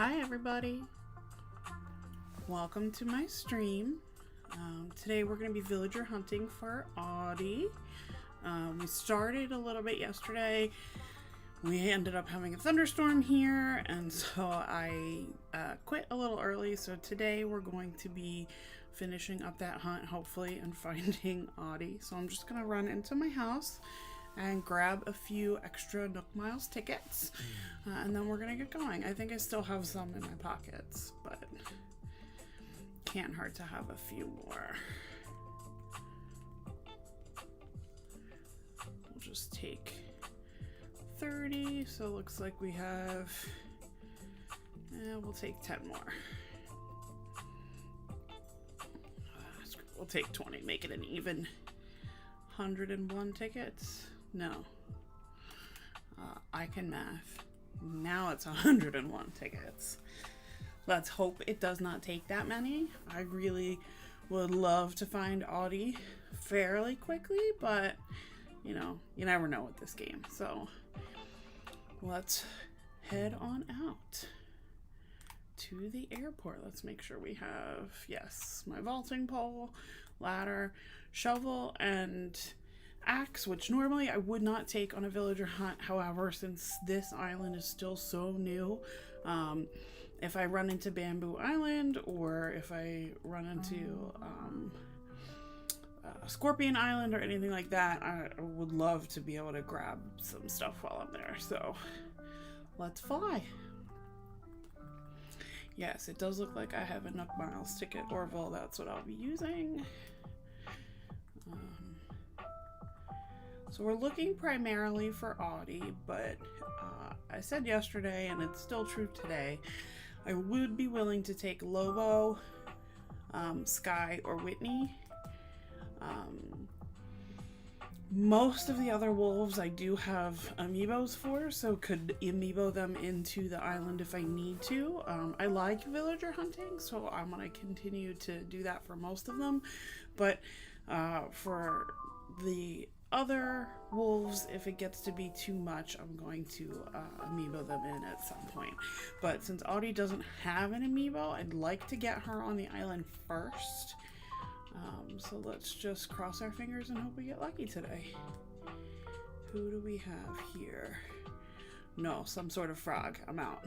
Hi everybody, welcome to my stream. Today we're going to be villager hunting for Audie. We started a little bit yesterday. We ended up having a thunderstorm here, and so I quit a little early. So today we're going to be finishing up that hunt, hopefully, and finding Audie. So I'm just going to run into my house and grab a few extra Nook Miles tickets, and then we're gonna get going. I think I still have some in my pockets, but can't hurt to have a few more. We'll just take 30, so it looks like we have, we'll take 10 more. We'll take 20, make it an even 101 tickets. No, I can math. Now it's 101 tickets. Let's hope it does not take that many. I really would love to find Audie fairly quickly, but you know, you never know with this game. So let's head on out to the airport. Let's make sure we have, yes, my vaulting pole, ladder, shovel, and axe, which normally I would not take on a villager hunt. However, since this island is still so new, if I run into Bamboo Island, or if I run into Scorpion Island or anything like that, I would love to be able to grab some stuff while I'm there. So let's fly. Yes, it does look like I have a Nook Miles ticket. Orville, that's what I'll be using. So we're looking primarily for Audie, but I said yesterday, and it's still true today, I would be willing to take Lobo, Sky, or Whitney. Most of the other wolves I do have amiibos for, so could amiibo them into the island if I need to. I like villager hunting, so I'm going to continue to do that for most of them, but for the other wolves, if it gets to be too much, I'm going to amiibo them in at some point. But since Audie doesn't have an amiibo, I'd like to get her on the island first. So let's just cross our fingers and hope we get lucky today. Who do we have here? No, some sort of frog. I'm out.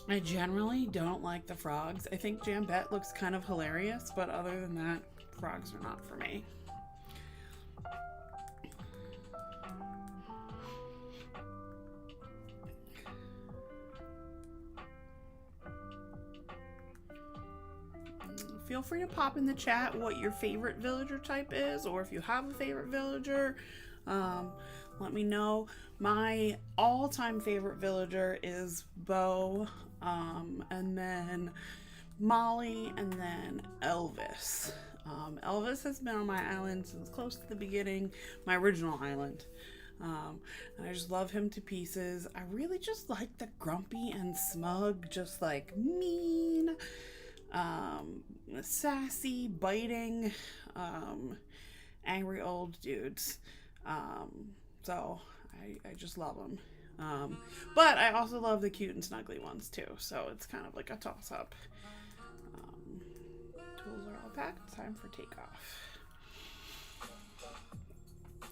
I generally don't like the frogs. I think Jambette looks kind of hilarious, but other than that, frogs are not for me. Feel free to pop in the chat what your favorite villager type is, or if you have a favorite villager, let me know. My all-time favorite villager is Bo, and then Molly, and then Elvis. Elvis has been on my island since close to the beginning, my original island. And I just love him to pieces. I really just like the grumpy and smug, just like mean, sassy, biting, angry old dudes. So I just love them. But I also love the cute and snuggly ones too, so it's kind of like a toss-up. Tools are all packed, time for takeoff.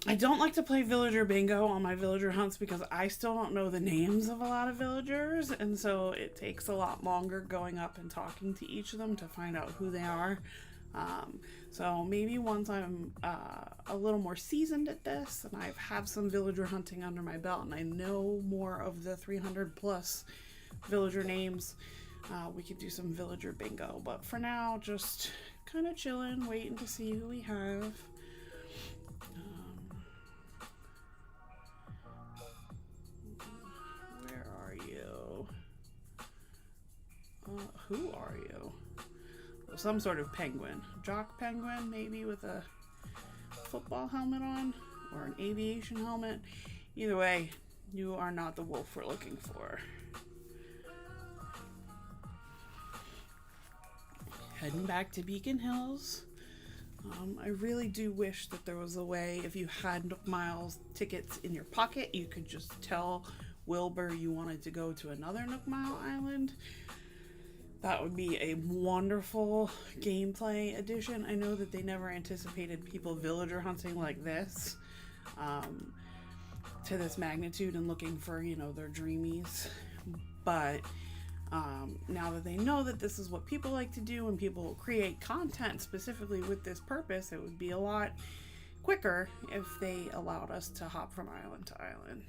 I don't like to play villager bingo on my villager hunts because I still don't know the names of a lot of villagers, and so it takes a lot longer going up and talking to each of them to find out who they are. So maybe once I'm a little more seasoned at this and I have some villager hunting under my belt and I know more of the 300 plus villager names, we could do some villager bingo. But for now, just kind of chilling, waiting to see who we have. Who are you? Some sort of penguin. Jock penguin, maybe with a football helmet on, or an aviation helmet. Either way, you are not the wolf we're looking for. Heading back to Beacon Hills. I really do wish that there was a way, if you had Nook Miles tickets in your pocket, you could just tell Wilbur, you wanted to go to another Nook Mile Island, that would be a wonderful gameplay addition. I know that they never anticipated people villager hunting like this, to this magnitude and looking for, you know, their dreamies. But now that they know that this is what people like to do and people create content specifically with this purpose, it would be a lot quicker if they allowed us to hop from island to island.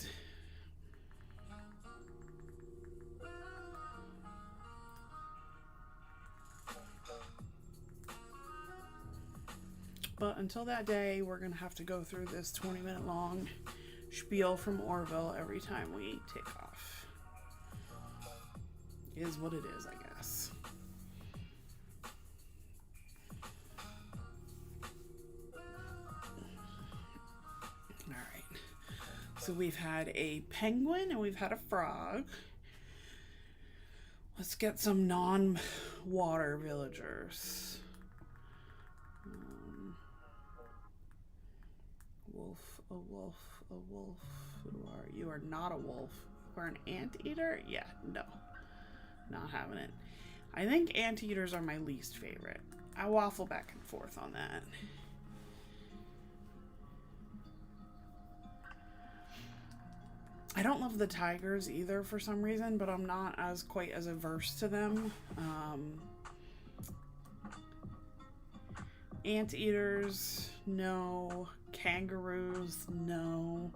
But until that day, we're going to have to go through this 20-minute long spiel from Orville every time we take off. Is what it is, I guess. Alright. So we've had a penguin and we've had a frog. Let's get some non-water villagers. Wolf, a wolf, a wolf. Who are you? You are not a wolf. You are an anteater? Yeah, no. Not having it. I think anteaters are my least favorite. I waffle back and forth on that. I don't love the tigers either for some reason, but I'm not quite as averse to them. Anteaters, no. Kangaroos, no.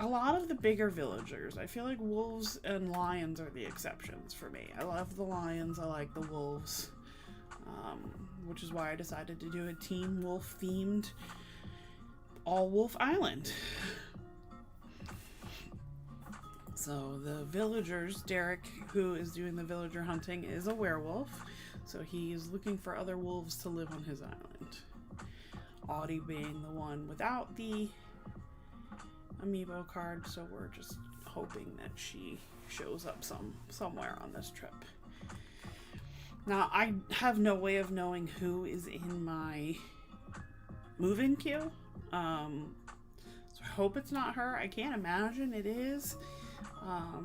A lot of the bigger villagers, I feel like wolves and lions are the exceptions for me. I love the lions, I like the wolves, which is why I decided to do a Teen Wolf themed all wolf island. So the villagers, Derek, who is doing the villager hunting, is a werewolf. So he's looking for other wolves to live on his island. Audie being the one without the amiibo card, so we're just hoping that she shows up somewhere on this trip. Now, I have no way of knowing who is in my move-in queue. So I hope it's not her. I can't imagine it is.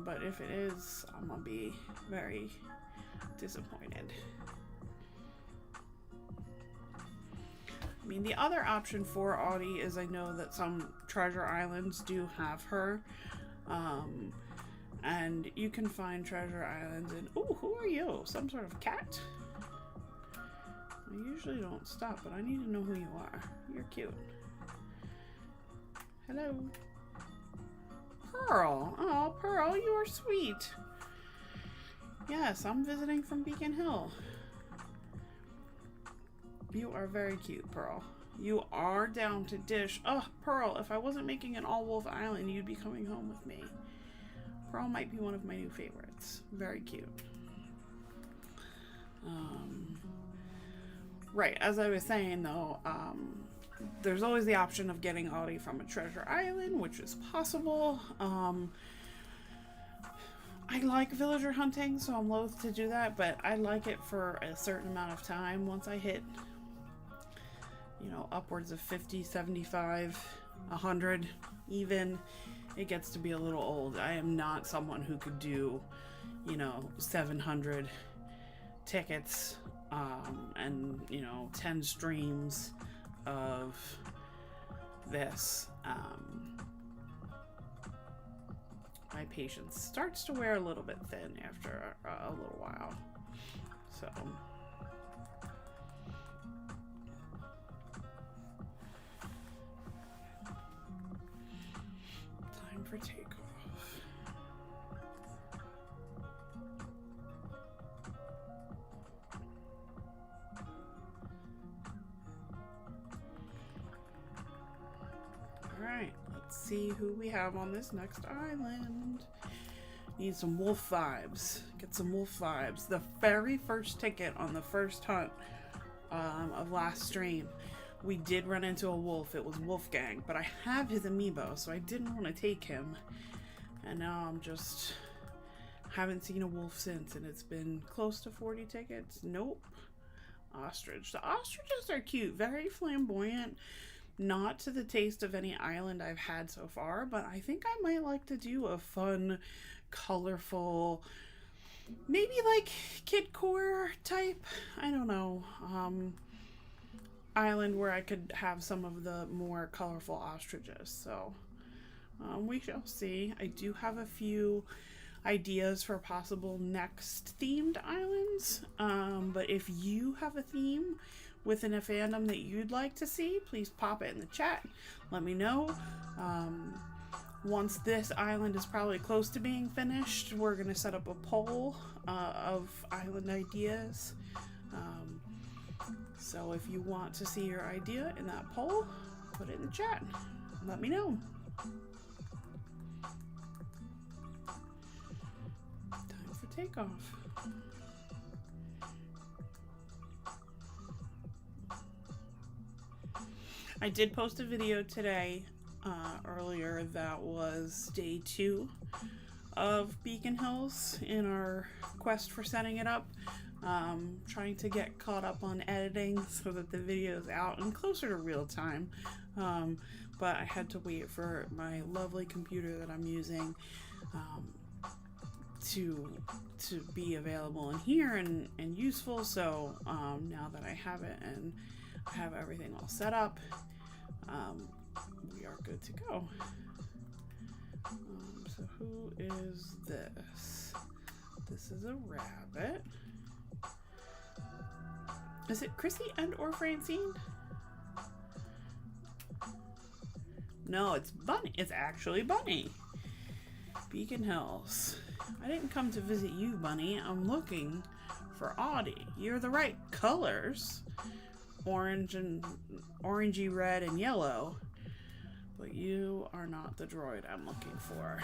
But if it is, I'm gonna be very disappointed. I mean, the other option for Audie is I know that some treasure islands do have her. And you can find treasure islands in... Ooh, who are you? Some sort of cat? I usually don't stop, but I need to know who you are. You're cute. Hello. Pearl. Oh, Pearl, you are sweet. Yes, I'm visiting from Beacon Hill. You are very cute, Pearl. You are down to dish. Oh, Pearl, if I wasn't making an all-wolf island, you'd be coming home with me. Pearl might be one of my new favorites. Very cute. Right, as I was saying, though, there's always the option of getting Audie from a treasure island, which is possible. I like villager hunting, so I'm loath to do that, but I like it for a certain amount of time. Once I hit, you know, upwards of 50, 75, 100 even, it gets to be a little old. I am not someone who could do, you know, 700 tickets and, you know, 10 streams of this. My patience starts to wear a little bit thin after a little while. So time for takeoff. Alright, let's see who we have on this next island. Need some wolf vibes. Get some wolf vibes. The very first ticket on the first hunt of last stream, we did run into a wolf. It was Wolfgang, but I have his amiibo, so I didn't want to take him. And now I'm just... haven't seen a wolf since, and it's been close to 40 tickets. Nope. Ostrich. The ostriches are cute. Very flamboyant. not to the taste of any island I've had so far, but I think I might like to do a fun, colorful, maybe like kid core type, I don't know, island where I could have some of the more colorful ostriches. So we shall see. I do have a few ideas for possible next themed islands, but if you have a theme within a fandom that you'd like to see, please pop it in the chat. Let me know. Once this island is probably close to being finished, we're going to set up a poll of island ideas. So if you want to see your idea in that poll, put it in the chat. Let me know. Time for takeoff. I did post a video today, earlier, that was day 2 of Beacon Hills in our quest for setting it up. Trying to get caught up on editing so that the video is out and closer to real time. But I had to wait for my lovely computer that I'm using to be available in here and useful. So now that I have it and I have everything all set up, we are good to go. So who is this? This is a rabbit. Is it Chrissy and or Francine? No, it's Bunny. It's actually Bunny. Beacon Hills. I didn't come to visit you, Bunny. I'm looking for Audie. You're the right colors. Orange and orangey red and yellow. But you are not the droid I'm looking for.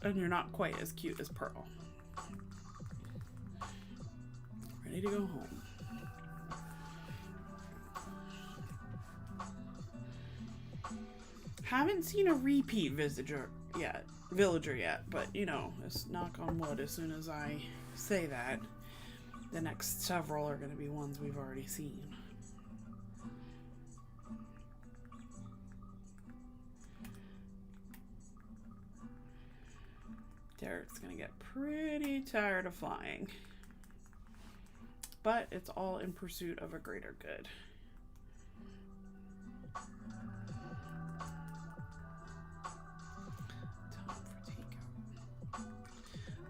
And you're not quite as cute as Pearl. Ready to go home. Haven't seen a repeat villager yet, but you know, let's knock on wood. As soon as I say that, the next several are going to be ones we've already seen. Derek's going to get pretty tired of flying, but it's all in pursuit of a greater good.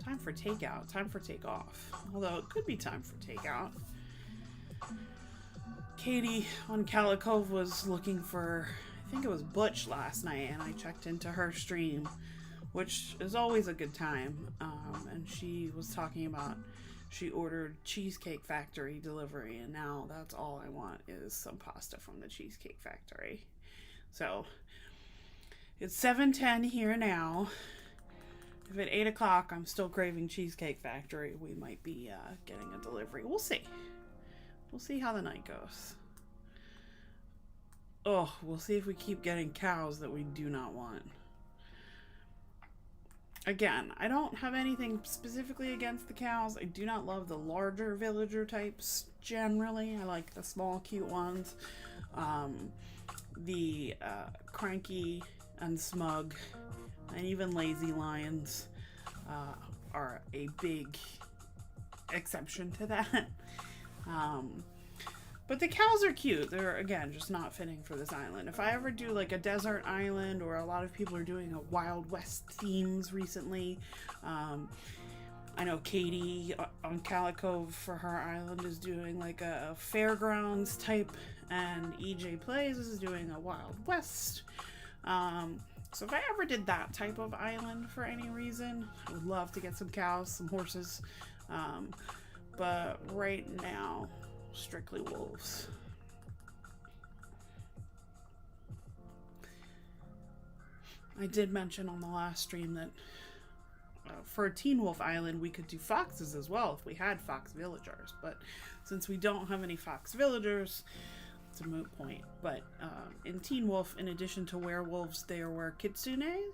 Time for takeout. Time for takeoff. Although it could be time for takeout. Katie on Calico was looking for, I think it was Butch last night, and I checked into her stream, which is always a good time. And she was talking about she ordered Cheesecake Factory delivery, and now that's all I want is some pasta from the Cheesecake Factory. So it's 7:10 here now. If at 8 o'clock I'm still craving Cheesecake Factory, we might be getting a delivery. We'll see. We'll see how the night goes. Oh, we'll see if we keep getting cows that we do not want. Again, I don't have anything specifically against the cows. I do not love the larger villager types generally. I like the small, cute ones. The cranky and smug and even lazy lions are a big exception to that. But the cows are cute. They're, again, just not fitting for this island. If I ever do like a desert island, or a lot of people are doing a Wild West themes recently, I know Katie on Calico for her island is doing like a fairgrounds type, and EJ Plays is doing a Wild West. So if I ever did that type of island for any reason, I would love to get some cows, some horses. But right now, strictly wolves. I did mention on the last stream that for a Teen Wolf Island, we could do foxes as well if we had fox villagers. But since we don't have any fox villagers, it's a moot point. But in Teen Wolf, in addition to werewolves, there were kitsune.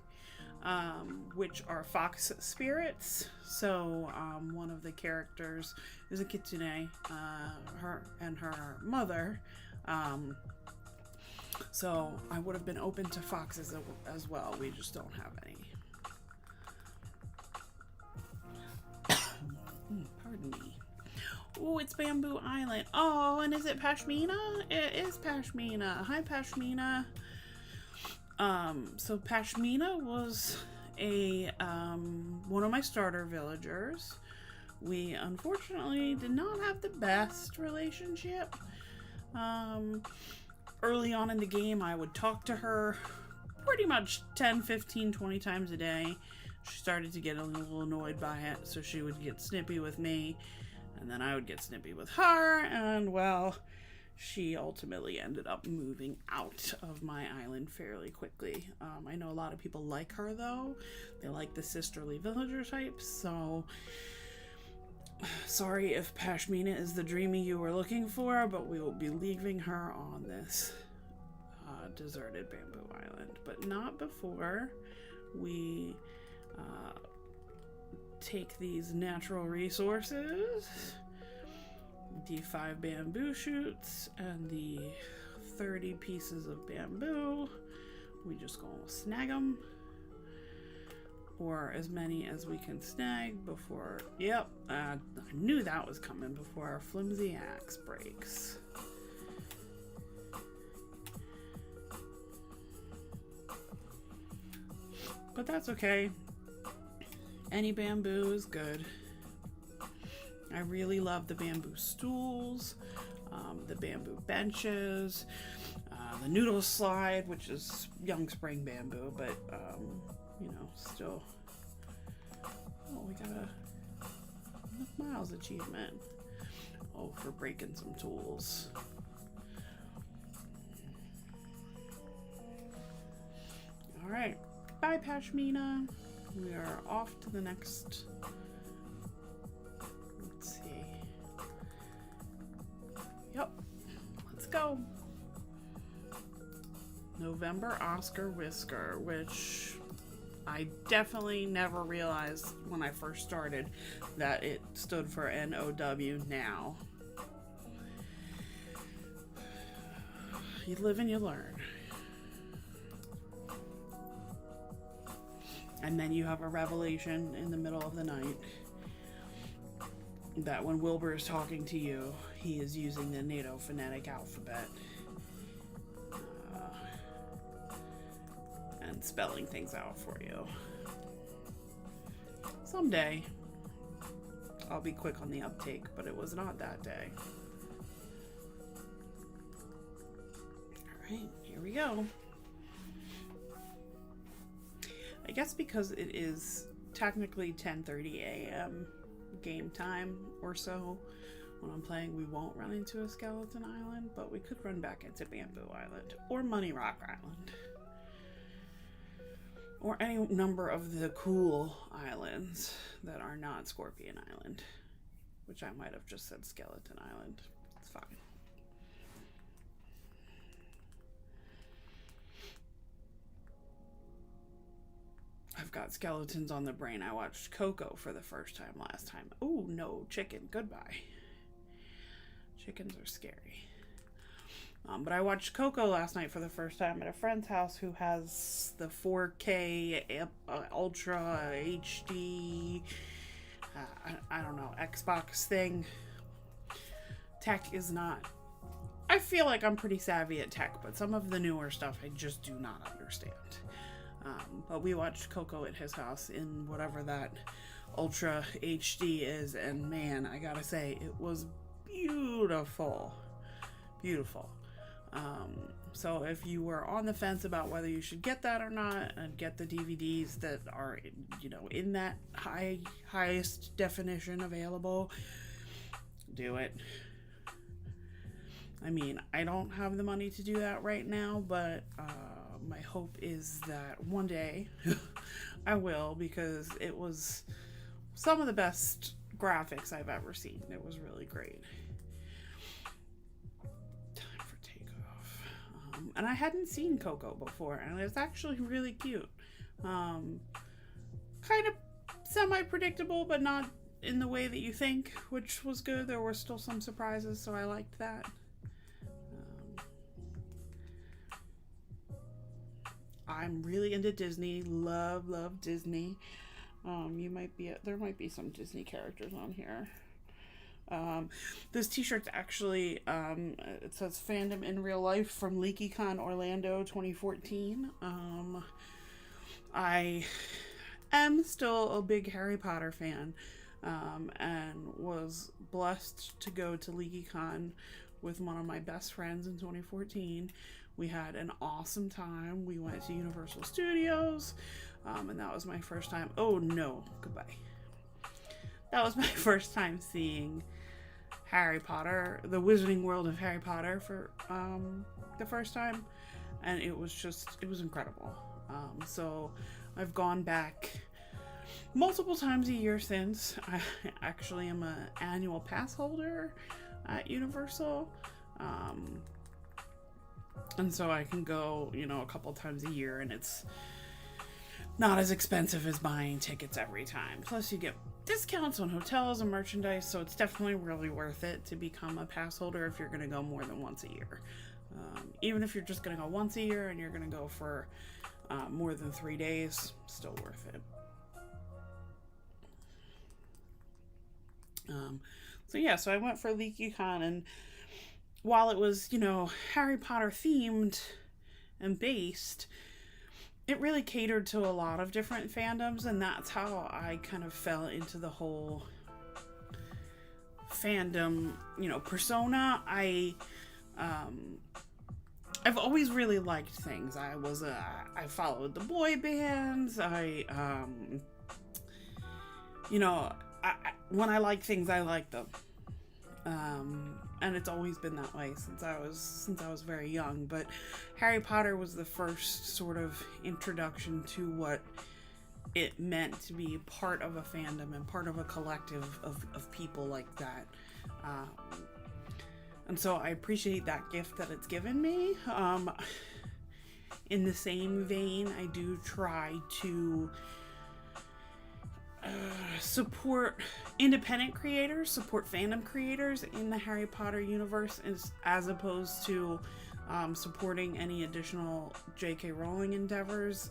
which are fox spirits. So one of the characters is a kitsune, her and her mother. So I would have been open to foxes as well. We just don't have any. Pardon me. Oh, it's Bamboo Island. Oh, and is it Pashmina? It is Pashmina. Hi, Pashmina. So Pashmina was a one of my starter villagers. We unfortunately did not have the best relationship. Early on in the game, I would talk to her pretty much 10, 15, 20 times a day. She started to get a little annoyed by it, so she would get snippy with me, and then I would get snippy with her, and well, she ultimately ended up moving out of my island fairly quickly. I know a lot of people like her, though. They like the sisterly villager types, so sorry if Pashmina is the dreamy you were looking for, but we will be leaving her on this deserted bamboo island. But not before we take these natural resources, the 5 bamboo shoots and the 30 pieces of bamboo. We just go snag them. Or as many as we can snag before, yep, I knew that was coming before our flimsy axe breaks. But that's okay. Any bamboo is good. I really love the bamboo stools, the bamboo benches, the noodle slide, which is young spring bamboo, but you know, still. Oh, we got a miles achievement. Oh, for breaking some tools. All right, bye, Pashmina. We are off to the next. Let's see. Yep, let's go. November Oscar Whisker, which I definitely never realized when I first started that it stood for NOW now. You live and you learn. And then you have a revelation in the middle of the night that when Wilbur is talking to you, he is using the NATO phonetic alphabet. And spelling things out for you. Someday, I'll be quick on the uptake, but it was not that day. Alright, here we go. I guess because it is technically 10:30 a.m. game time or so, when I'm playing, we won't run into a skeleton island, but we could run back into Bamboo Island or Money Rock Island. Or any number of the cool islands that are not Scorpion Island. Which I might have just said Skeleton Island. It's fine. I've got skeletons on the brain. I watched Coco for the first time last time. Oh, no, chicken. Goodbye. Chickens are scary. But I watched Coco last night for the first time at a friend's house who has the 4K Ultra HD, I don't know, Xbox thing. Tech is not... I feel like I'm pretty savvy at tech, but some of the newer stuff I just do not understand. But we watched Coco at his house in whatever that Ultra HD is, and man, I gotta say, it was beautiful. Beautiful. So if you were on the fence about whether you should get that or not and get the DVDs that are, you know, in that highest definition available, do it. I mean, I don't have the money to do that right now, but my hope is that one day I will, because it was some of the best graphics I've ever seen. It was really great. And I hadn't seen Coco before, and it's actually really cute. Kind of semi-predictable, but not in the way that you think, which was good. There were still some surprises, so I liked that. I'm really into Disney. Love Disney. There might be some Disney characters on here. This t-shirt's actually, it says fandom in real life from LeakyCon Orlando 2014. I am still a big Harry Potter fan, and was blessed to go to LeakyCon with one of my best friends in 2014. We had an awesome time. We went to Universal Studios, and that was my first time. Oh no, goodbye. That was my first time seeing Harry Potter, the Wizarding World of Harry Potter for the first time, and it was incredible. So I've gone back multiple times a year since. I actually am an annual pass holder at Universal, and so I can go, a couple times a year, and it's not as expensive as buying tickets every time. Plus you get discounts on hotels and merchandise, so it's definitely really worth it to become a pass holder if you're going to go more than once a year. Even if you're just going to go once a year and you're going to go for more than 3 days, still worth it. So I went for LeakyCon, and while it was, Harry Potter themed and based, it really catered to a lot of different fandoms, and that's how I kind of fell into the whole fandom, persona. I've always really liked things. I followed the boy bands. When I like things, I like them. And it's always been that way since I was very young. But Harry Potter was the first sort of introduction to what it meant to be part of a fandom and part of a collective of people like that. And so I appreciate that gift that it's given me. In the same vein, I do try to support independent creators, support fandom creators in the Harry Potter universe, as opposed to supporting any additional J.K. Rowling endeavors.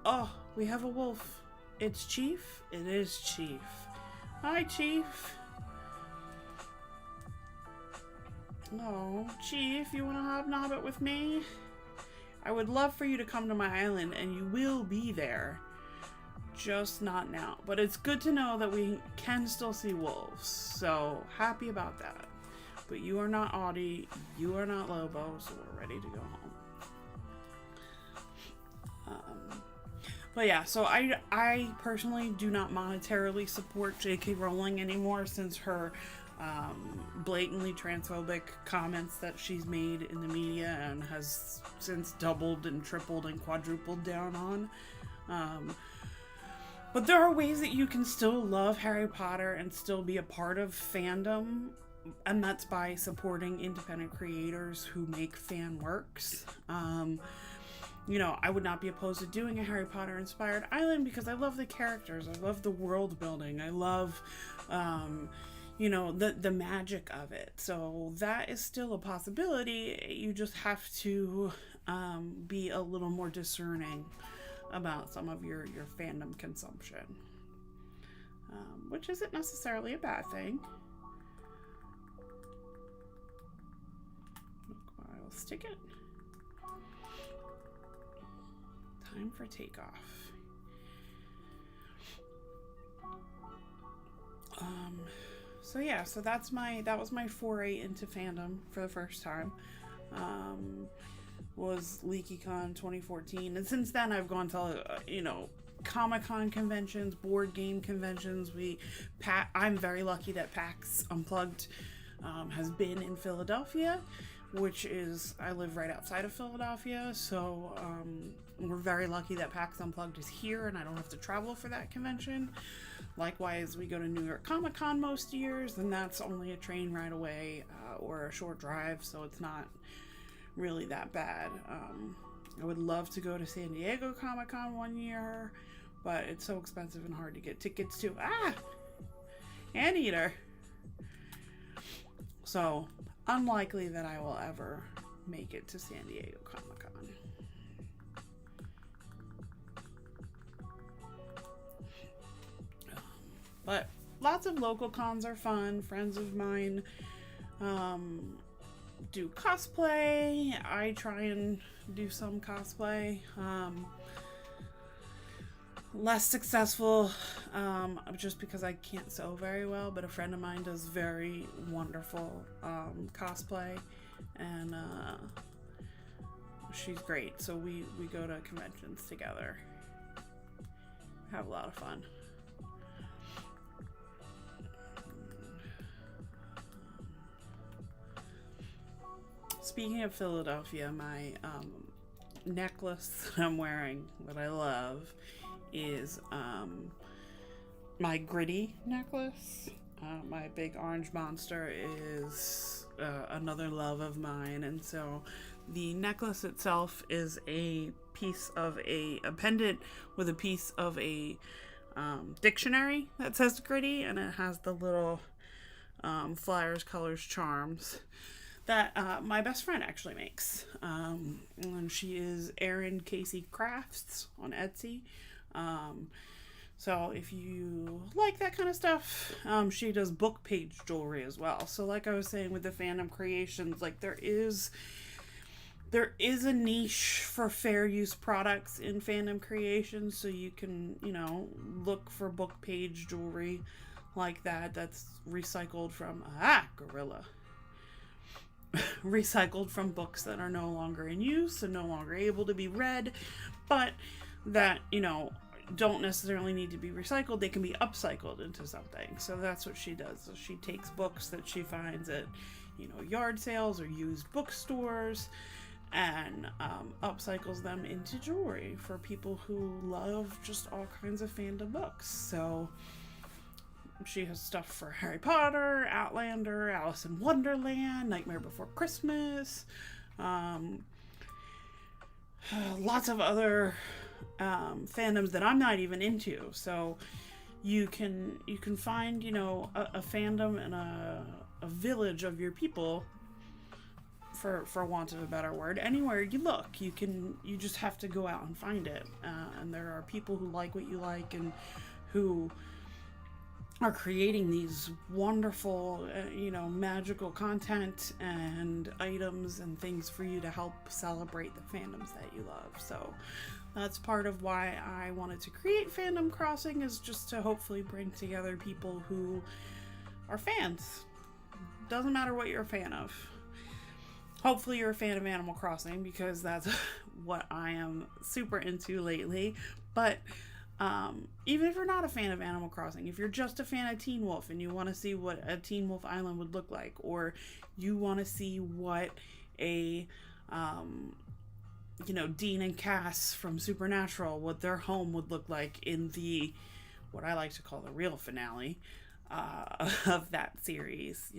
Oh, we have a wolf. It's Chief? It is Chief. Hi, Chief. Oh, Chief, you want to hobnob it with me? I would love for you to come to my island, and you will be there. Just not now. But it's good to know that we can still see wolves. So, happy about that. But you are not Audie. You are not Lobo, so we're ready to go home. But yeah, so I personally do not monetarily support J.K. Rowling anymore since her blatantly transphobic comments that she's made in the media and has since doubled and tripled and quadrupled down on. But there are ways that you can still love Harry Potter and still be a part of fandom, and that's by supporting independent creators who make fan works. I would not be opposed to doing a Harry Potter inspired island because I love the characters, I love the world building, I love the magic of it. So that is still a possibility. You just have to be a little more discerning about some of your fandom consumption, which isn't necessarily a bad thing. I'll stick it. Time for takeoff. So that was my foray into fandom for the first time. Was LeakyCon 2014, and since then I've gone to Comic-Con conventions, board game conventions. I'm very lucky that PAX Unplugged has been in Philadelphia, I live right outside of Philadelphia, so we're very lucky that PAX Unplugged is here and I don't have to travel for that convention. Likewise, we go to New York Comic-Con most years, and that's only a train ride away or a short drive, so it's not really that bad. I would love to go to San Diego Comic-Con one year, but it's so expensive and hard to get tickets to. Anteater. So, unlikely that I will ever make it to San Diego Comic-Con. But lots of local cons are fun. Friends of mine do cosplay. I try and do some cosplay. Less successful just because I can't sew very well, but a friend of mine does very wonderful cosplay, and she's great. So we go to conventions together, have a lot of fun. Speaking of Philadelphia, my necklace that I'm wearing that I love is my gritty necklace. My big orange monster is another love of mine, and so the necklace itself is a piece of a pendant with a piece of a dictionary that says gritty, and it has the little flyers, colors, charms that my best friend actually makes. And she is Erin Casey Crafts on Etsy. So if you like that kind of stuff, she does book page jewelry as well. So like I was saying with the fandom creations, like there is a niche for fair use products in fandom creations, so you can, look for book page jewelry like that's recycled from gorilla. Recycled from books that are no longer in use and no longer able to be read, but that, don't necessarily need to be recycled. They can be upcycled into something. So that's what she does. So she takes books that she finds at, yard sales or used bookstores and upcycles them into jewelry for people who love just all kinds of fandom books. So she has stuff for Harry Potter, Outlander, Alice in Wonderland, Nightmare Before Christmas, lots of other fandoms that I'm not even into. So you can find, a fandom and a village of your people, for want of a better word, anywhere you look. You just have to go out and find it. And there are people who like what you like and who are creating these wonderful, magical content and items and things for you to help celebrate the fandoms that you love. So that's part of why I wanted to create Fandom Crossing, is just to hopefully bring together people who are fans. Doesn't matter what you're a fan of. Hopefully you're a fan of Animal Crossing, because that's what I am super into lately. But even if you're not a fan of Animal Crossing, if you're just a fan of Teen Wolf and you want to see what a Teen Wolf Island would look like, or you want to see what a Dean and Cass from Supernatural, what their home would look like in the, what I like to call the real finale of that series,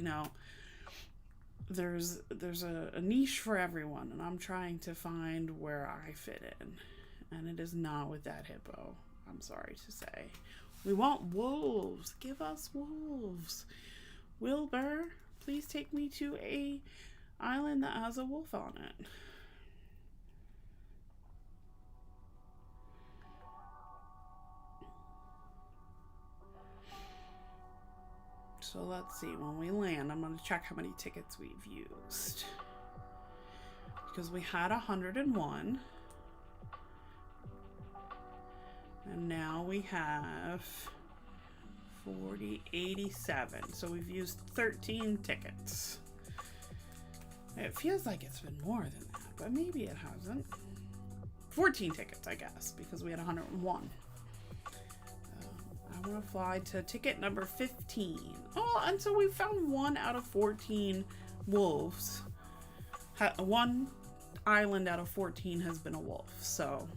there's a niche for everyone, and I'm trying to find where I fit in, and it is not with that hippo. I'm sorry to say. We want wolves. Give us wolves. Wilbur, please take me to a island that has a wolf on it. So let's see, when we land, I'm going to check how many tickets we've used. Because we had 101. And now we have 87. So we've used 13 tickets. It feels like it's been more than that, but maybe it hasn't. 14 tickets, I guess, because we had 101. I want to fly to ticket number 15. Oh, and so we found 1 out of 14 wolves. One island out of 14 has been a wolf, so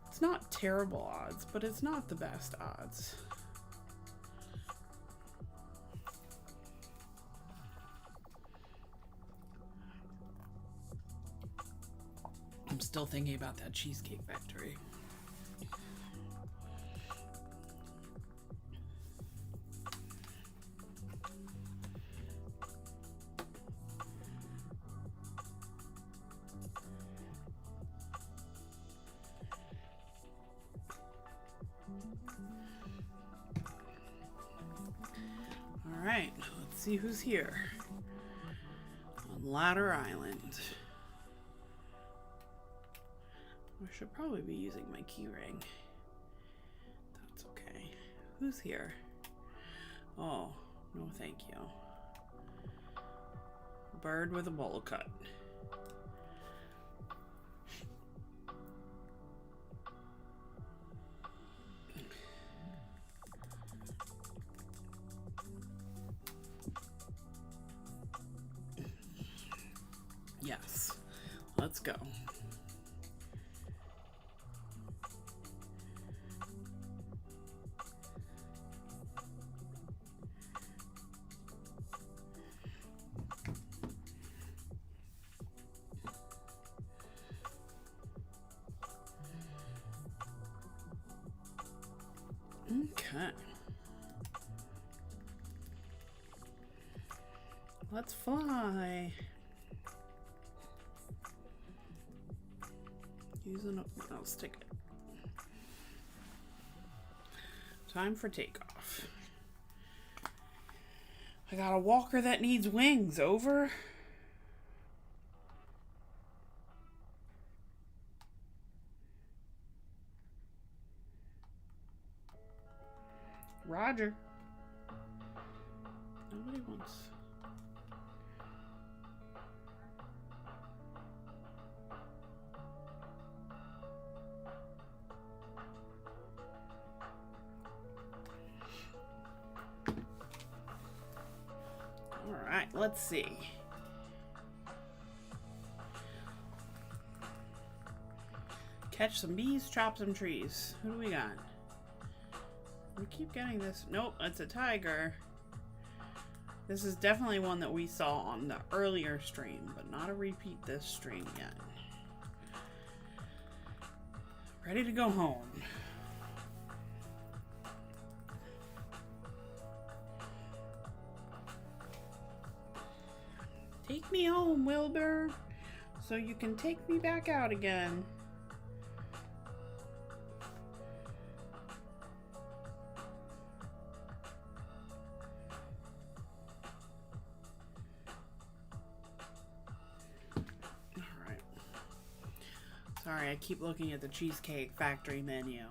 it's not terrible odds, but it's not the best odds. I'm still still thinking about that Cheesecake Factory. Alright, let's see who's here. On Ladder Island. I should probably be using my key ring. That's okay. Who's here? Oh, no thank you. Bird with a bowl cut. Yes, let's go. Okay. Let's fly. Using a mouse ticket. Time for takeoff. I got a walker that needs wings. Over. Roger. Nobody wants. All right, let's see. Catch some bees, chop some trees. Who do we got? We keep getting this. Nope, it's a tiger. This is definitely one that we saw on the earlier stream, but not a repeat this stream yet. Ready to go home. Take me home, Wilbur, so you can take me back out again. Sorry, I keep looking at the Cheesecake Factory menu.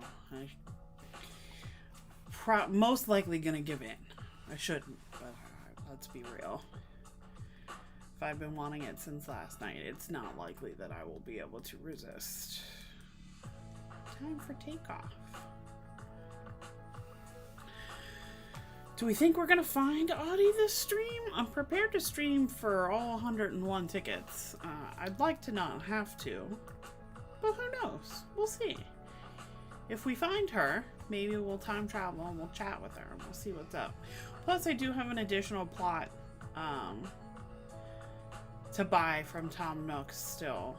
Most likely gonna give in. I shouldn't, but let's be real. If I've been wanting it since last night, it's not likely that I will be able to resist. Time for takeoff. Do we think we're gonna find Audie this stream? I'm prepared to stream for all 101 tickets. I'd like to not have to. But who knows? We'll see. If we find her, maybe we'll time travel and we'll chat with her and we'll see what's up. Plus, I do have an additional plot to buy from Tom Nook's still.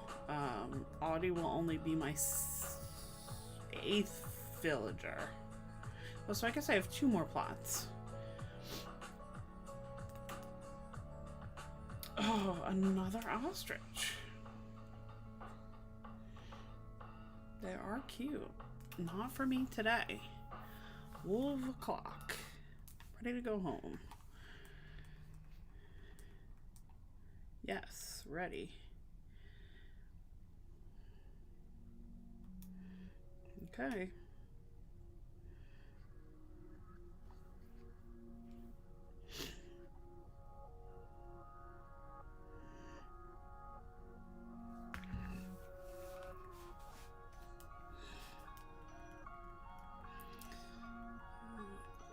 Audie will only be my 8th villager. Well, so I guess I have 2 more plots. Oh, another ostrich. They are cute. Not for me today. Wolf o'clock. Ready to go home. Yes, ready. Okay.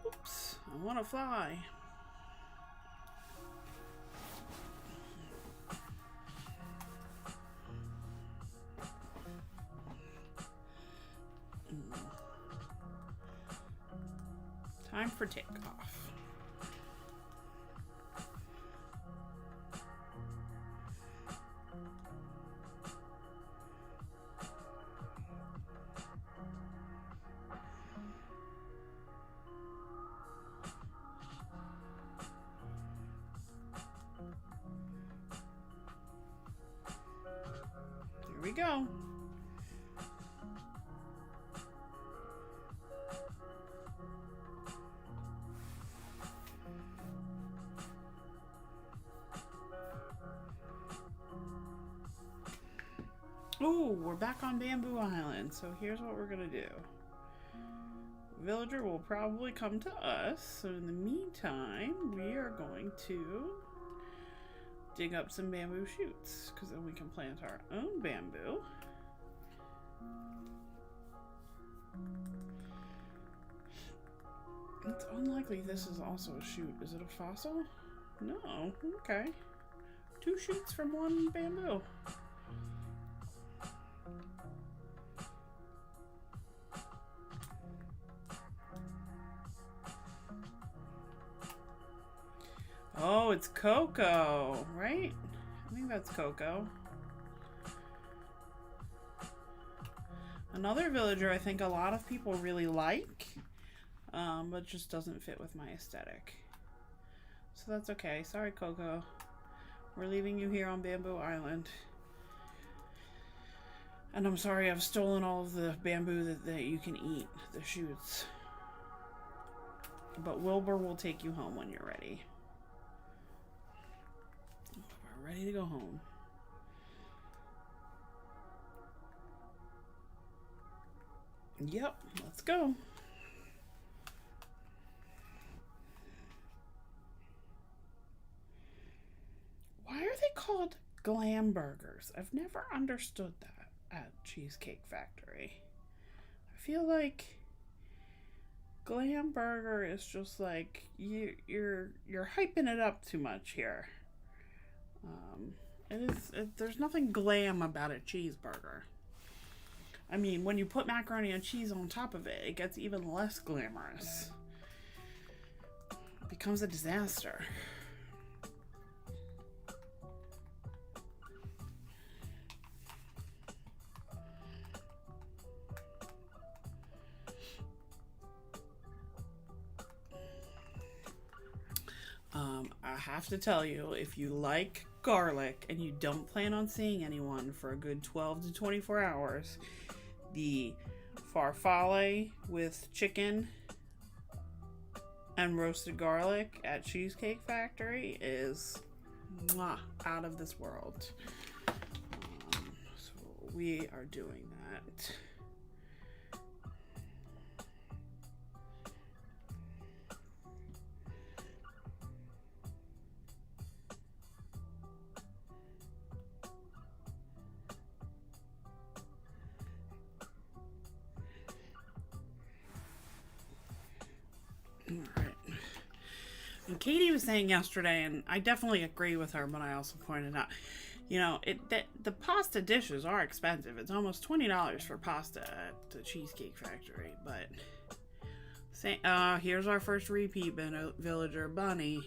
Oops, I want to fly. Time for takeoff. go. Oh, we're back on Bamboo Island. So here's what we're gonna do. Villager will probably come to us. So in the meantime, we are going to dig up some bamboo shoots, because then we can plant our own bamboo. It's unlikely this is also a shoot. Is it a fossil? No. Okay. 2 shoots from 1 bamboo. Oh, it's cocoa, right? I think that's cocoa. Another villager I think a lot of people really like, but just doesn't fit with my aesthetic. So that's okay. Sorry, Coco. We're leaving you here on Bamboo Island. And I'm sorry I've stolen all of the bamboo that you can eat, the shoots. But Wilbur will take you home when you're ready. We're ready to go home. Yep, let's go. Why are they called glam burgers? I've never understood that at Cheesecake Factory. I feel like glam burger is just like you're hyping it up too much here. There's nothing glam about a cheeseburger. I mean, when you put macaroni and cheese on top of it, it gets even less glamorous. It becomes a disaster. I have to tell you, if you like garlic and you don't plan on seeing anyone for a good 12 to 24 hours, the farfalle with chicken and roasted garlic at Cheesecake Factory is out of this world. So we are doing that. Alright. And Katie was saying yesterday, and I definitely agree with her, but I also pointed out, you know, the pasta dishes are expensive. It's almost $20 for pasta at the Cheesecake Factory, but here's our first repeat villager, Bunny.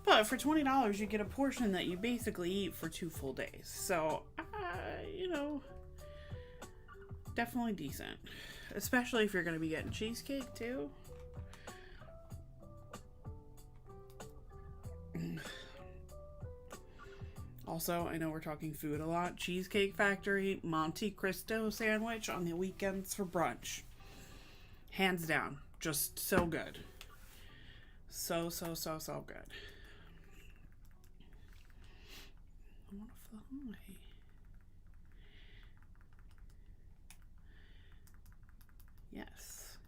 But for $20, you get a portion that you basically eat for 2 full days. So, you know, definitely decent. Especially if you're going to be getting cheesecake, too. Also, I know we're talking food a lot. Cheesecake Factory Monte Cristo sandwich on the weekends for brunch. Hands down. Just so good. So good. I want to fly. Yes.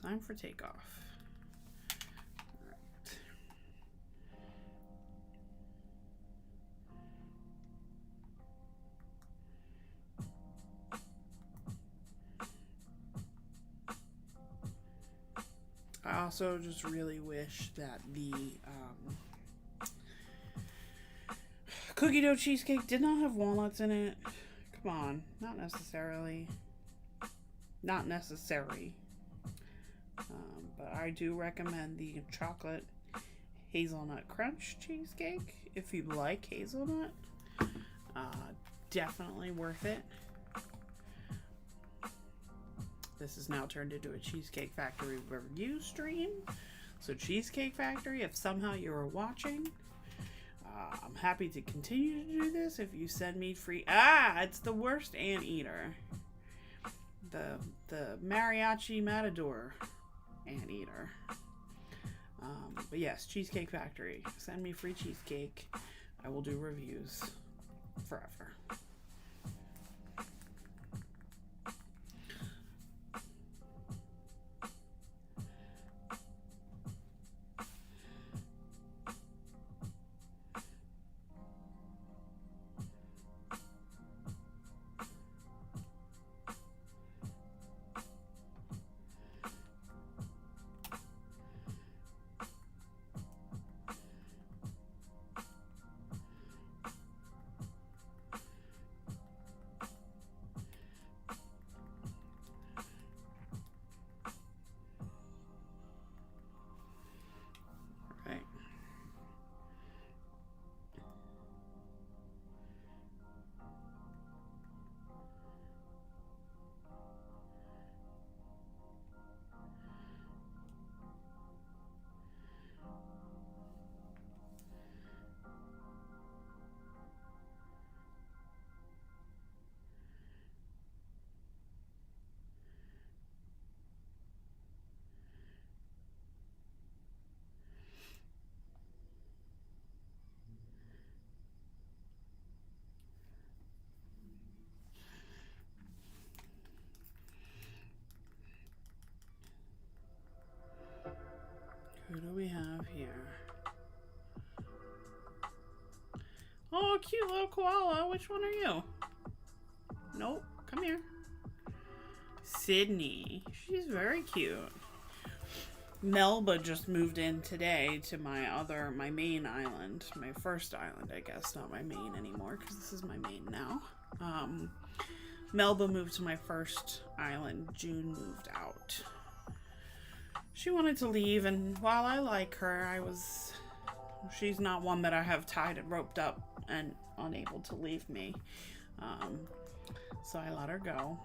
Time for takeoff. I also just really wish that the cookie dough cheesecake did not have walnuts in it. Come on, not necessarily. Not necessary. But I do recommend the chocolate hazelnut crunch cheesecake if you like hazelnut. Definitely worth it. This is now turned into a Cheesecake Factory review stream. So Cheesecake Factory, if somehow you were watching, I'm happy to continue to do this if you send me free. Ah, it's the worst anteater. The mariachi matador anteater. But yes, Cheesecake Factory. Send me free cheesecake. I will do reviews forever. Who do we have here? Oh, cute little koala. Which one are you? Nope. Come here. Sydney. She's very cute. Melba just moved in today to my main island. My first island, I guess. Not my main anymore, because this is my main now. Melba moved to my first island. June moved out. She wanted to leave, and while I like her, she's not one that I have tied and roped up and unable to leave me. So I let her go.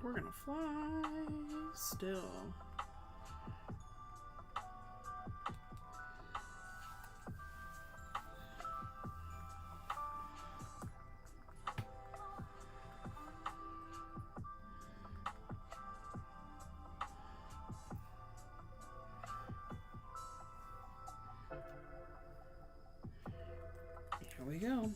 We're gonna fly still. Here we go.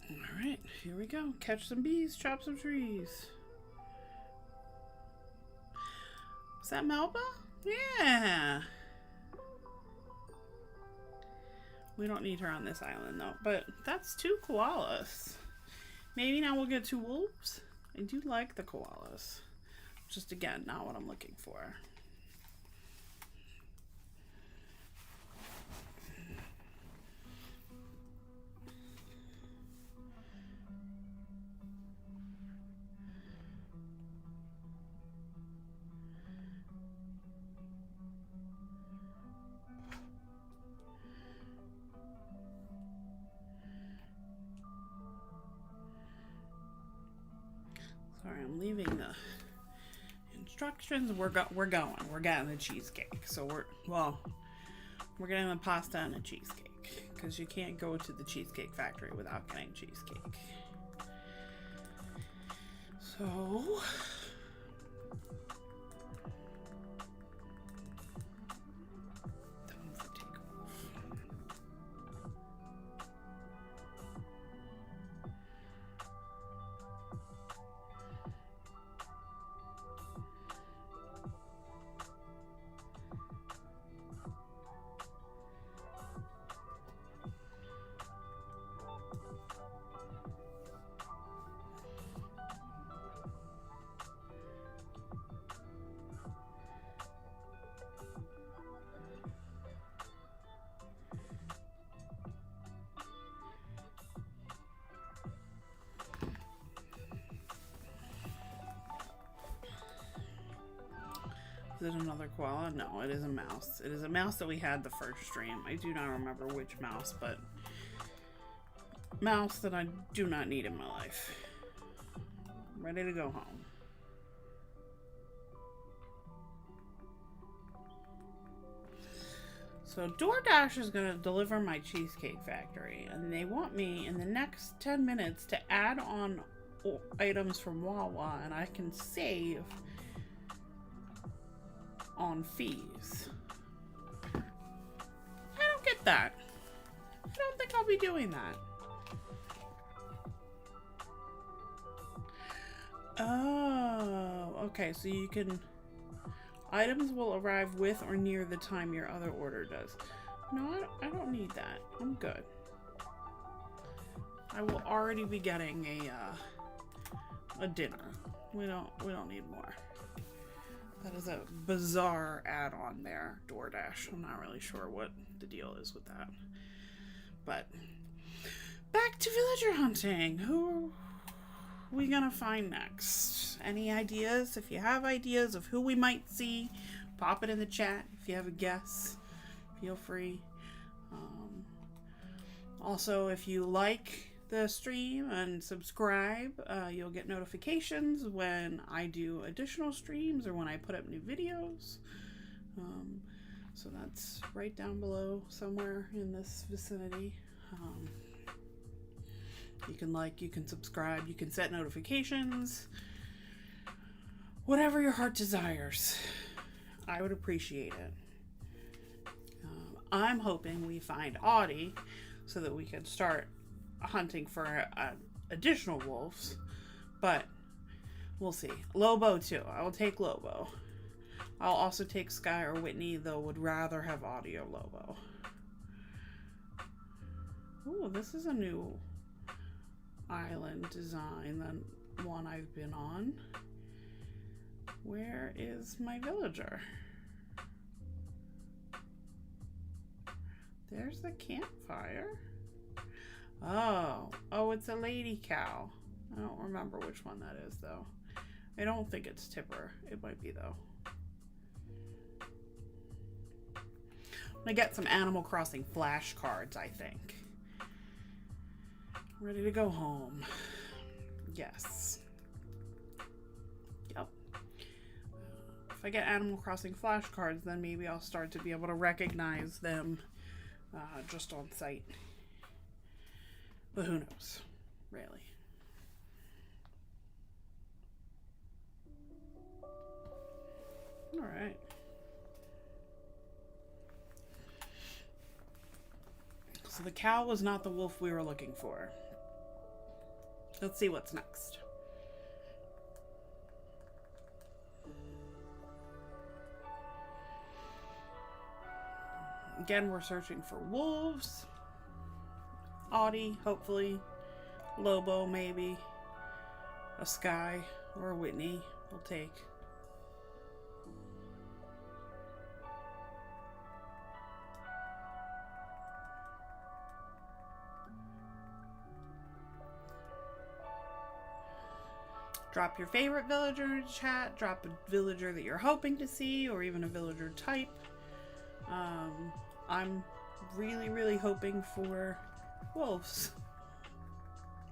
Alright, here we go. Catch some bees, chop some trees. Is that Melba? Yeah. We don't need her on this island though, but that's 2 koalas. Maybe now we'll get 2 wolves. I do like the koalas. Just again, not what I'm looking for. Sorry, I'm leaving the instructions. We're going. We're getting the cheesecake. So we're getting the pasta and a cheesecake, because you can't go to the Cheesecake Factory without getting cheesecake. So Is it another koala? No, it is a mouse. It is a mouse that we had the first stream. I do not remember which mouse, but mouse that I do not need in my life. I'm ready to go home. So DoorDash is going to deliver my Cheesecake Factory, and they want me in the next 10 minutes to add on items from Wawa, and I can save on fees. I don't get that. I don't think I'll be doing that. Oh, okay, so you can... Items will arrive with or near the time your other order does. No, I don't need that. I'm good. I will already be getting a dinner. We don't need more. That is a bizarre add-on there, DoorDash. I'm not really sure what the deal is with that. But back to villager hunting. Who are we gonna find next? Any ideas? If you have ideas of who we might see, pop it in the chat. If you have a guess, feel free. Also, if you like the stream and subscribe, you'll get notifications when I do additional streams or when I put up new videos. So that's right down below somewhere in this vicinity. You can like, you can subscribe, you can set notifications. Whatever your heart desires. I would appreciate it. I'm hoping we find Audie so that we can start hunting for additional wolves. But we'll see. Lobo too. I will take Lobo. I'll also take Sky or Whitney, though would rather have Audie or Lobo. Ooh, this is a new island design than one I've been on. Where is my villager? There's the campfire. Oh, it's a lady cow. I don't remember which one that is, though. I don't think it's Tipper. It might be, though. I'm gonna get some Animal Crossing flashcards, I think. Ready to go home. Yes. Yep. If I get Animal Crossing flashcards, then maybe I'll start to be able to recognize them just on sight. But who knows, really. All right. So the cow was not the wolf we were looking for. Let's see what's next. Again, we're searching for wolves. Audie, hopefully. Lobo, maybe. A Sky or a Whitney we'll take. Drop your favorite villager in the chat. Drop a villager that you're hoping to see, or even a villager type. I'm really, really hoping for wolves.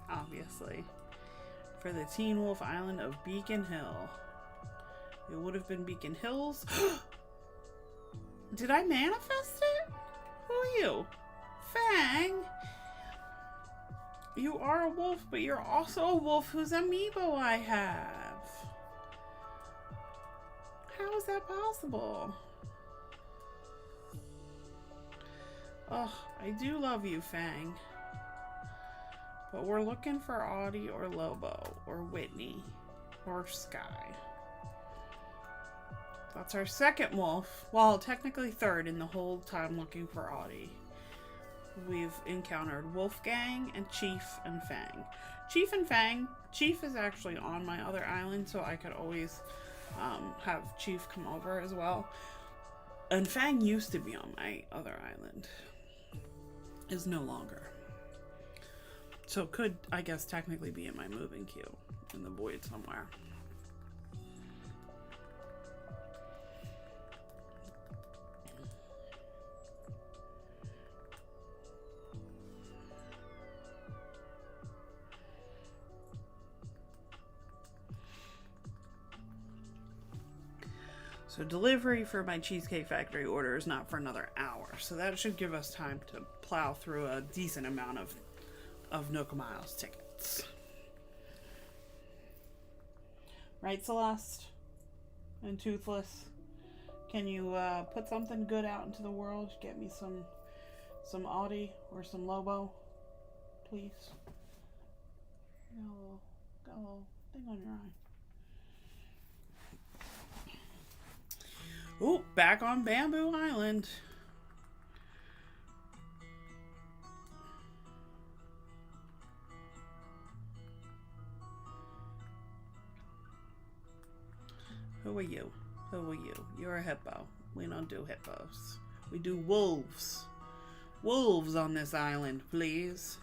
Obviously. For the Teen Wolf Island of Beacon Hill. It would have been Beacon Hills. Did I manifest it? Who are you? Fang? You are a wolf, but you're also a wolf whose amiibo I have. How is that possible? Oh, I do love you, Fang. But we're looking for Audie or Lobo or Whitney or Sky. That's our second wolf. Well, technically third in the whole time looking for Audie. We've encountered Wolfgang and Chief and Fang. Chief and Fang. Chief is actually on my other island, so I could always have Chief come over as well. And Fang used to be on my other island. Is no longer. So could, I guess, technically be in my moving queue in the void somewhere. So delivery for my Cheesecake Factory order is not for another hour. So that should give us time to plow through a decent amount of Nook Miles tickets. Right, Celeste? And Toothless? Can you put something good out into the world? Get me some Audie or some Lobo, please. Got a little thing on your eye. Ooh, back on Bamboo Island. Who are you? Who are you? You're a hippo. We don't do hippos. We do wolves. Wolves on this island, please.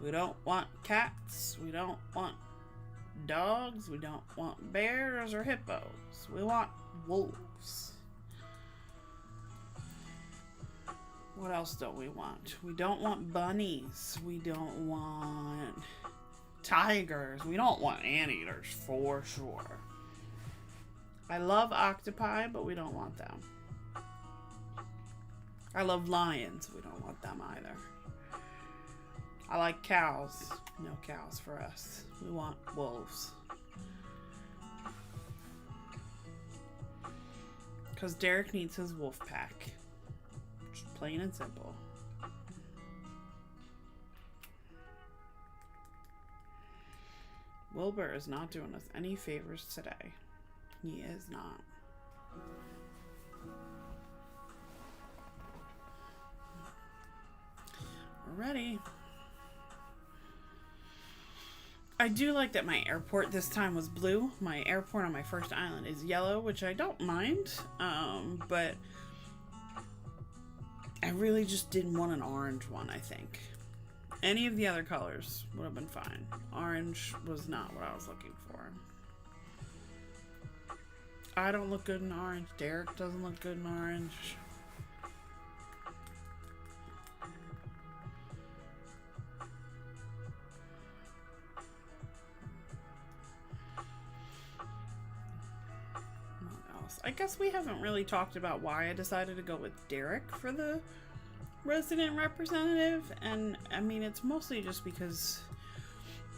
We don't want cats. We don't want dogs. We don't want bears or hippos. We want wolves. What else don't we want? We don't want bunnies. We don't want tigers. We don't want anteaters for sure. I love octopi, but we don't want them. I love lions. We don't want them either. I like cows. No cows for us. We want wolves. Because Derek needs his wolf pack. Just plain and simple. Wilbur is not doing us any favors today. He is not. We're ready. I do like that my airport this time was blue. My airport on my first island is yellow, which I don't mind. But I really just didn't want an orange one, I think. Any of the other colors would have been fine. Orange was not what I was looking for. I don't look good in orange. Derek doesn't look good in orange. What else? I guess we haven't really talked about why I decided to go with Derek for the resident representative, and I mean it's mostly just because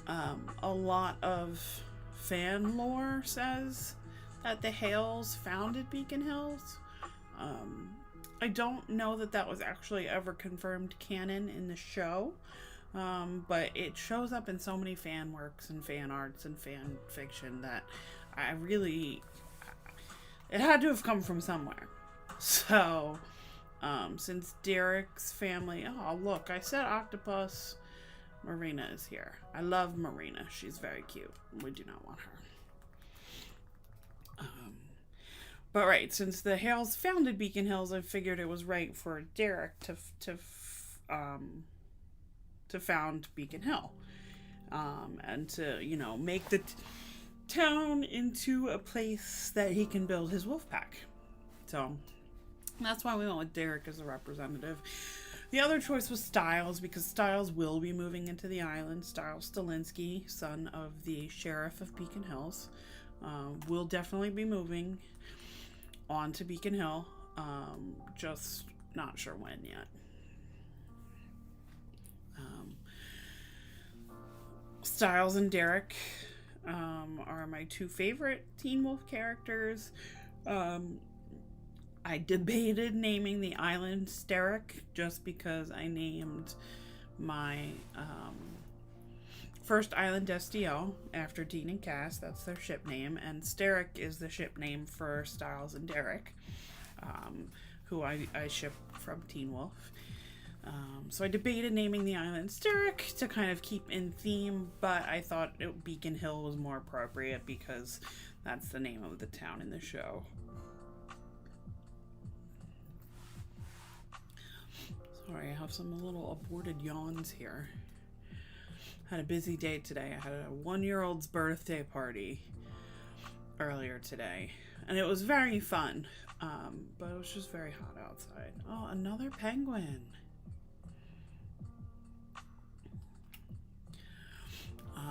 a lot of fan lore says that the Hales founded Beacon Hills. I don't know that that was actually ever confirmed canon in the show, but it shows up in so many fan works and fan arts and fan fiction that I really, it had to have come from somewhere. So since Derek's family, oh look, I said octopus, Marina is here. I love Marina. She's very cute. We do not want her. But right, since the Hales founded Beacon Hills, I figured it was right for Derek to found Beacon Hill, and to, you know, make the town into a place that he can build his wolf pack. So that's why we went with Derek as a representative. The other choice was Styles, because Styles will be moving into the island. Styles Stalinsky, son of the sheriff of Beacon Hills, will definitely be moving on to Beacon Hill. Just not sure when yet. Styles and Derek are my two favorite Teen Wolf characters. I debated naming the island Steric just because I named my first island SDO after Dean and Cass. That's their ship name. And Steric is the ship name for Styles and Derek, who I ship from Teen Wolf. So I debated naming the island Steric to kind of keep in theme, but I thought Beacon Hill was more appropriate because that's the name of the town in the show. Sorry, I have some little aborted yawns here. Had a busy day today. I had a 1-year-old's birthday party earlier today, and it was very fun, but it was just very hot outside. Oh, another penguin.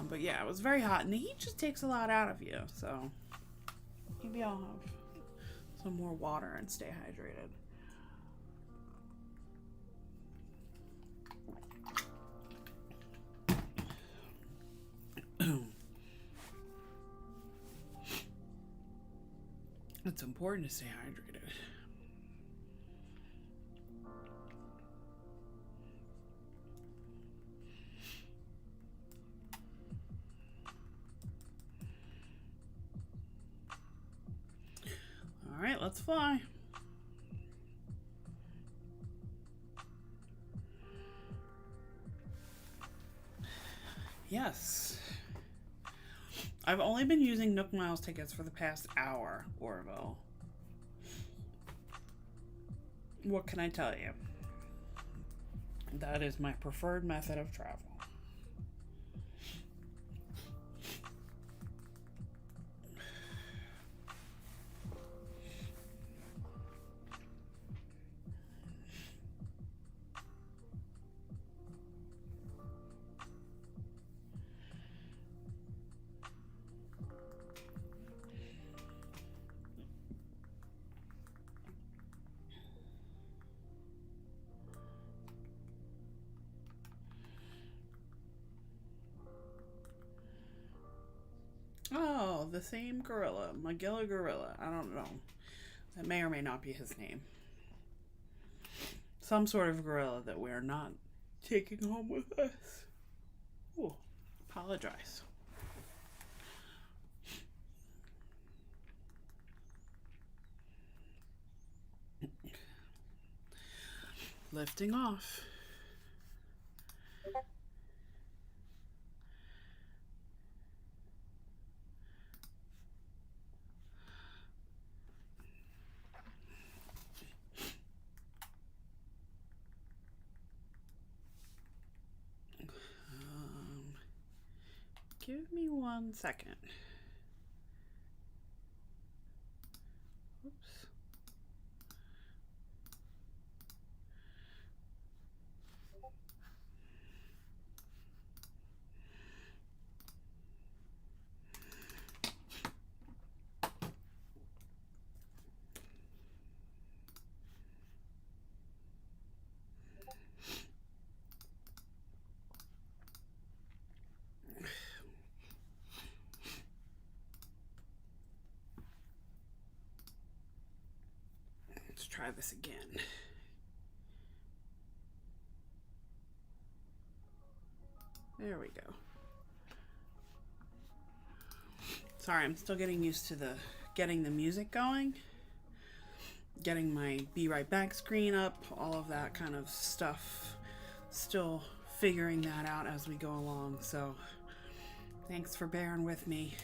But yeah, it was very hot, and the heat just takes a lot out of you. So maybe I'll have some more water and stay hydrated. It's important to stay hydrated. All right, let's fly. Yes. I've only been using Nook Miles tickets for the past hour, Orville. What can I tell you? That is my preferred method of travel. Oh, the same gorilla. Magilla Gorilla. I don't know. That may or may not be his name. Some sort of gorilla that we're not taking home with us. Oh, apologize. Lifting off. Give me 1 second. Oops. Let's try this again. There we go. Sorry, I'm still getting used to getting the music going. Getting my Be Right Back screen up, all of that kind of stuff. Still figuring that out as we go along, so thanks for bearing with me.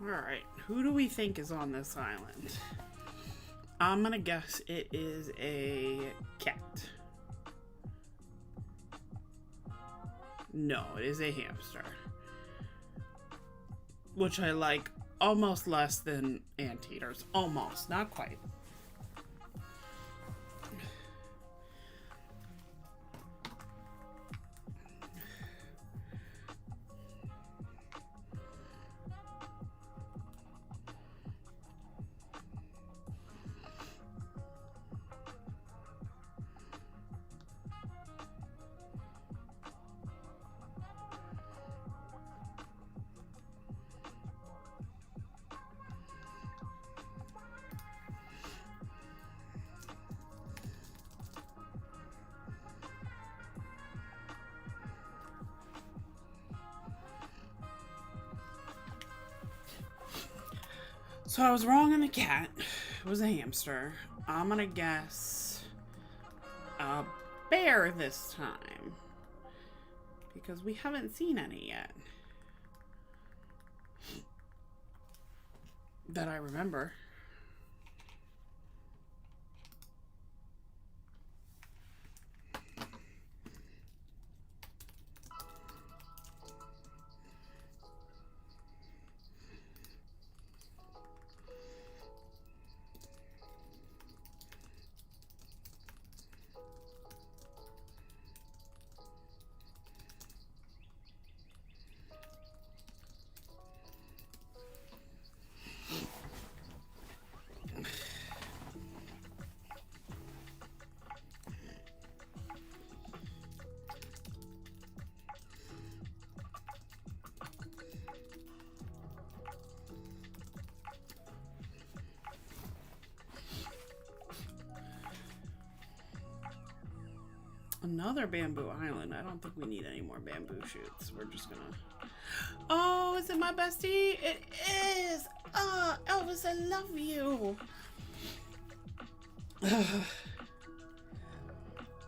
Alright, who do we think is on this island? I'm gonna guess it is a cat. No, it is a hamster. Which I like almost less than anteaters. Almost, not quite. So I was wrong on the cat. It was a hamster. I'm gonna guess a bear this time. Because we haven't seen any yet. That I remember. Another bamboo island. I don't think we need any more bamboo shoots. We're just gonna... Oh, is it my bestie? It is! Oh, Elvis, I love you!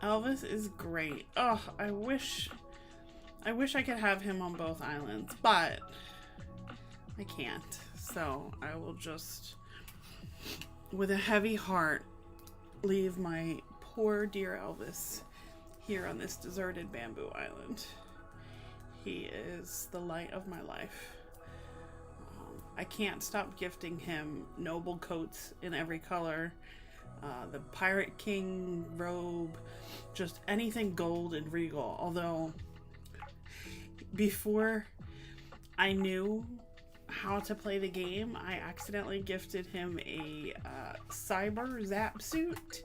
Elvis is great. Oh, I wish I could have him on both islands, but I can't. So I will just, with a heavy heart, leave my poor dear Elvis here on this deserted bamboo island. He is the light of my life. I can't stop gifting him noble coats in every color, the Pirate King robe, just anything gold and regal. Although, before I knew how to play the game, I accidentally gifted him a cyber zap suit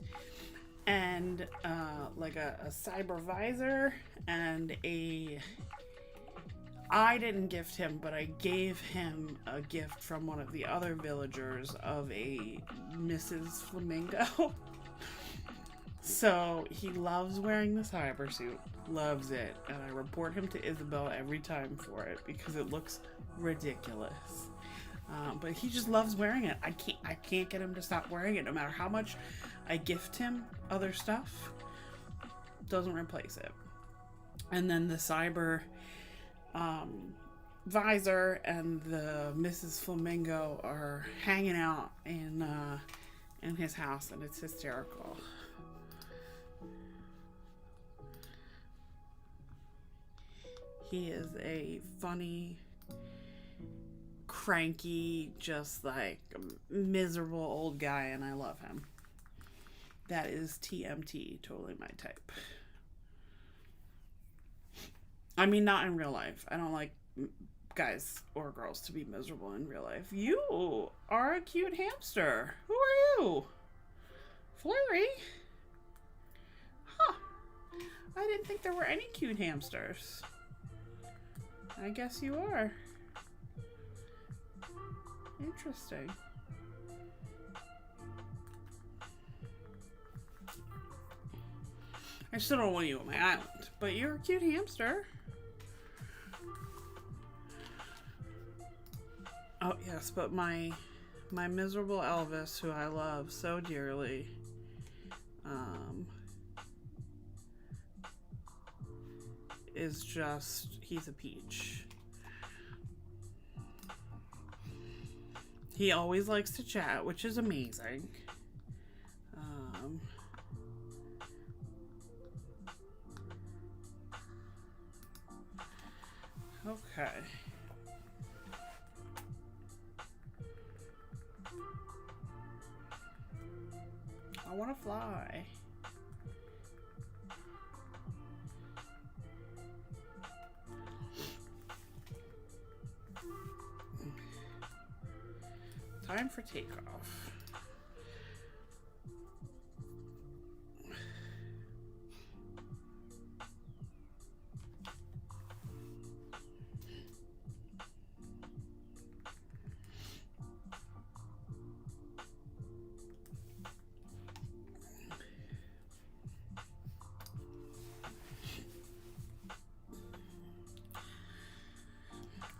and like a cyber visor and I didn't gift him, but I gave him a gift from one of the other villagers of a Mrs. Flamingo. So he loves wearing the cyber suit, loves it, and I report him to Isabel every time for it because it looks ridiculous. But he just loves wearing it. I can't get him to stop wearing it, no matter how much I gift him other stuff. Doesn't replace it. And then the cyber visor and the Mrs. Flamingo are hanging out in his house, and it's hysterical. He is a funny, cranky, just like miserable old guy, and I love him. That is TMT, totally my type. I mean, not in real life. I don't like guys or girls to be miserable in real life. You are a cute hamster. Who are you? Flurry? Huh. I didn't think there were any cute hamsters. I guess you are. Interesting. I still don't want you on my island, but you're a cute hamster. Oh yes, but my miserable Elvis, who I love so dearly, is just, he's a peach. He always likes to chat, which is amazing. Okay. I want to fly. Time for takeoff.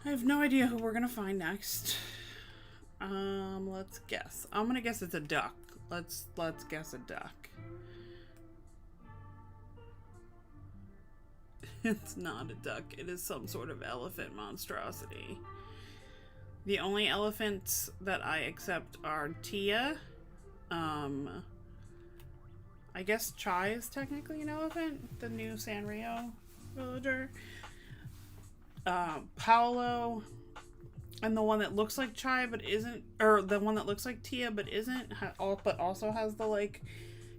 I have no idea who we're gonna find next. Let's guess. I'm gonna guess it's a duck. Let's guess a duck. It's not a duck. It is some sort of elephant monstrosity. The only elephants that I accept are Tia. I guess Chai is technically an elephant. The new Sanrio villager. Paolo. And the one that looks like Chai but isn't, or the one that looks like Tia but isn't, but also has the like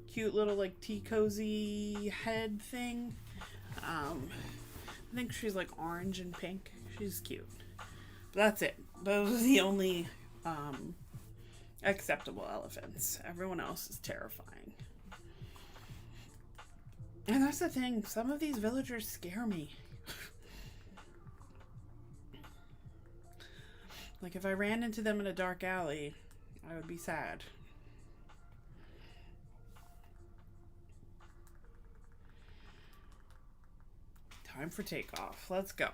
cute little like tea cozy head thing. I think she's like orange and pink. She's cute. But that's it. Those are the only acceptable elephants. Everyone else is terrifying. And that's the thing. Some of these villagers scare me. Like, if I ran into them in a dark alley, I would be sad. Time for takeoff. Let's go.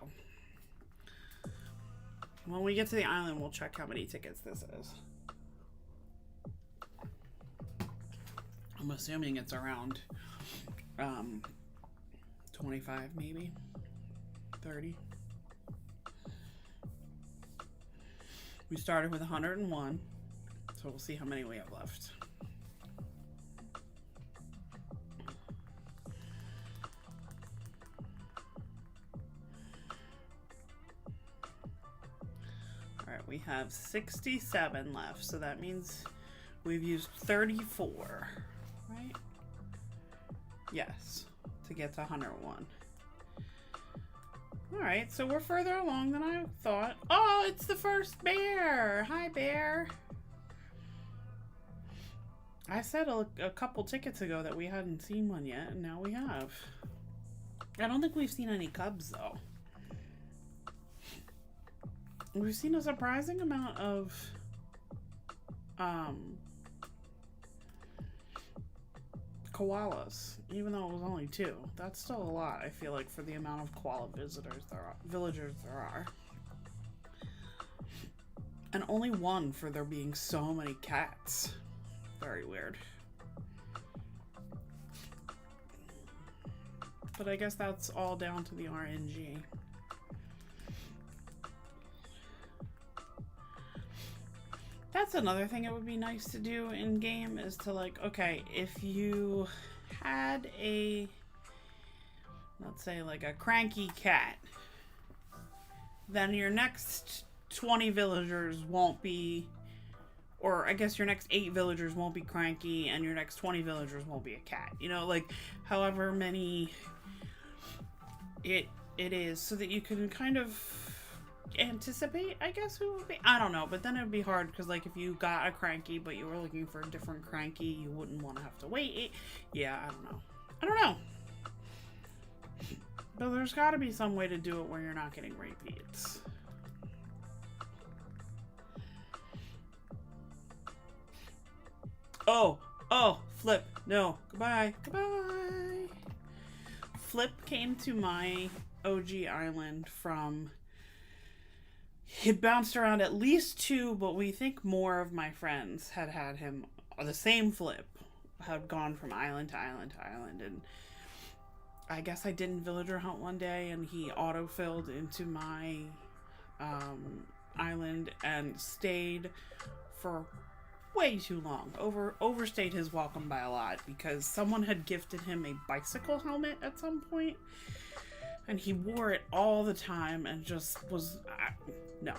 When we get to the island, we'll check how many tickets this is. I'm assuming it's around 25, maybe 30. We started with 101, so we'll see how many we have left. All right, we have 67 left, so that means we've used 34, right? Yes, to get to 101. All right, so we're further along than I thought. Oh, it's the first bear. Hi, bear. I said a couple tickets ago that we hadn't seen one yet, and now we have. I don't think we've seen any cubs, though. We've seen a surprising amount of koalas, even though it was only 2. That's still a lot, I feel like, for the amount of koala villagers there are. And only 1 for there being so many cats. Very weird. But I guess that's all down to the RNG. That's another thing it would be nice to do in game is to like, okay, if you had a, let's say like a cranky cat, then your next 20 villagers won't be, or I guess your next 8 villagers won't be cranky and your next 20 villagers won't be a cat. You know, like however many it is, so that you can kind of anticipate, I guess, who would be. I don't know, but then it would be hard because like if you got a cranky but you were looking for a different cranky, you wouldn't want to have to wait. Yeah, I don't know. But there's got to be some way to do it where you're not getting repeats. Oh, Flip, no, goodbye. Flip came to my OG island from, he bounced around at least 2, but we think more of my friends had him, the same Flip, had gone from island to island to island, and I guess I didn't villager hunt one day, and he auto-filled into my island and stayed for way too long. Overstayed his welcome by a lot, because someone had gifted him a bicycle helmet at some point, and he wore it all the time and just was, no,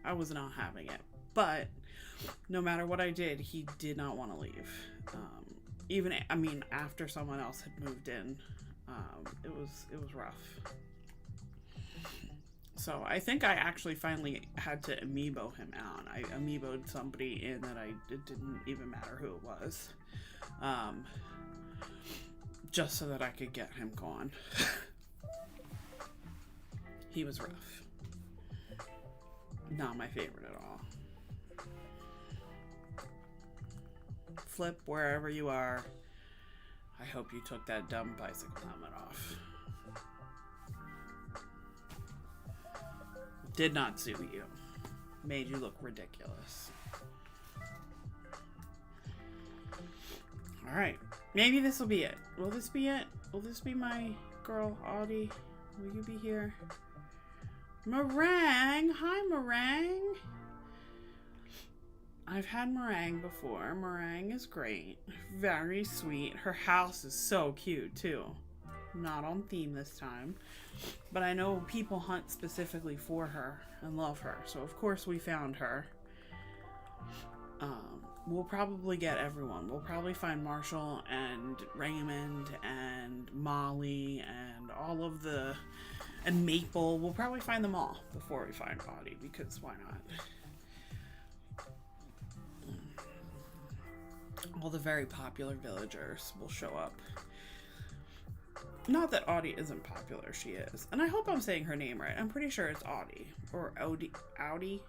I was not having it. But no matter what I did, he did not want to leave. Even, I mean, after someone else had moved in, it was rough. So I think I actually finally had to amiibo him out. I amiiboed somebody in that it didn't even matter who it was. Just so that I could get him gone. He was rough. Not my favorite at all. Flip, wherever you are, I hope you took that dumb bicycle helmet off. Did not suit you. Made you look ridiculous. Alright. Maybe this will be it. Will this be it? Will this be my girl, Audie? Will you be here? Meringue! Hi, Meringue! I've had Meringue before. Meringue is great. Very sweet. Her house is so cute, too. Not on theme this time. But I know people hunt specifically for her and love her. So, of course, we found her. We'll probably get everyone. We'll probably find Marshall and Raymond and Molly and all of the... and Maple. We'll probably find them all before we find Audie, because why not? All the very popular villagers will show up. Not that Audie isn't popular, she is. And I hope I'm saying her name right. I'm pretty sure it's Audie. Or Audie. Audie?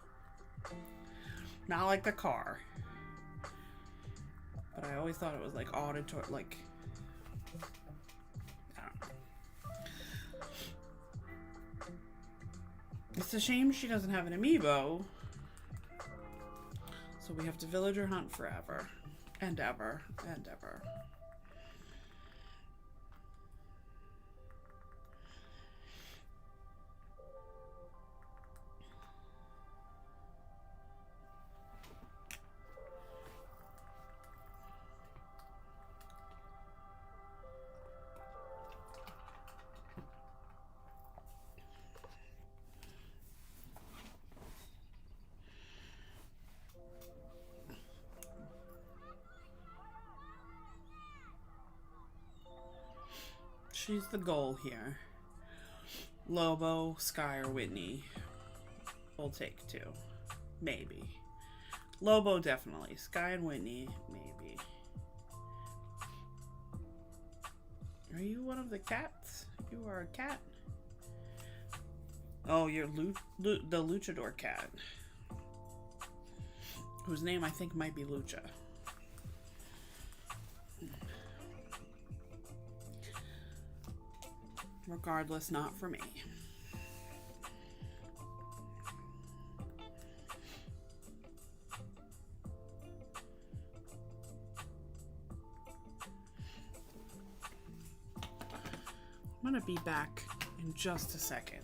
Not like the car. But I always thought it was like auditor, like... I don't know. It's a shame she doesn't have an amiibo. So we have to villager hunt forever. And ever. And ever. She's the goal here. Lobo, Sky, or Whitney. We'll take two. Maybe. Lobo, definitely. Sky and Whitney, maybe. Are you one of the cats? You are a cat? Oh, you're the luchador cat. Whose name I think might be Lucha. Regardless, not for me. I'm gonna be back in just a second.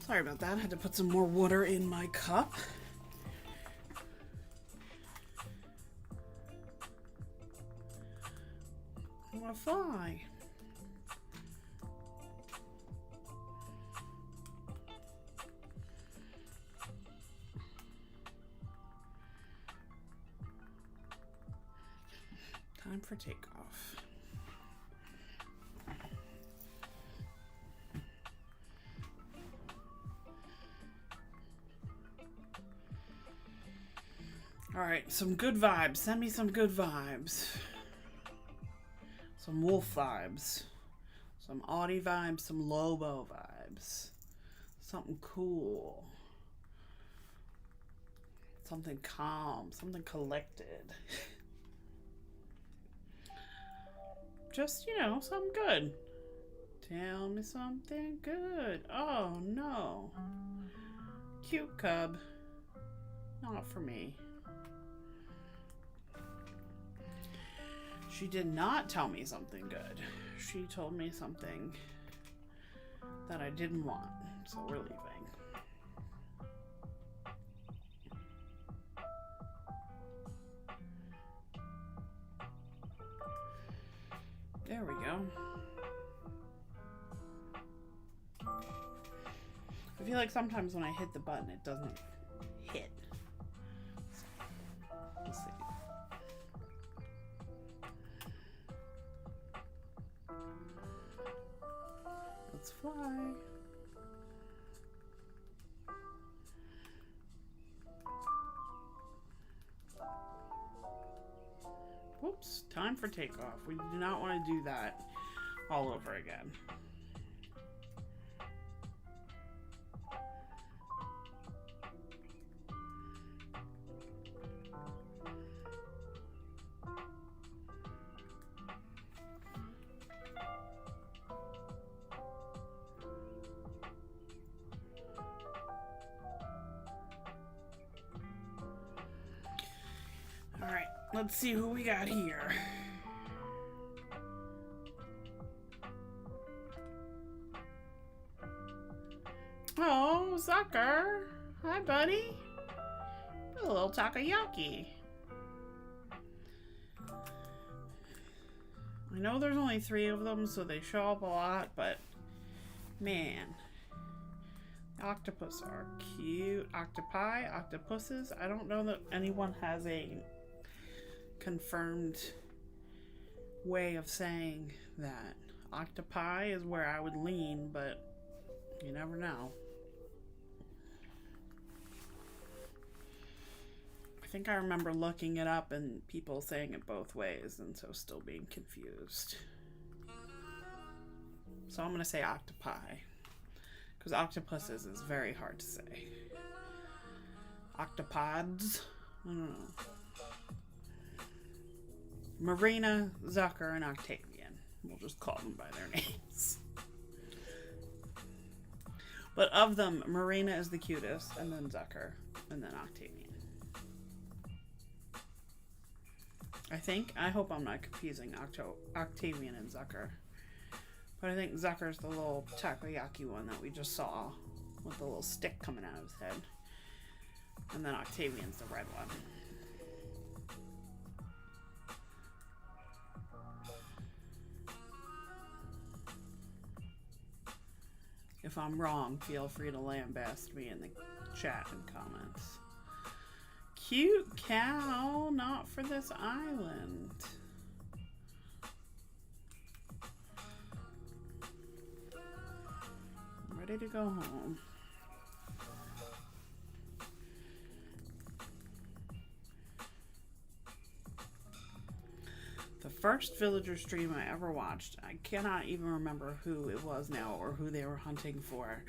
Sorry about that. I had to put some more water in my cup. What a fly. Time for takeoff. Alright, some good vibes. Send me some good vibes. Some wolf vibes. Some Audie vibes. Some Lobo vibes. Something cool. Something calm. Something collected. Just, you know, something good. Tell me something good. Oh, no. Cute cub. Not for me. She did not tell me something good. She told me something that I didn't want. So we're leaving. There we go. I feel like sometimes when I hit the button, it doesn't hit. So, we'll see. Let's fly. Whoops, time for takeoff. We do not want to do that all over again. Alright, let's see who we got here. Oh, Zucker. Hi, buddy. A little takoyaki. I know there's only 3 of them, so they show up a lot, but man. Octopus are cute. Octopi, octopuses. I don't know that anyone has a confirmed way of saying that. Octopi is where I would lean, but you never know. I think I remember looking it up and people saying it both ways, and so still being confused. So I'm going to say octopi, because octopuses is very hard to say. Octopods? I don't know. Marina, Zucker, and Octavian. We'll just call them by their names. But of them, Marina is the cutest, and then Zucker, and then Octavian. I think. I hope I'm not confusing Octavian and Zucker. But I think Zucker's the little takoyaki one that we just saw, with the little stick coming out of his head. And then Octavian's the red one. If I'm wrong, feel free to lambaste me in the chat and comments. Cute cow, not for this island. I'm ready to go home. The first villager stream I ever watched, I cannot even remember who it was now or who they were hunting for,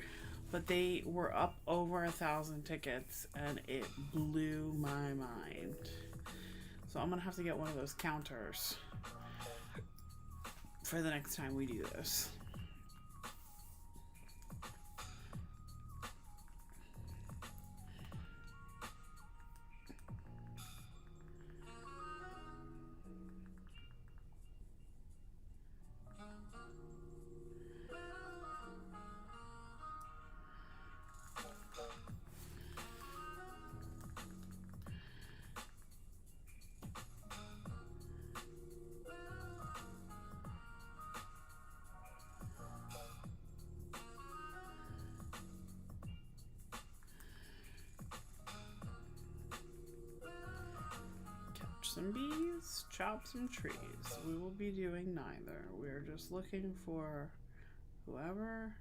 but they were up over 1,000 tickets and it blew my mind. So I'm gonna have to get one of those counters for the next time we do this. Some bees, chop some trees. We will be doing neither. We're just looking for whoever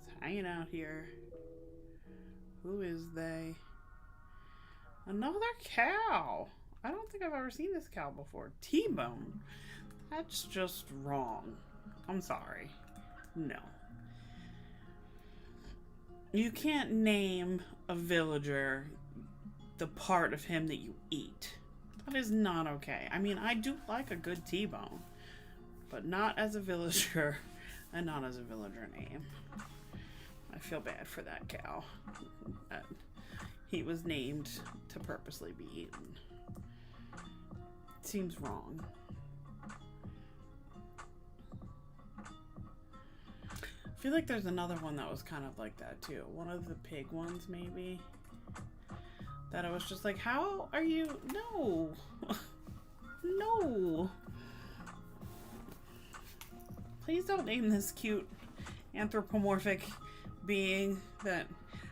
is hanging out here. Who is they? Another cow. I don't think I've ever seen this cow before. T-bone. That's just wrong. I'm sorry. No. You can't name a villager the part of him that you eat. That is not okay. I mean, I do like a good T-bone, but not as a villager and not as a villager name. I feel bad for that cow. He was named to purposely be eaten. It seems wrong. I feel like there's another one that was kind of like that too. One of the pig ones, maybe. That I was just like, how are you? No. No. Please don't name this cute anthropomorphic being that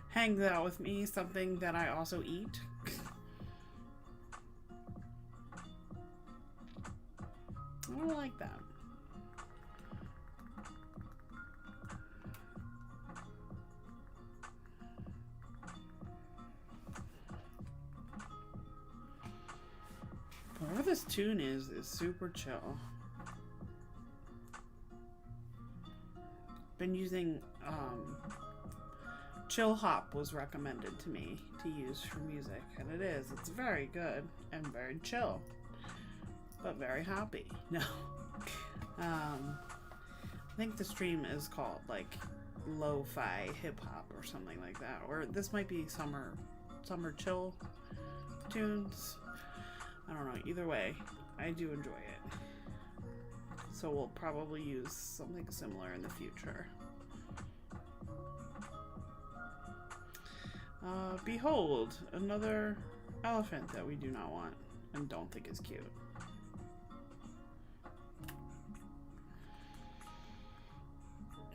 hangs out with me something that I also eat. I don't like that. this tune is super chill. Been using Chill Hop was recommended to me to use for music, and it is. It's very good and very chill, but very happy. No. I think the stream is called like lo-fi hip-hop or something like that, or this might be summer chill tunes. I don't know. Either way, I do enjoy it, so we'll probably use something similar in the future. Behold, another elephant that we do not want and don't think is cute.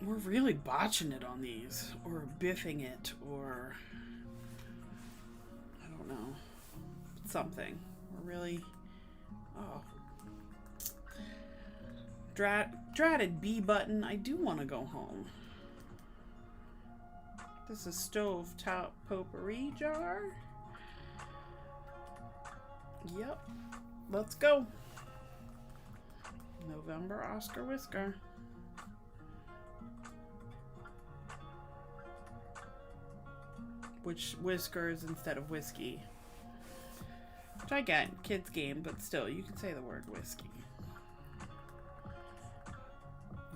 We're really botching it on these, or biffing it, or I don't know, something. We're really, dratted B button. I do want to go home. This is Stovetop Potpourri Jar. Yep, let's go. November Oscar Whisker. Which whiskers instead of whiskey. Which I get, kids game, but still, you can say the word whiskey.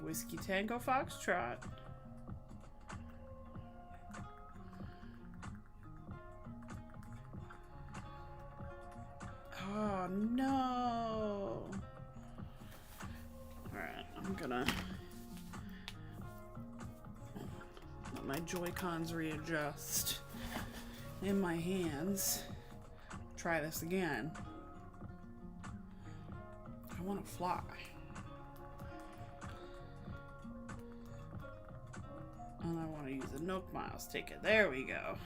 Whiskey Tango Foxtrot. Oh no! Alright, I'm gonna let my Joy-Cons readjust in my hands. Try this again. I want to fly. And I want to use a Nook Miles ticket. There we go.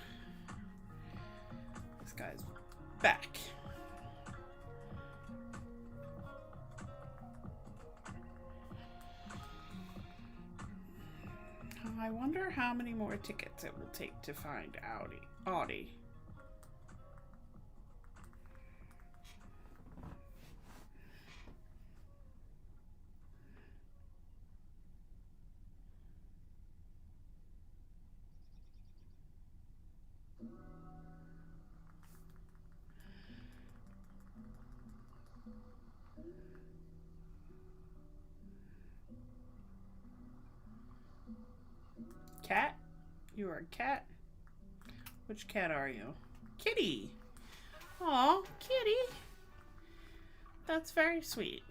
This guy's back. I wonder how many more tickets it will take to find Audie. Cat? You are a cat? Which cat are you? Kitty! Aw, Kitty! That's very sweet.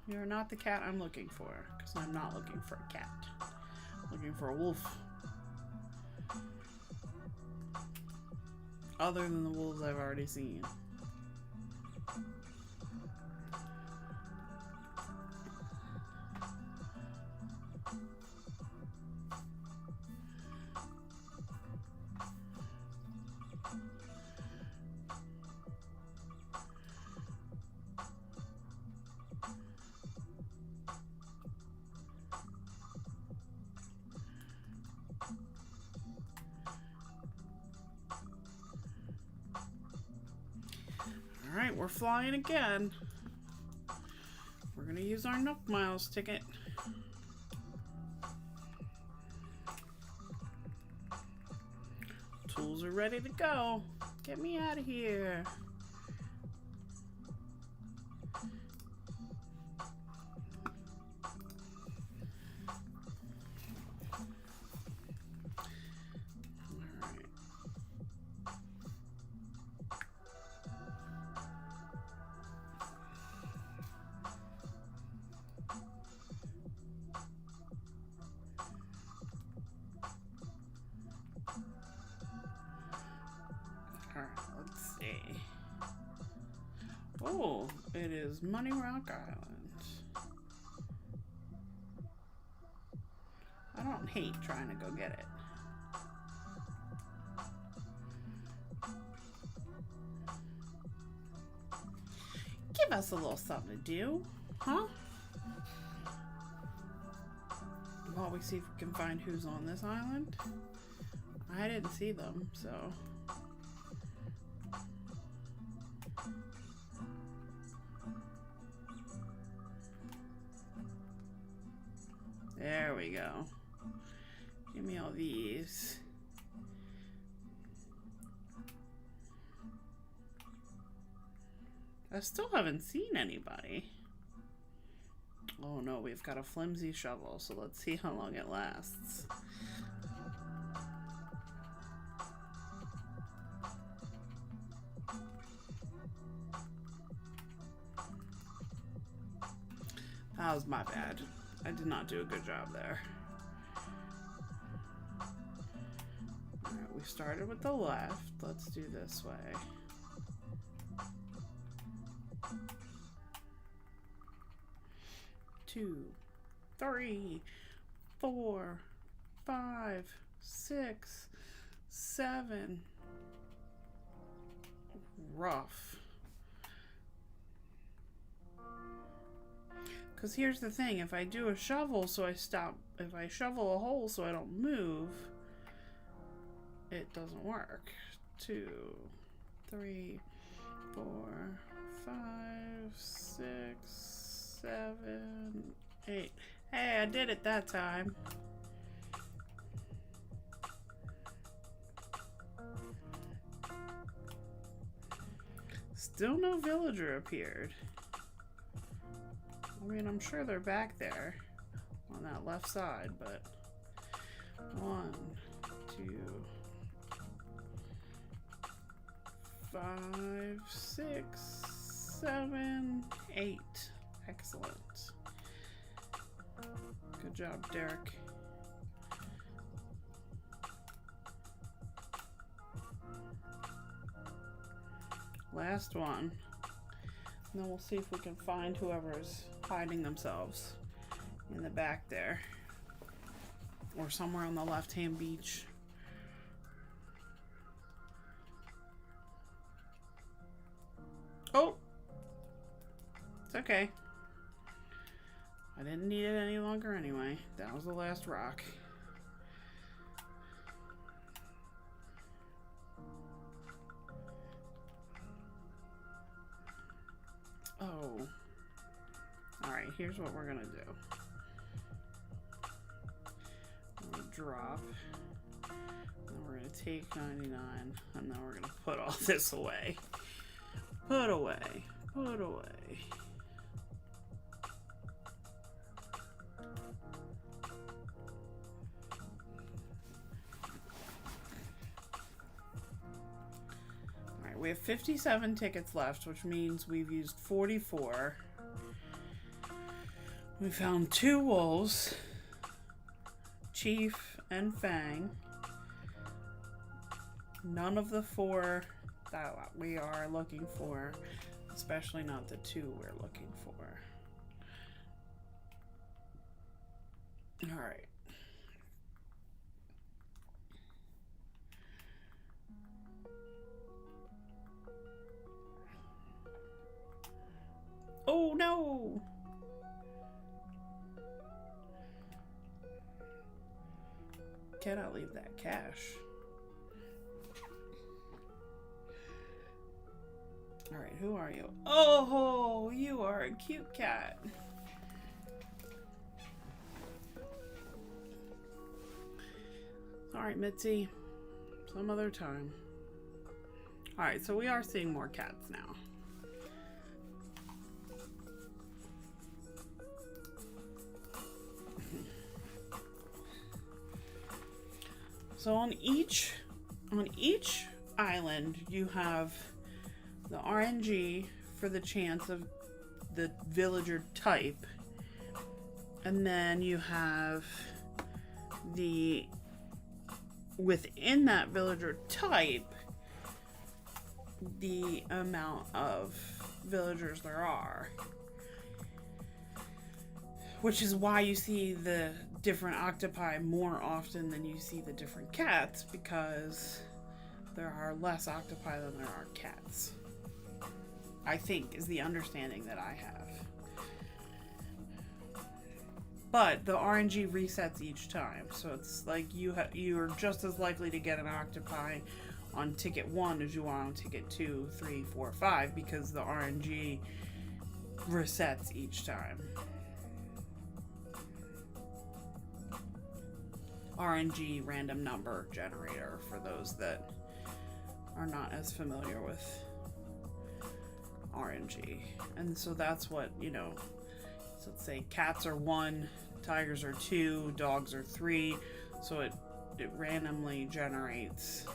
You're not the cat I'm looking for, because I'm not looking for a cat. I'm looking for a wolf. Other than the wolves I've already seen. Alright, we're flying again. We're gonna use our Nook Miles ticket. Tools are ready to go. Get me out of here. Oh, it is Money Rock Island. I don't hate trying to go get it. Give us a little something to do, huh? While we see if we can find who's on this island. I didn't see them, so... There we go. Give me all these. I still haven't seen anybody. Oh no, we've got a flimsy shovel, so let's see how long it lasts. That was my bad. I did not do a good job there. Alright, we started with the left. Let's do this way. Two, 3, 4, 5, 6, 7. Rough. Because here's the thing, if I do a shovel so I stop, if I shovel a hole so I don't move, it doesn't work. 2, 3, 4, 5, 6, 7, 8. Hey, I did it that time. Still no villager appeared. I mean, I'm sure they're back there on that left side, but 1, 2, 5, 6, 7, 8. Excellent. Good job, Derek. Last one. And then we'll see if we can find whoever's hiding themselves in the back there. Or somewhere on the left-hand beach. Oh! It's okay. I didn't need it any longer anyway. That was the last rock. Oh. Alright, here's what we're gonna do. We're gonna drop. Then we're gonna take 99. And then we're gonna put all this away. Put away. Put away. Alright, we have 57 tickets left, which means we've used 44. We found 2 wolves, Chief and Fang. None of the 4 that we are looking for, especially not the 2 we're looking for. Alright. Oh no! Cannot leave that cash. Alright, who are you? Oh, you are a cute cat. Alright, Mitzi. Some other time. Alright, so we are seeing more cats now. So on each island, you have the RNG for the chance of the villager type, and then you have the within that villager type the amount of villagers there are, which is why you see the different octopi more often than you see the different cats, because there are less octopi than there are cats, I think, is the understanding that I have. But the RNG resets each time, so it's like you're just as likely to get an octopi on ticket 1 as you are on ticket 2, 3, 4, 5, because the RNG resets each time. RNG, random number generator, for those that are not as familiar with RNG. And so that's what, so let's say cats are 1, tigers are 2, dogs are 3. So it randomly generates.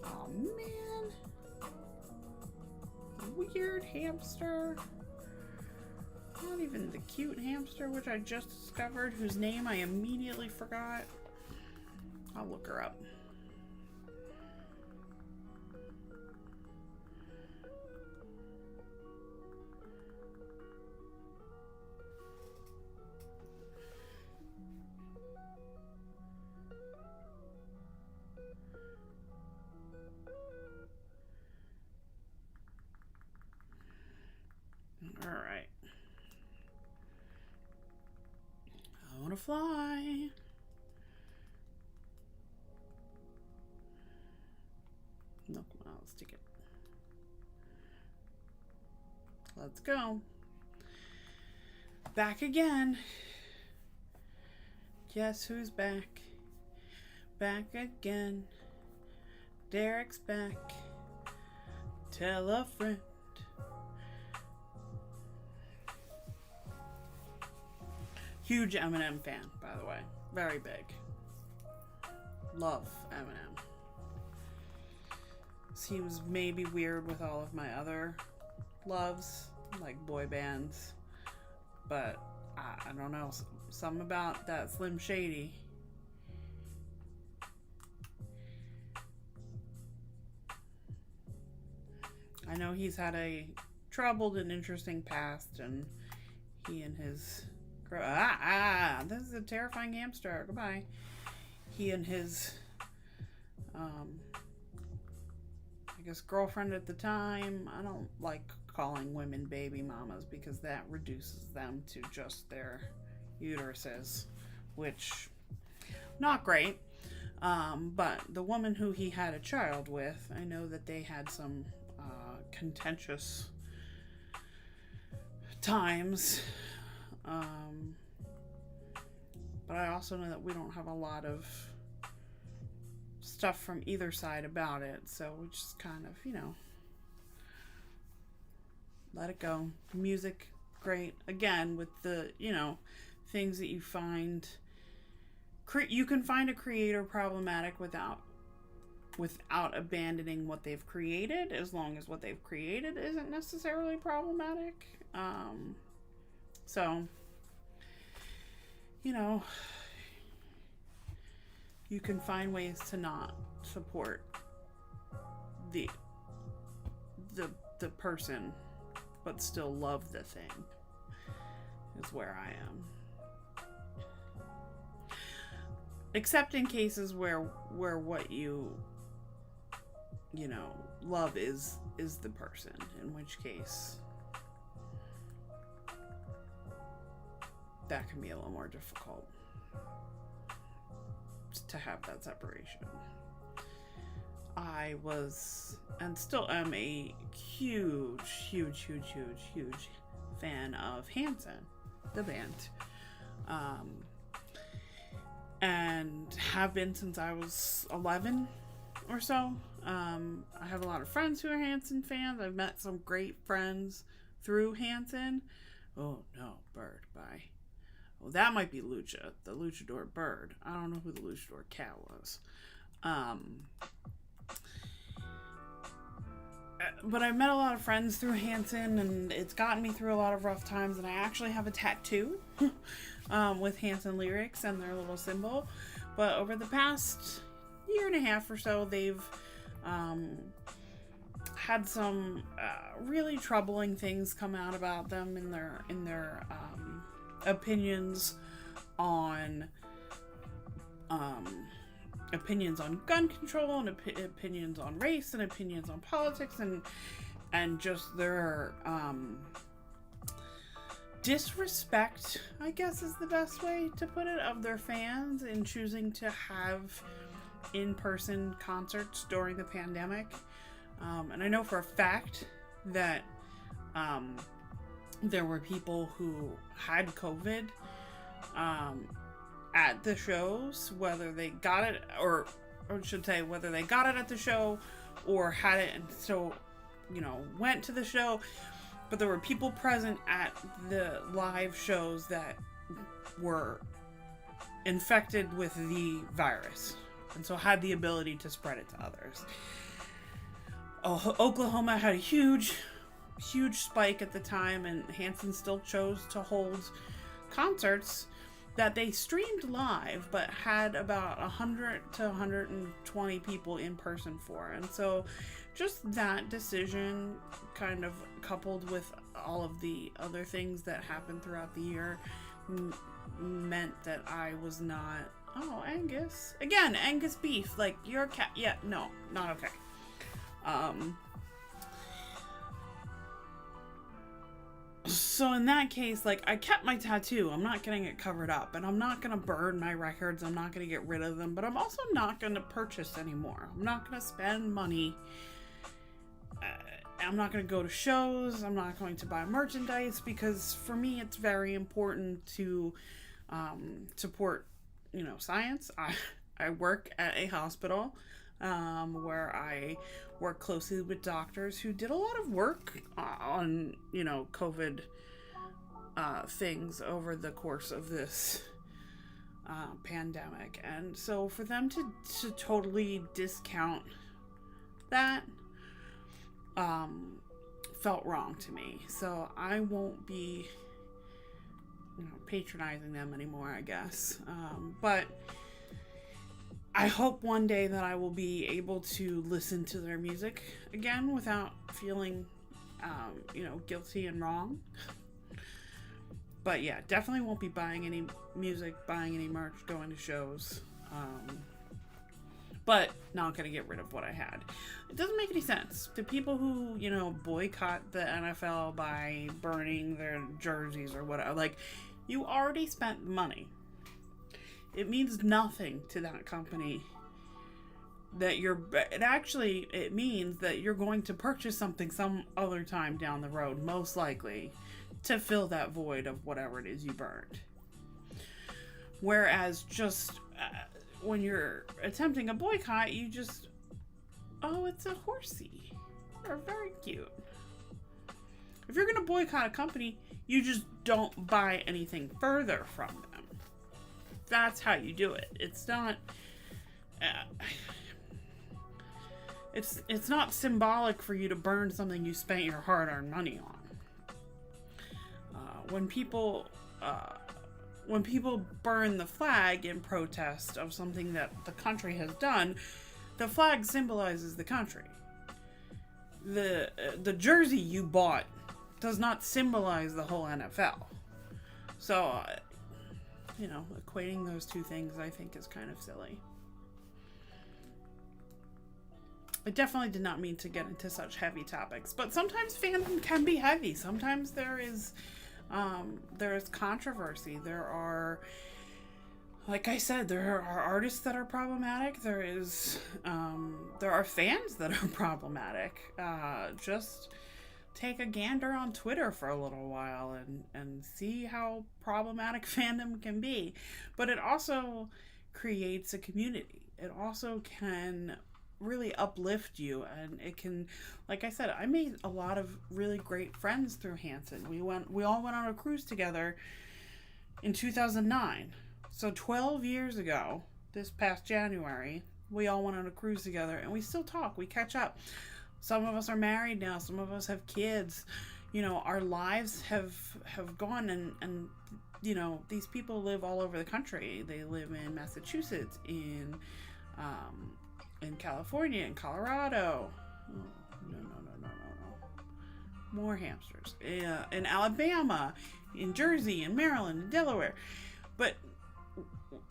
Oh man. Weird hamster. Not even the cute hamster, which I just discovered, whose name I immediately forgot. I'll look her up. All right. I want to fly. No, come on, let's take it. Let's go. Back again. Guess who's back? Back again. Derek's back. Tell a friend. Huge Eminem fan, by the way. Very big. Love Eminem. Seems maybe weird with all of my other loves, like boy bands. But I don't know. Something about that Slim Shady. I know he's had a troubled and interesting past, and he and his... this is a terrifying hamster. Goodbye. He and his, I guess, girlfriend at the time. I don't like calling women baby mamas because that reduces them to just their uteruses, which, not great. But the woman who he had a child with, I know that they had some contentious times. But I also know that we don't have a lot of stuff from either side about it, so we just kind of, let it go. Music, great. Again, with the, things that you find, you can find a creator problematic without abandoning what they've created, as long as what they've created isn't necessarily problematic. So, you can find ways to not support the person, but still love the thing, is where I am. Except in cases where what you love is the person, in which case that can be a little more difficult to have that separation. I was, and still am, a huge fan of Hanson, the band. And have been since I was 11 or so. I have a lot of friends who are Hanson fans. I've met some great friends through Hanson. Oh no, Bird, bye. Well, that might be Lucha, the luchador bird. I don't know who the luchador cat was. But I've met a lot of friends through Hanson, and it's gotten me through a lot of rough times, and I actually have a tattoo with Hanson lyrics and their little symbol. But over the past year and a half or so, they've had some really troubling things come out about them in their opinions on gun control, and opinions on race, and opinions on politics, and just their disrespect, I guess is the best way to put it, of their fans in choosing to have in-person concerts during the pandemic. And I know for a fact that there were people who had COVID at the shows, whether they got it, or I should say, whether they got it at the show or had it and still, went to the show. But there were people present at the live shows that were infected with the virus, and so had the ability to spread it to others. Oklahoma had a huge spike at the time, and Hanson still chose to hold concerts that they streamed live, but had about 100 to 120 people in person for. And so just that decision, kind of coupled with all of the other things that happened throughout the year, meant that I was not, Angus. Again, Angus beef. Like, you're a cat. Yeah, no, not okay. So in that case, like, I kept my tattoo. I'm not getting it covered up, and I'm not going to burn my records. I'm not going to get rid of them, but I'm also not going to purchase anymore. I'm not going to spend money. I'm not going to go to shows. I'm not going to buy merchandise, because for me, it's very important to support, science. I work at a hospital where I work closely with doctors who did a lot of work on, COVID things over the course of this pandemic. And so for them to totally discount that felt wrong to me. So I won't be, patronizing them anymore, I guess. But I hope one day that I will be able to listen to their music again without feeling, guilty and wrong. But yeah, definitely won't be buying any music, buying any merch, going to shows. But not going to get rid of what I had. It doesn't make any sense. The people who, boycott the NFL by burning their jerseys or whatever, like, you already spent money. It means nothing to that company that it means that you're going to purchase something some other time down the road, most likely, to fill that void of whatever it is you burned. Whereas just when you're attempting a boycott, you just, it's a horsey. They're very cute. If you're going to boycott a company, you just don't buy anything further from them. That's how you do it. It's not it's not symbolic for you to burn something you spent your hard-earned money on. When people burn the flag in protest of something that the country has done, the flag symbolizes the country. The jersey you bought does not symbolize the whole NFL. So, equating those two things, I think, is kind of silly. I definitely did not mean to get into such heavy topics, but sometimes fandom can be heavy. Sometimes there is controversy. There are, like I said, there are artists that are problematic. There are fans that are problematic. Just take a gander on Twitter for a little while and see how problematic fandom can be. But it also creates a community. It also can really uplift you, and it can, like I said, I made a lot of really great friends through Hanson. We all went on a cruise together in 2009. So 12 years ago, this past January, we all went on a cruise together, and we still talk. We catch up. Some of us are married now. Some of us have kids. Our lives have gone, and these people live all over the country. They live in Massachusetts, in California, in Colorado. No. More hamsters. In Alabama, in Jersey, in Maryland, in Delaware. But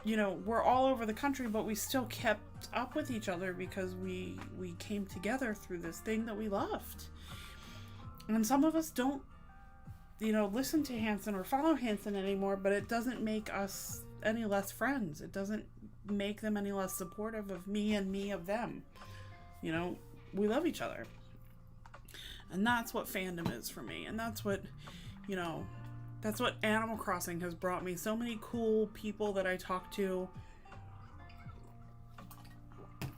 we're all over the country, but we still kept up with each other because we came together through this thing that we loved. And some of us don't, listen to Hanson or follow Hanson anymore, but it doesn't make us any less friends. It doesn't make them any less supportive of me and me of them. We love each other. And that's what fandom is for me. And that's what, That's what Animal Crossing has brought me. So many cool people that I talk to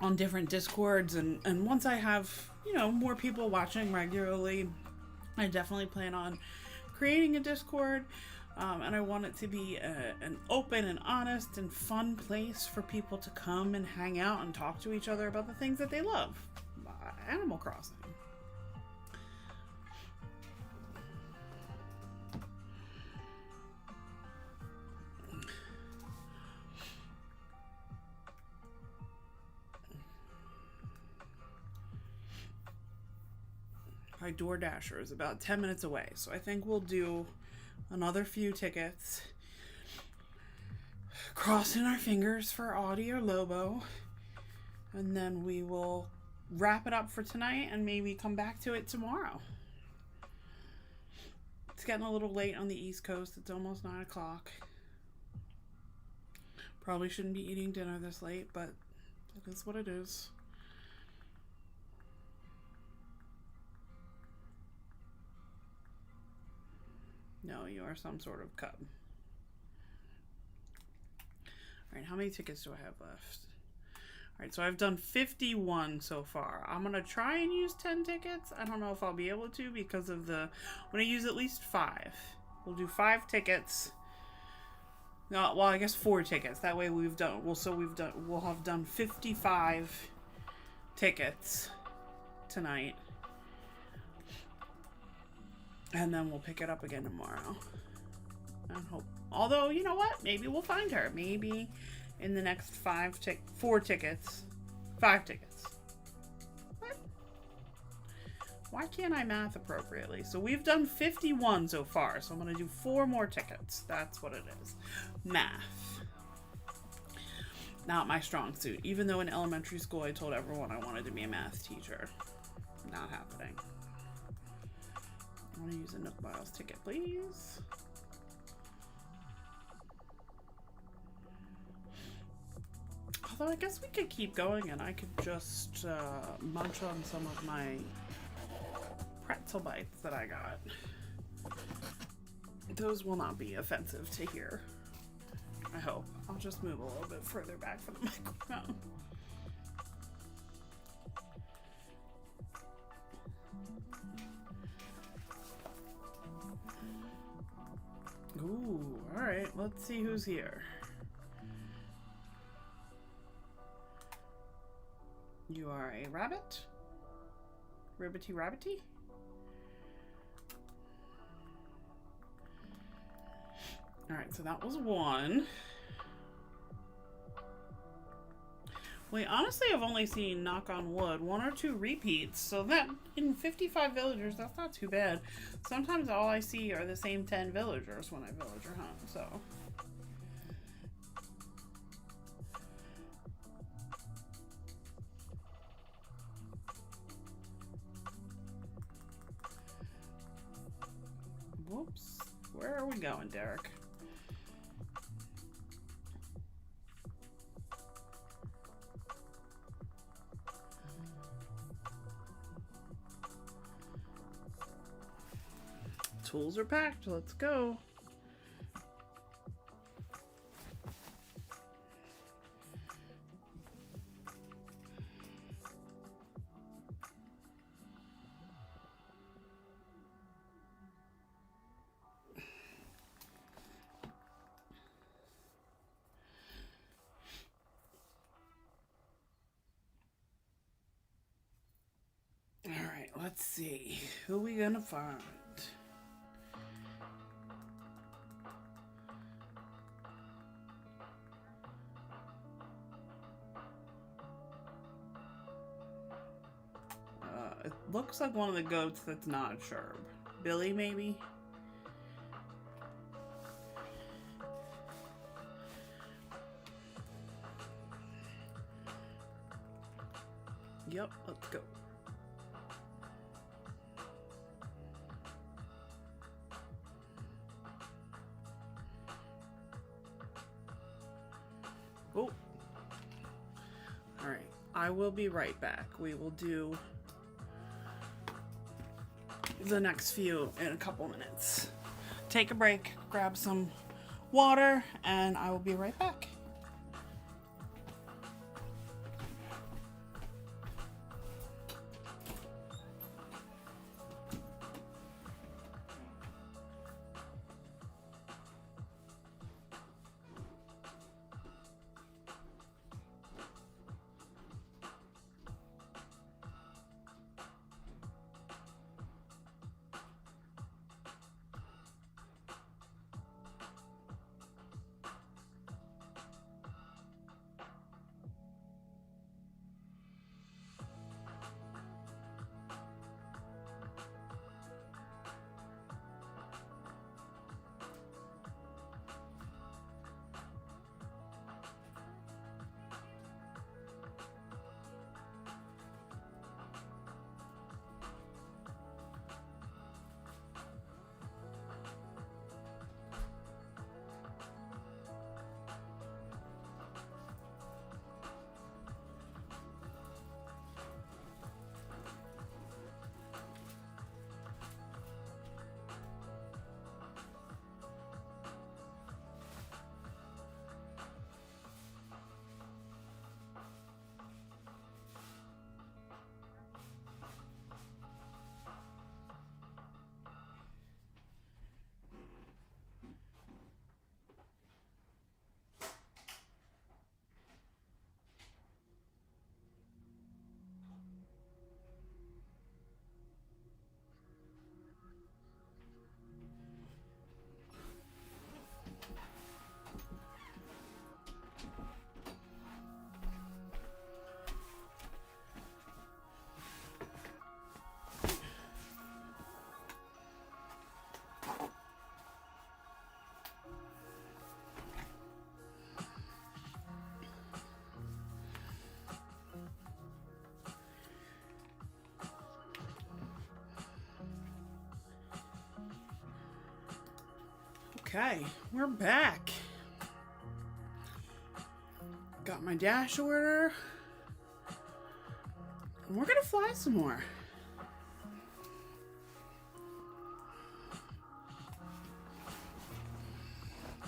on different Discords, and once I have, you know, more people watching regularly, I definitely plan on creating a Discord, and I want it to be an open and honest and fun place for people to come and hang out and talk to each other about the things that they love. Animal Crossing. My DoorDasher is about 10 minutes away, so I think we'll do another few tickets. Crossing our fingers for Audie or Lobo, and then we will wrap it up for tonight and maybe come back to it tomorrow. It's getting a little late on the East Coast. It's almost 9 o'clock. Probably shouldn't be eating dinner this late, but it is what it is. No, you are some sort of cub. Alright, how many tickets do I have left? Alright, so I've done 51 so far. I'm going to try and use 10 tickets. I don't know if I'll be able to because of the... I'm going to use at least 5. We'll do 5 tickets. No, well, I guess 4 tickets. That way we'll have done 55 tickets tonight. And then we'll pick it up again tomorrow. I hope. Although, you know what? Maybe we'll find her. Maybe in the next 4 tickets. 5 tickets. What? Why can't I math appropriately? So we've done 51 so far. So I'm going to do 4 more tickets. That's what it is. Math. Not my strong suit. Even though in elementary school I told everyone I wanted to be a math teacher. Not happening. I want to use a Nook Miles ticket, please. Although I guess we could keep going and I could just munch on some of my pretzel bites that I got. Those will not be offensive to hear. I hope. I'll just move a little bit further back from the microphone. Ooh, alright, let's see who's here. You are a rabbit? Ribbity rabbity? Alright, so that was 1. We honestly have only seen, knock on wood, 1 or 2 repeats, so that in 55 villagers, that's not too bad. Sometimes all I see are the same 10 villagers when I villager hunt, so. Whoops. Where are we going, Derek? Tools are packed. Let's go. All right, let's see. Who are we gonna find? It looks like one of the goats that's not Sherb. Billy, maybe? Yep, let's go. Oh. Alright, I will be right back. We will do the next few in a couple minutes. take a break, grab some water, and I will be right back. Okay, we're back. Got my dash order. And we're gonna fly some more.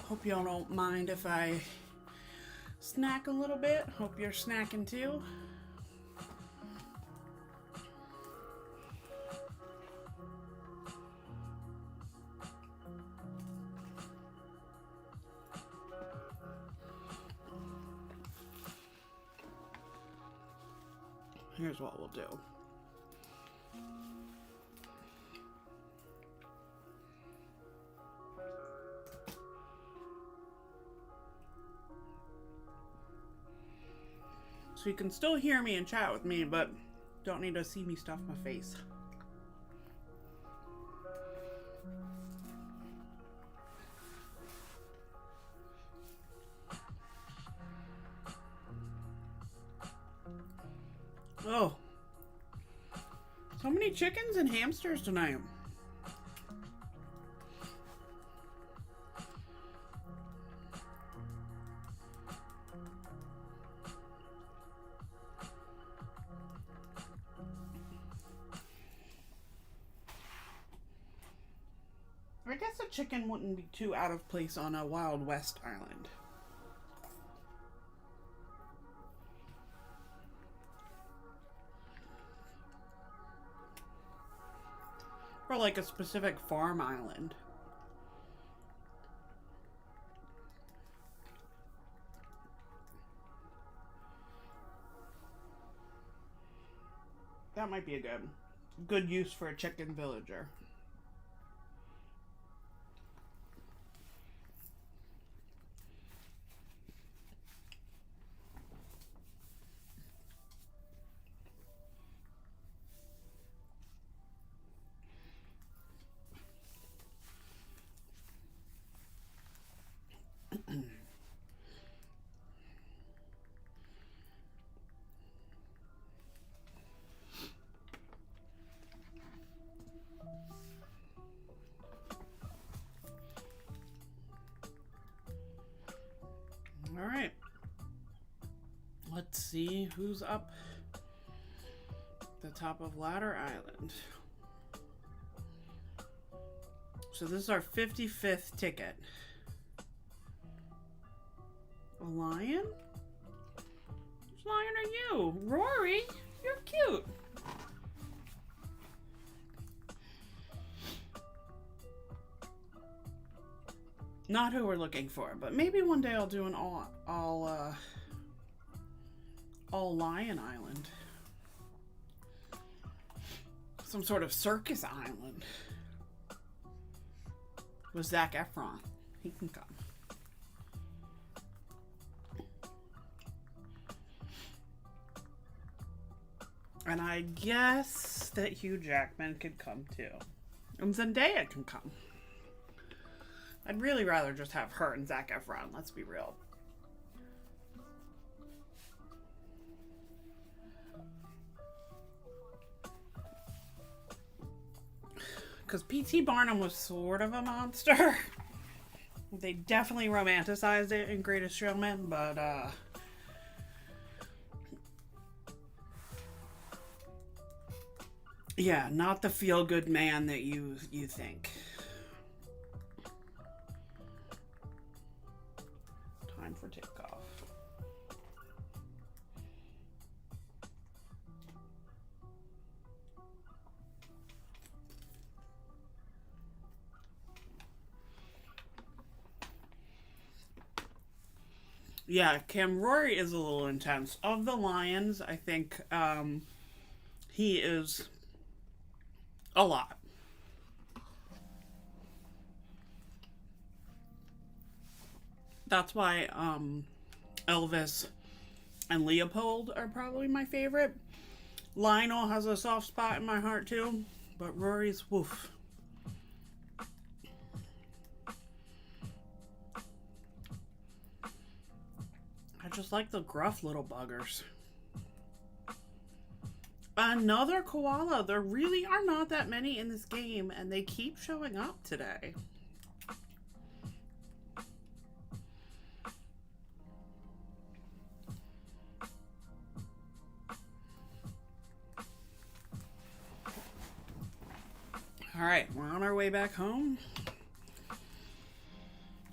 Hope y'all don't mind if I snack a little bit. Hope you're snacking too. Here's what we'll do. So you can still hear me and chat with me, but don't need to see me stuff my face. Oh, so many chickens and hamsters tonight. I guess a chicken wouldn't be too out of place on a Wild West island. Or like a specific farm island. That might be a good use for a chicken villager. All right. Let's see who's up the top of Ladder Island. So this is our 55th ticket. A lion? Which lion are you? Rory, you're cute. Not who we're looking for, but maybe one day I'll do an all lion island. Some sort of circus island. With Zac Efron. He can come. And I guess that Hugh Jackman could come too. And Zendaya can come. I'd really rather just have her and Zac Efron, let's be real. Because P.T. Barnum was sort of a monster. They definitely romanticized it in Greatest Showman, but yeah, not the feel-good man that you think. Time for takeoff. Yeah, Cam Rory is a little intense. Of the lions, I think he is a lot. That's why Elvis and Leopold are probably my favorite. Lionel has a soft spot in my heart too, but Rory's woof. I just like the gruff little buggers. Another koala. There really are not that many in this game, and they keep showing up today. All right, we're on our way back home.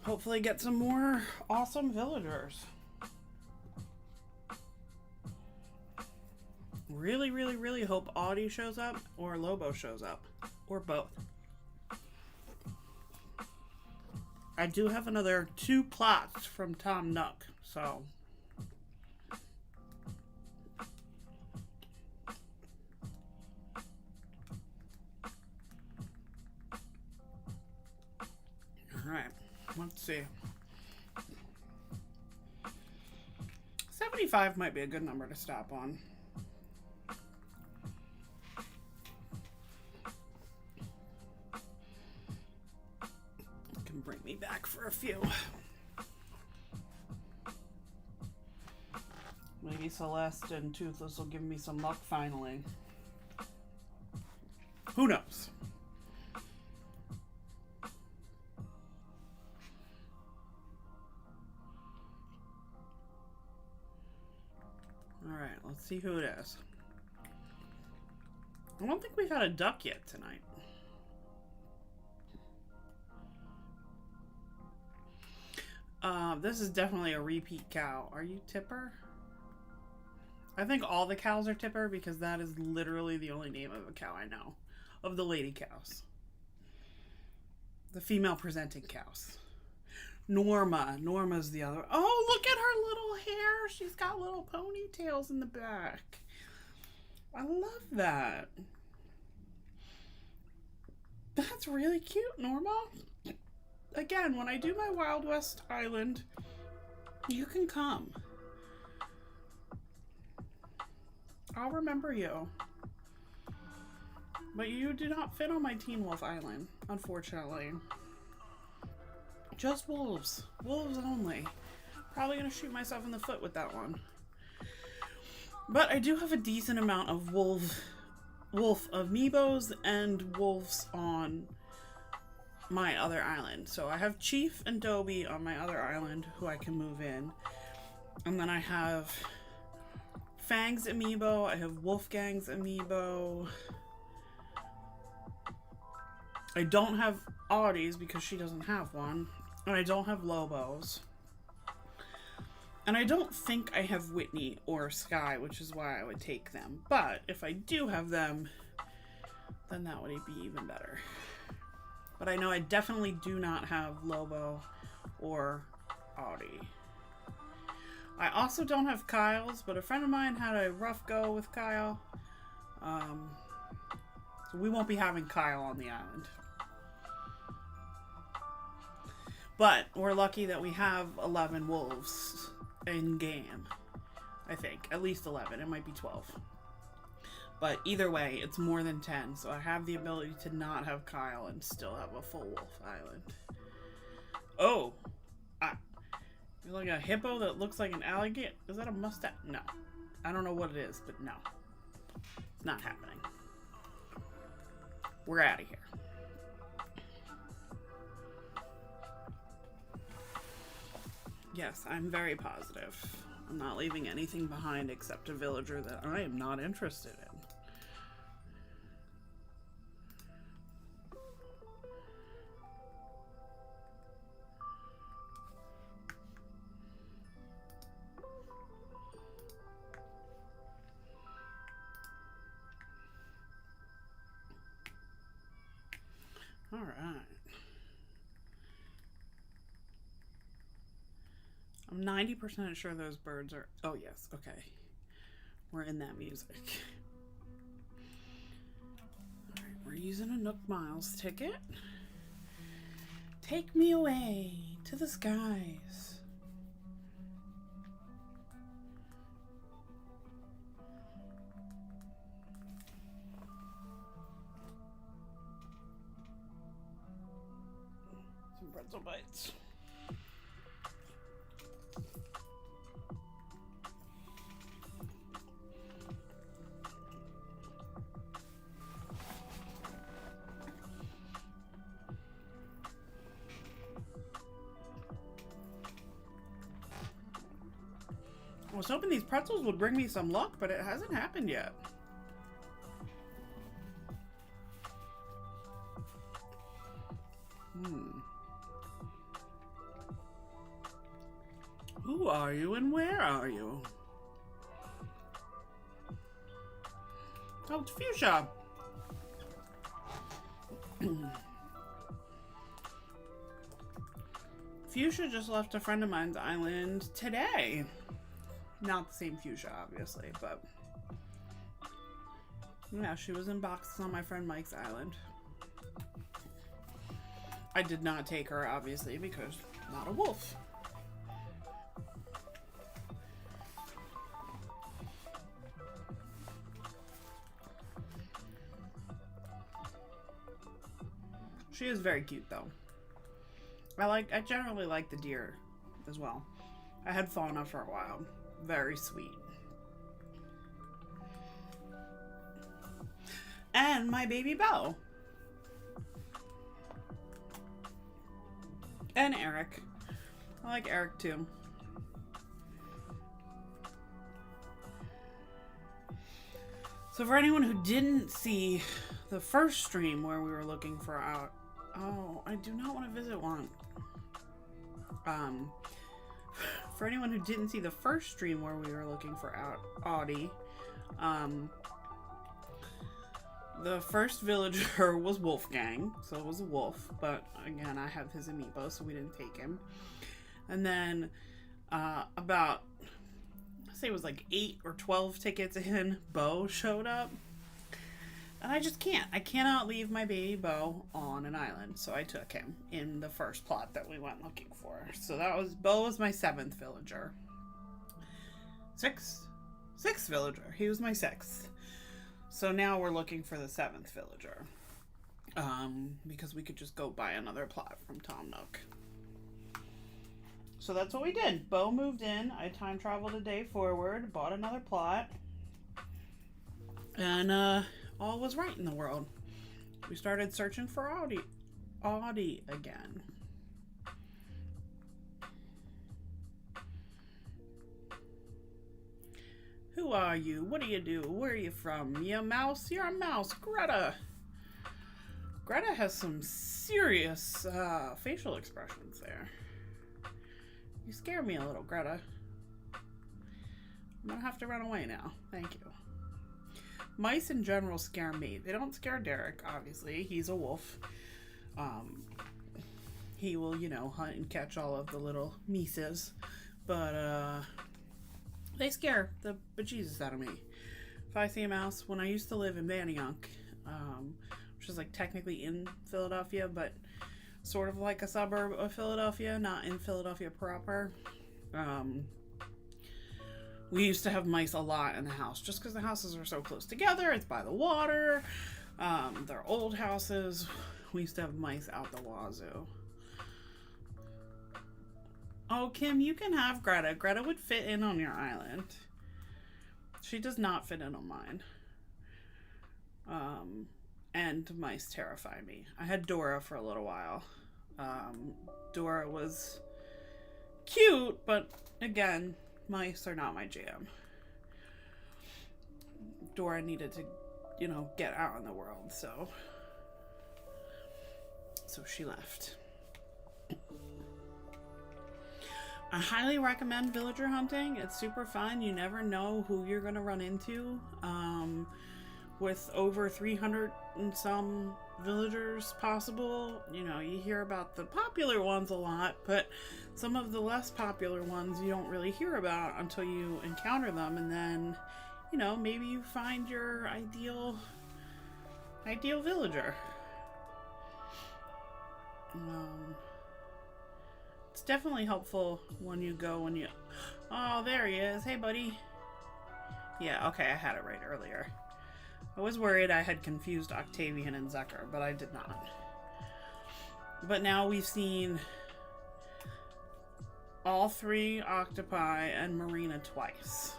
Hopefully get some more awesome villagers. Really, really, really hope Audie shows up or Lobo shows up. Or both. I do have another 2 plots from Tom Nook, so... Alright, let's see. 75 might be a good number to stop on. Bring me back for a few. Maybe Celeste and Toothless will give me some luck finally. Who knows? Alright, let's see who it is. I don't think we've had a duck yet tonight. This is definitely a repeat cow. Are you Tipper? I think all the cows are Tipper because that is literally the only name of a cow I know. Of the lady cows. The female presenting cows. Norma. Norma's the other. Oh, look at her little hair. She's got little ponytails in the back. I love that. That's really cute, Norma. Again, when I do my Wild West Island, you can come. I'll remember you. But you do not fit on my Teen Wolf Island, unfortunately. Just wolves. Wolves only. Probably gonna shoot myself in the foot with that one. But I do have a decent amount of wolf amiibos and wolves on my other island. So I have Chief and Dobie on my other island who I can move in. And then I have Fang's amiibo. I have Wolfgang's amiibo. I don't have Audie's because she doesn't have one. And I don't have Lobo's. And I don't think I have Whitney or Sky, which is why I would take them. But if I do have them, then that would be even better. But I know I definitely do not have Lobo or Audie. I also don't have Kyle's, but a friend of mine had a rough go with Kyle. So we won't be having Kyle on the island. But we're lucky that we have 11 wolves in game. I think. At least 11. It might be 12. But either way, it's more than 10. So I have the ability to not have Kyle and still have a full wolf island. Oh! You're like a hippo that looks like an alligator. Is that a mustache? No. I don't know what it is, but no. It's not happening. We're out of here. Yes, I'm very positive. I'm not leaving anything behind except a villager that I am not interested in. All right. I'm 90% sure those birds are... Oh, yes. Okay. We're in that music. All right. We're using a Nook Miles ticket. Take me away to the skies. Some pretzel bites. I was hoping these pretzels would bring me some luck, but it hasn't happened yet. Who are you and where are you? Oh, it's Fuchsia. Fuchsia just left a friend of mine's island today. Not the same Fuchsia, obviously, but yeah, she was in boxes on my friend Mike's island. I did not take her, obviously, because I'm not a wolf. She is very cute, though. I generally like the deer as well. I had Fauna for a while. Very sweet. And my baby Beau. And Eric. I like Eric too. So for anyone who didn't see the first stream where we were looking for out... Oh, I do not want to visit one. For anyone who didn't see the first stream where we were looking for Audie, the first villager was Wolfgang, so it was a wolf, but again, I have his amiibo, so we didn't take him. And then, about, I say it was like 8 or 12 tickets in, Beau showed up. And I just can't. I cannot leave my baby Beau on an island. So I took him in the first plot that we went looking for. So that was, Beau was my 7th villager. 6th villager. He was my 6th. So now we're looking for the 7th villager. Because we could just go buy another plot from Tom Nook. So that's what we did. Beau moved in. I time traveled a day forward. Bought another plot. And, all was right in the world. We started searching for Audie again. Who are you? What do you do? Where are you from? You a mouse? You're a mouse. Greta. Greta has some serious facial expressions there. You scare me a little, Greta. I'm gonna have to run away now. Thank you. Mice in general scare me. They don't scare Derek, obviously. He's a wolf. He will, you know, hunt and catch all of the little mices. But, they scare the bejesus out of me. If I see a mouse, when I used to live in Manayunk, which is like technically in Philadelphia, but sort of like a suburb of Philadelphia, not in Philadelphia proper, we used to have mice a lot in the house, just because the houses are so close together. It's by the water. They're old houses. We used to have mice out the wazoo. Oh, Kim, you can have Greta. Greta would fit in on your island. She does not fit in on mine. And mice terrify me. I had Dora for a little while. Dora was cute, but again, mice are not my jam. Dora needed to, you know, get out in the world, so she left. I highly recommend villager hunting. It's super fun. You never know who you're going to run into. With over 300 and some villagers possible, you know, you hear about the popular ones a lot, but some of the less popular ones you don't really hear about until you encounter them, and then, you know, maybe you find your ideal villager. It's definitely helpful when you go oh, there he is. Hey, buddy. Yeah, okay, I had it right earlier. I was worried I had confused Octavian and Zucker, but I did not. But now we've seen all 3 octopi and Marina twice.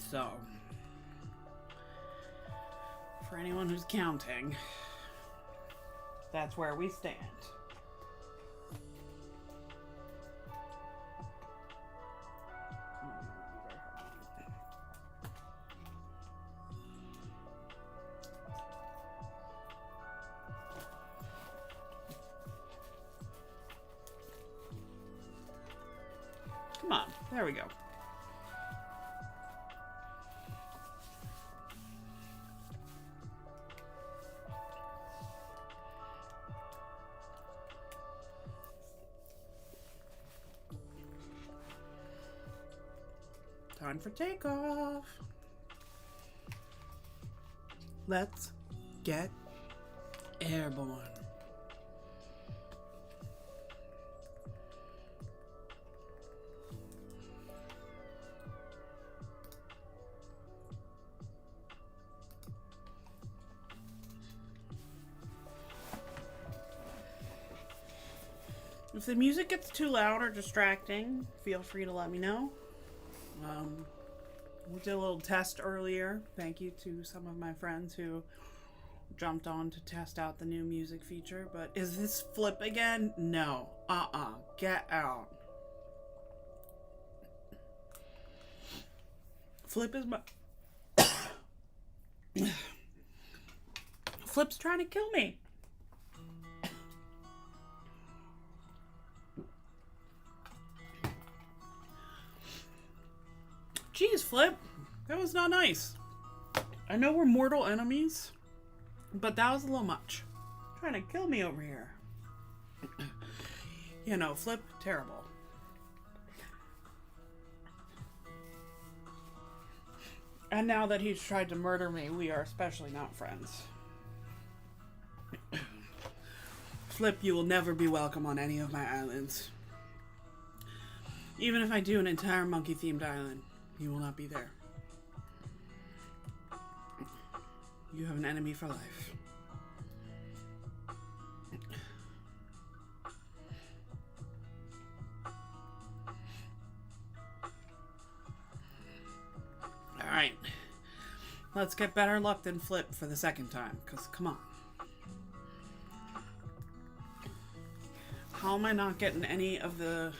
So, for anyone who's counting, that's where we stand. Come on, there we go. Time for takeoff. Let's get airborne. If the music gets too loud or distracting, feel free to let me know. We did a little test earlier. Thank you to some of my friends who jumped on to test out the new music feature. But is this Flip again? No. Get out. Flip is my... Flip's trying to kill me. Jeez, Flip. That was not nice. I know we're mortal enemies, but that was a little much. Trying to kill me over here. You know, Flip, terrible. And now that he's tried to murder me, we are especially not friends. Flip, you will never be welcome on any of my islands. Even if I do an entire monkey-themed island, you will not be there. You have an enemy for life. Alright. Let's get better luck than Flip for the second time, because come on. How am I not getting any of the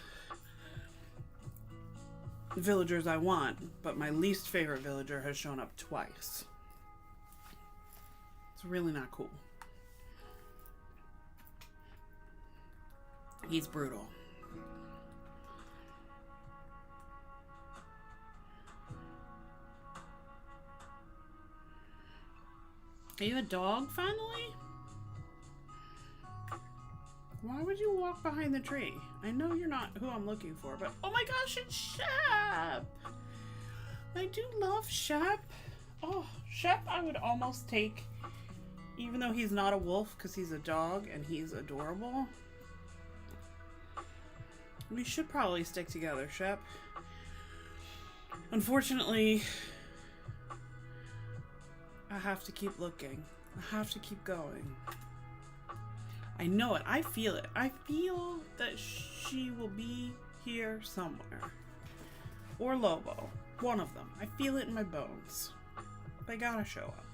villagers I want, but my least favorite villager has shown up twice. It's really not cool. He's brutal. Are you a dog, finally? Why would you walk behind the tree? I know you're not who I'm looking for, but oh my gosh, it's Shep! I do love Shep. Oh, Shep I would almost take, even though he's not a wolf, because he's a dog and he's adorable. We should probably stick together, Shep. Unfortunately, I have to keep looking. I have to keep going. I know it. I feel it. I feel that she will be here somewhere. Or Lobo. One of them. I feel it in my bones. They gotta show up.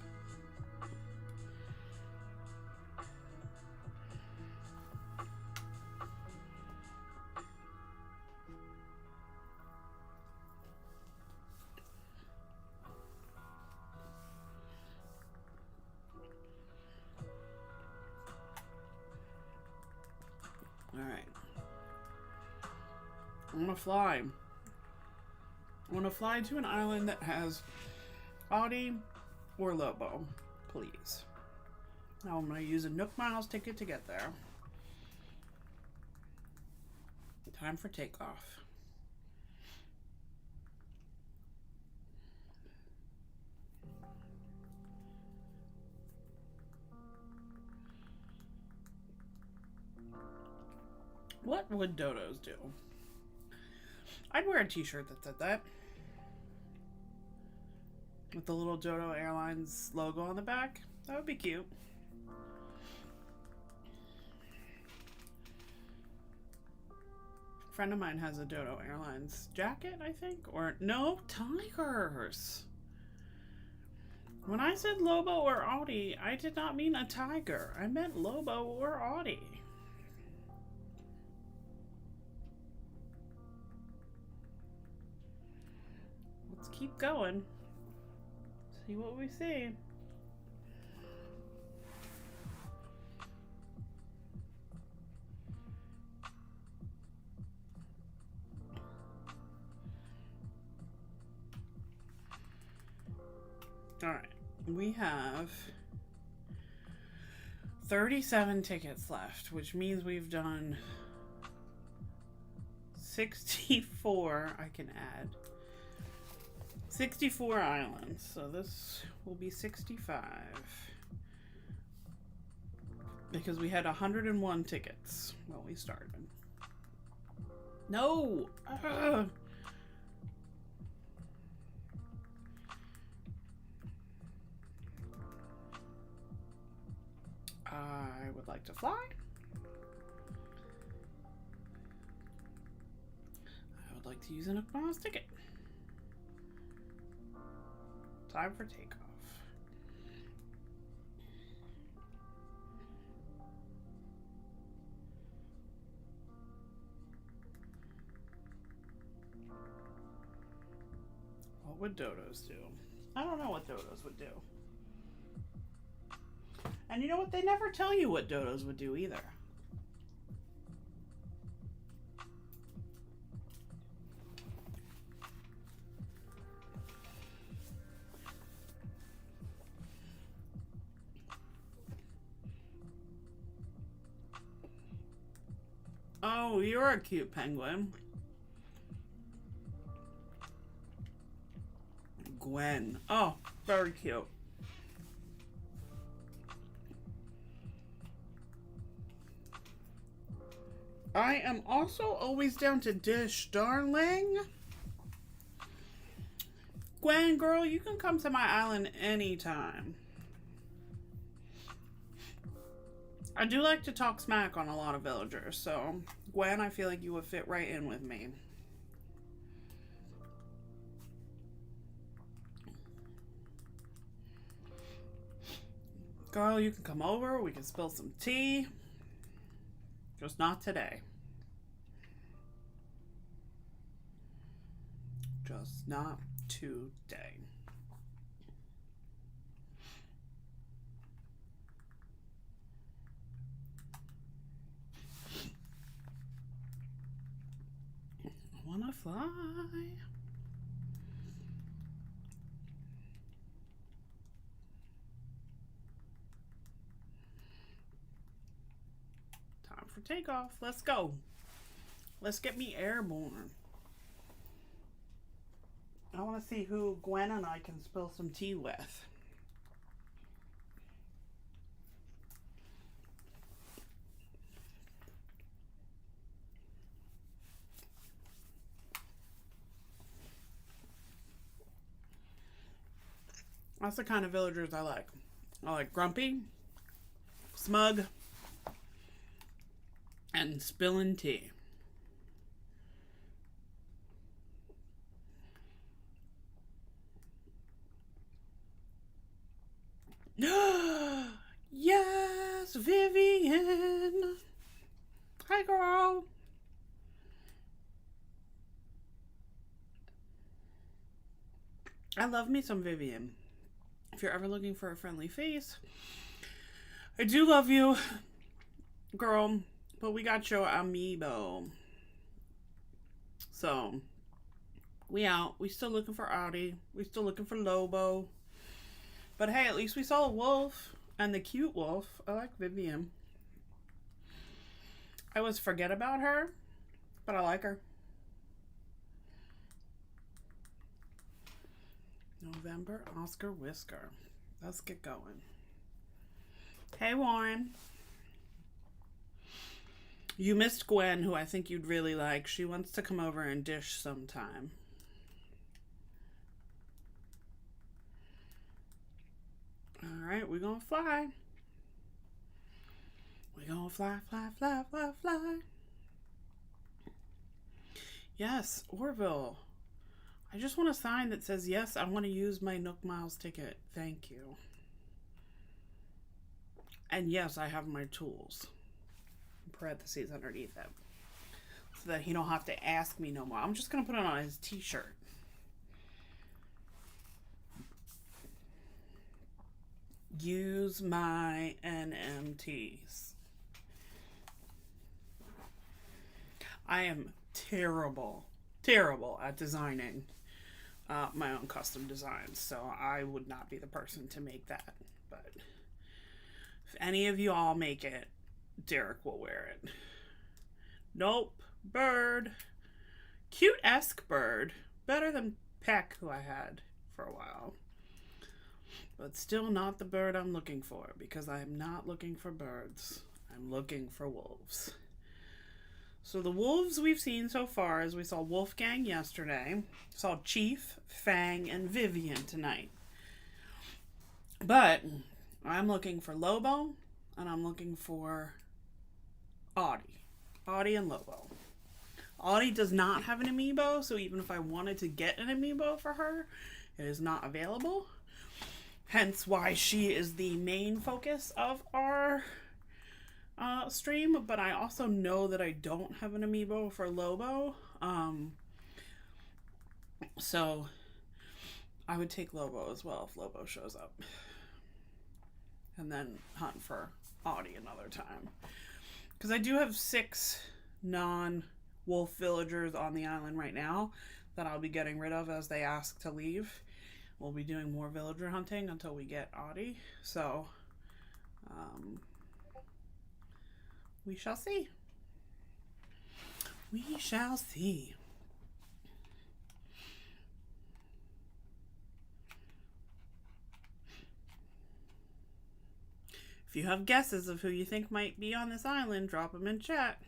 Alright. I'm gonna fly. I want to fly to an island that has Audie or Lobo, please. Now I'm going to use a Nook Miles ticket to get there. Time for takeoff. What would dodos do? I'd wear a t-shirt that said that. With the little Dodo Airlines logo on the back. That would be cute. A friend of mine has a Dodo Airlines jacket, I think. Or, no, tigers. When I said Lobo or Audie, I did not mean a tiger. I meant Lobo or Audie. Let's keep going. See what we see. All right, we have 37 tickets left, which means we've done 64. I can add 64 islands, so this will be 65 because we had 101 tickets when we started. No! I would like to fly. I would like to use an Nook Miles ticket. Time for takeoff. What would dodos do? I don't know what dodos would do. And you know what? They never tell you what dodos would do either. Oh, you're a cute penguin. Gwen. Oh, very cute. I am also always down to dish, darling. Gwen, girl, you can come to my island anytime. I do like to talk smack on a lot of villagers, so Gwen, I feel like you would fit right in with me. Girl, you can come over, we can spill some tea. Just not today. Just not today. I wanna fly. Time for takeoff. Let's go. Let's get me airborne. I want to see who Gwen and I can spill some tea with. That's the kind of villagers I like. I like grumpy, smug, and spilling tea. Yes, Vivian. Hi, girl. I love me some Vivian. If you're ever looking for a friendly face, I do love you, girl, but we got your amiibo. So, we out. We still looking for Audie. We still looking for Lobo. But hey, at least we saw a wolf. And the cute wolf. I like Vivian. I always forget about her, but I like her. November Oscar Whisker. Let's get going. Hey, Warren. You missed Gwen, who I think you'd really like. She wants to come over and dish sometime. Alright, we're gonna fly. We're gonna fly, fly, fly, fly, fly. Yes, Orville. I just want a sign that says, yes, I want to use my Nook Miles ticket. Thank you. And yes, I have my tools. Parentheses underneath it. So that he don't have to ask me no more. I'm just going to put it on his t-shirt. Use my NMTs. I am terrible at designing my own custom designs, so I would not be the person to make that. But if any of you all make it, Derek will wear it. Nope. Bird. Cute-esque bird. Better than Peck, who I had for a while. But still not the bird I'm looking for, because I am not looking for birds. I'm looking for wolves. So the wolves we've seen so far is we saw Wolfgang yesterday, saw Chief, Fang, and Vivian tonight. But I'm looking for Lobo, and I'm looking for Audie. Audie and Lobo. Audie does not have an amiibo, so even if I wanted to get an amiibo for her, it is not available. Hence why she is the main focus of our stream, but I also know that I don't have an amiibo for Lobo. So I would take Lobo as well if Lobo shows up. And then hunt for Audie another time. Because I do have 6 non-wolf villagers on the island right now that I'll be getting rid of as they ask to leave. We'll be doing more villager hunting until we get Audie. So, we shall see. We shall see. If you have guesses of who you think might be on this island, drop them in chat.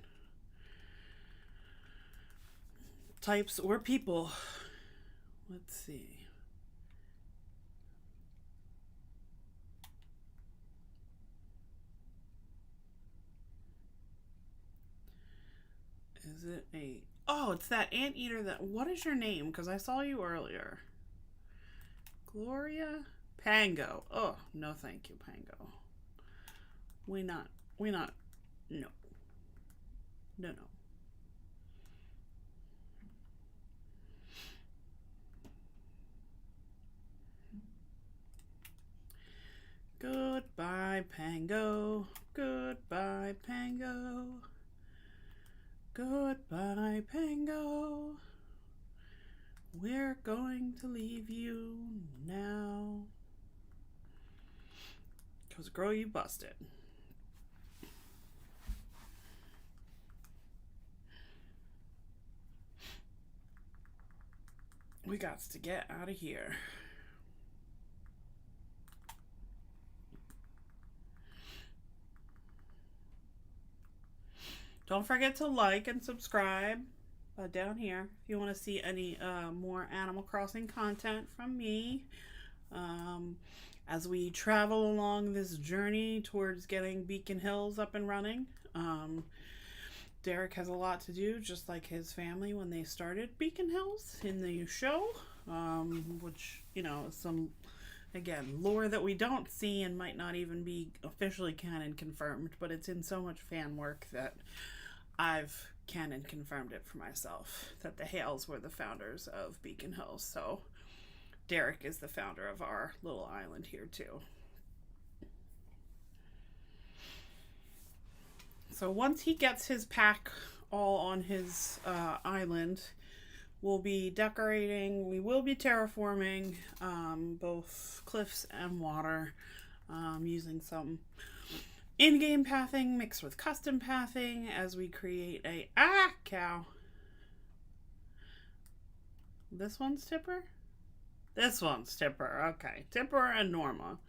Types or people. Let's see. Is it a... Oh, it's that anteater that... What is your name? Because I saw you earlier. Gloria? Pango. Oh, no thank you, Pango. We not... No. No. Goodbye, Pango. Goodbye, Pango. Goodbye, Pango. We're going to leave you now. 'Cause girl, you busted. We got to get out of here. Don't forget to like and subscribe down here if you want to see any more Animal Crossing content from me. As we travel along this journey towards getting Beacon Hills up and running. Derek has a lot to do, just like his family when they started Beacon Hills in the show, which, you know, some, again, lore that we don't see and might not even be officially canon confirmed, but it's in so much fan work that I've canon confirmed it for myself, that the Hales were the founders of Beacon Hills, so Derek is the founder of our little island here too. So once he gets his pack all on his island, we'll be decorating, we will be terraforming both cliffs and water using some in-game pathing mixed with custom pathing as we create a... cow. This one's Tipper? This one's Tipper. Okay. Tipper and Norma.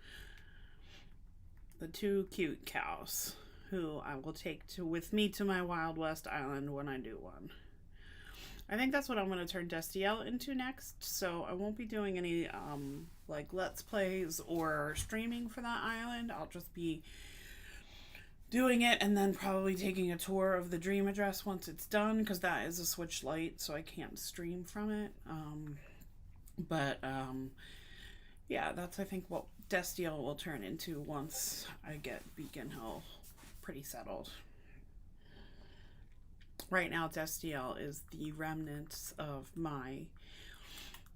The two cute cows who I will take with me to my Wild West island when I do one. I think that's what I'm going to turn Destiel into next, so I won't be doing any like Let's Plays or streaming for that island. I'll just be doing it and then probably taking a tour of the dream address once it's done, because that is a Switch Lite, so I can't stream from it. Yeah, that's, I think, what Destiel will turn into once I get Beacon Hill pretty settled. Right now, Destiel is the remnants of my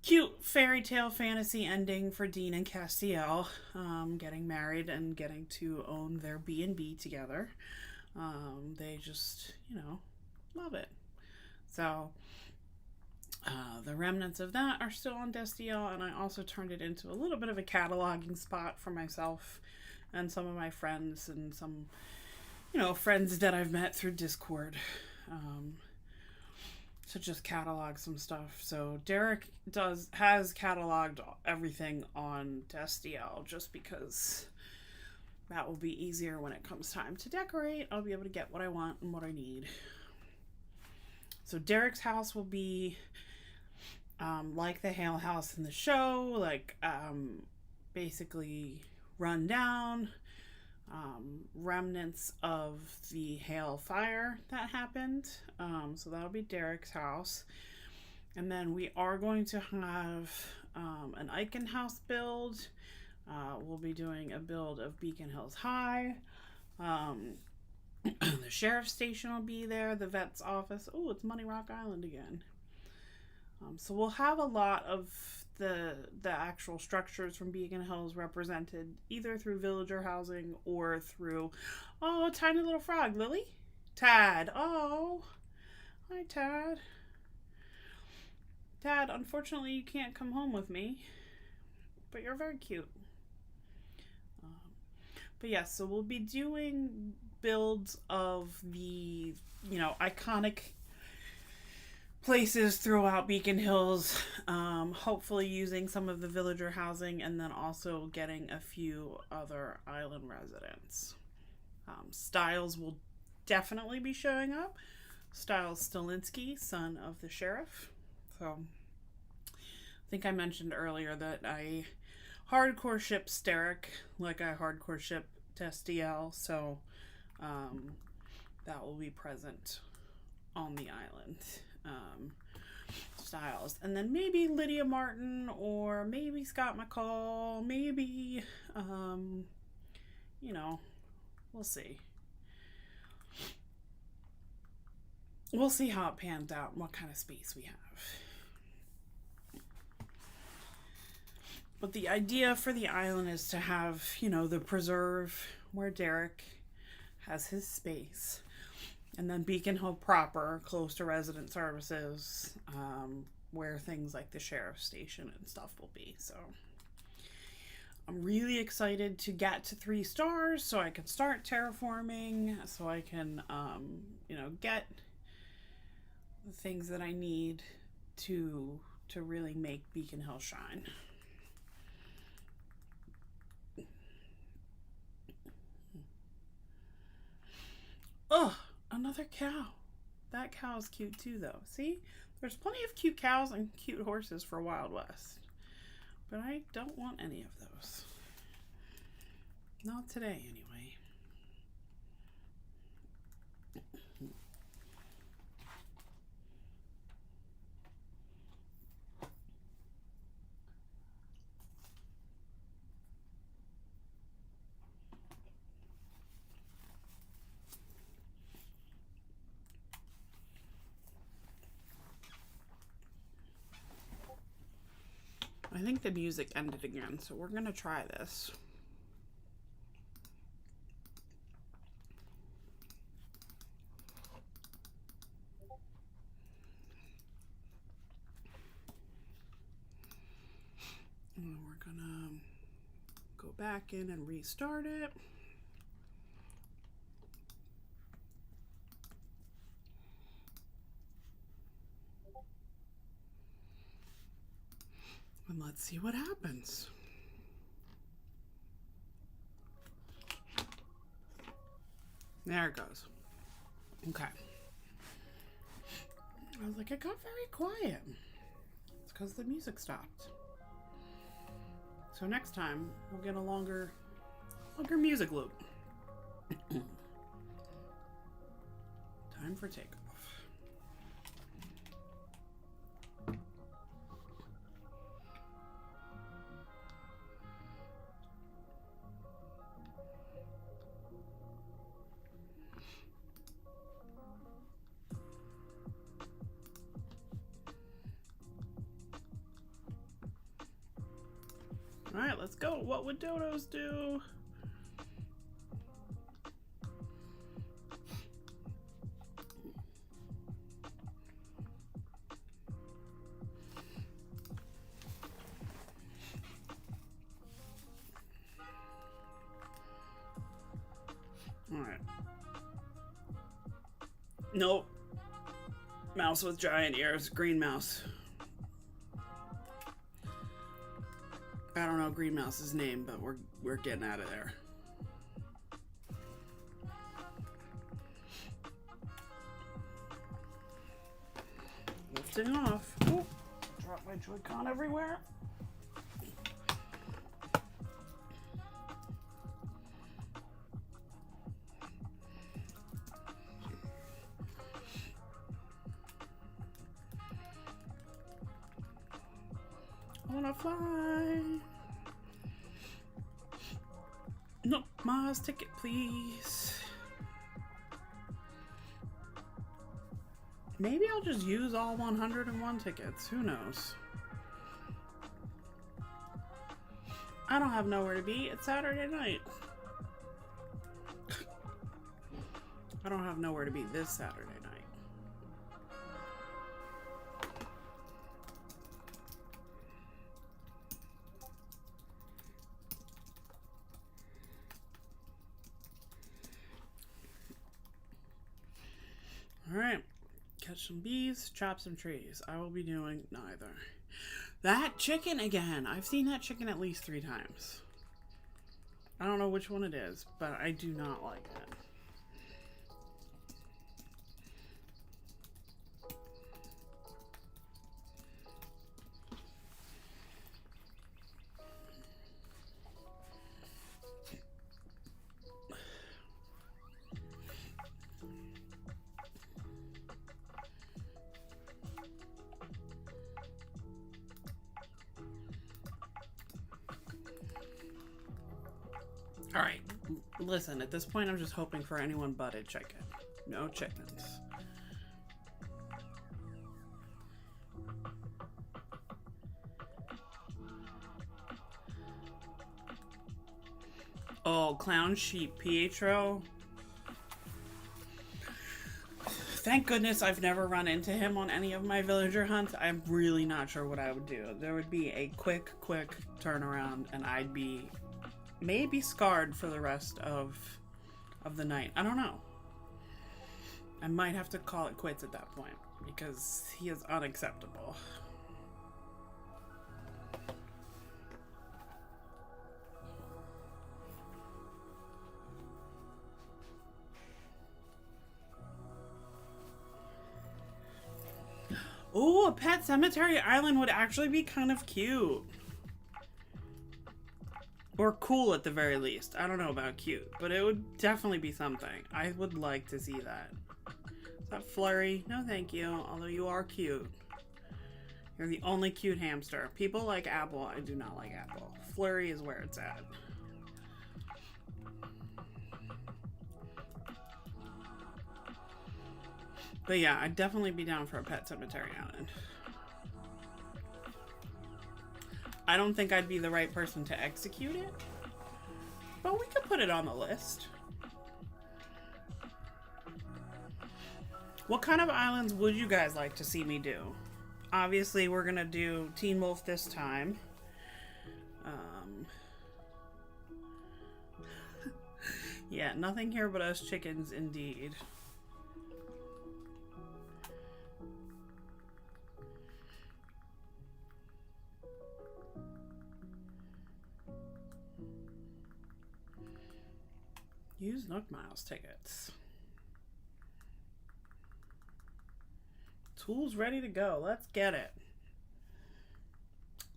cute fairy tale fantasy ending for Dean and Castiel, getting married and getting to own their B&B together. They just, you know, love it. So the remnants of that are still on Destiel, and I also turned it into a little bit of a cataloging spot for myself and some of my friends and some, you know, friends that I've met through Discord. To just catalog some stuff. So Derek has cataloged everything on Destiel just because that will be easier when it comes time to decorate. I'll be able to get what I want and what I need. So Derek's house will be like the Hale house in the show, like basically run down, remnants of the Hale fire that happened. So that'll be Derek's house. And then we are going to have an Eichen house build. We'll be doing a build of Beacon Hills High. The sheriff's station will be there, the vet's office. Oh, it's Money Rock Island again. So we'll have a lot of the actual structures from Beacon Hills represented either through villager housing or through, oh, tiny little frog, Lily? Tad. Oh, hi, Tad. Tad, unfortunately you can't come home with me, but you're very cute. But yes, so we'll be doing builds of the, you know, iconic places throughout Beacon Hills, hopefully using some of the villager housing and then also getting a few other island residents. Styles will definitely be showing up. Styles Stalinsky, son of the sheriff. So I think I mentioned earlier that I hardcore ship Derek like I hardcore ship Destiel, so that will be present on the island. Styles, and then maybe Lydia Martin or maybe Scott McCall, maybe you know, we'll see. We'll see how it pans out and what kind of space we have. But the idea for the island is to have, you know, the preserve where Derek has his space. And then Beacon Hill proper, close to resident services, where things like the sheriff's station and stuff will be. So I'm really excited to get to 3 stars so I can start terraforming, so I can, you know, get the things that I need to really make Beacon Hill shine. Oh, another cow. That cow's cute too, though. See? There's plenty of cute cows and cute horses for Wild West. But I don't want any of those. Not today, anyway. I think the music ended again, so we're gonna try this. And we're gonna go back in and restart it. And let's see what happens. There it goes. Okay. I was like, it got very quiet. It's because the music stopped. So next time, we'll get a longer music loop. Time for takeoff. All right, let's go. What would dodos do? All right. Nope. Mouse with giant ears. Green mouse. I don't know Green Mouse's name, but we're getting out of there. Lifting off. Ooh, drop my Joy-Con everywhere. I wanna fly. No, Mars ticket, please. Maybe I'll just use all 101 tickets. Who knows? I don't have nowhere to be. It's Saturday night. I don't have nowhere to be this Saturday night. Alright, catch some bees, chop some trees. I will be doing neither. That chicken again. I've seen that chicken at least 3 times. I don't know which one it is, but I do not like it. All right, listen, at this point, I'm just hoping for anyone but a chicken. No chickens. Oh, Clown Sheep Pietro. Thank goodness I've never run into him on any of my villager hunts. I'm really not sure what I would do. There would be a quick turnaround and I'd be maybe scarred for the rest of the night. I don't know. I might have to call it quits at that point because he is unacceptable. Oh, a pet cemetery island would actually be kind of cute. Or cool at the very least. I don't know about cute, but it would definitely be something. I would like to see that. Is that Flurry? No, thank you. Although you are cute. You're the only cute hamster. People like Apple. I do not like Apple. Flurry is where it's at. But yeah, I'd definitely be down for a pet cemetery island. I don't think I'd be the right person to execute it, but we could put it on the list. What kind of islands would you guys like to see me do? Obviously, we're gonna do Teen Wolf this time. Yeah, nothing here but us chickens, indeed. Use Nook Miles tickets. Tools ready to go. Let's get it.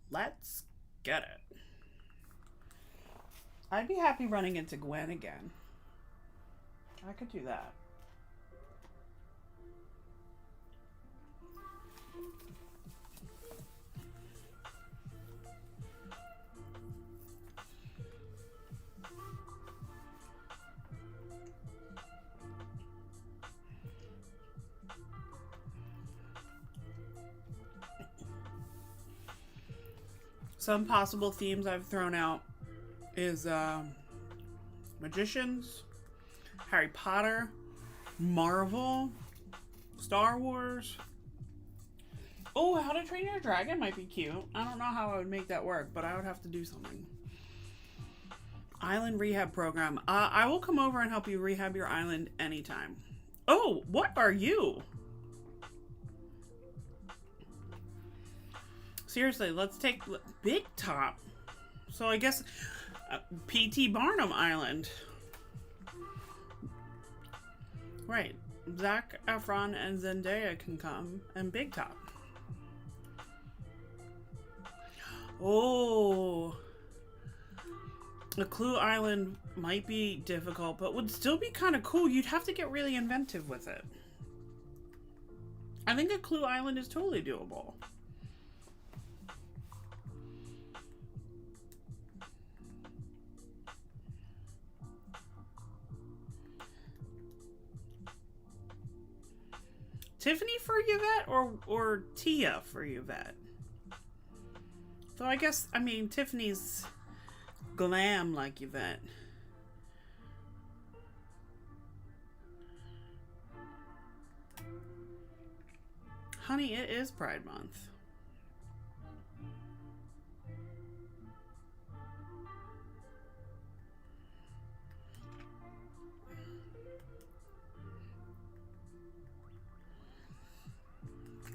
Let's get it. I'd be happy running into Gwen again. I could do that. Some possible themes I've thrown out is magicians, Harry Potter, Marvel, Star Wars. Oh, How to Train Your Dragon might be cute. I don't know how I would make that work, but I would have to do something. Island rehab program. I will come over and help you rehab your island anytime. Oh, what are you? Seriously, let's take Big Top. So I guess P.T. Barnum Island. Right. Zac Efron and Zendaya can come, and Big Top. Oh. A Clue Island might be difficult, but would still be kind of cool. You'd have to get really inventive with it. I think a Clue Island is totally doable. Tiffany for Yvette or Tia for Yvette? So I guess, I mean, Tiffany's glam like Yvette. Honey, it is Pride Month.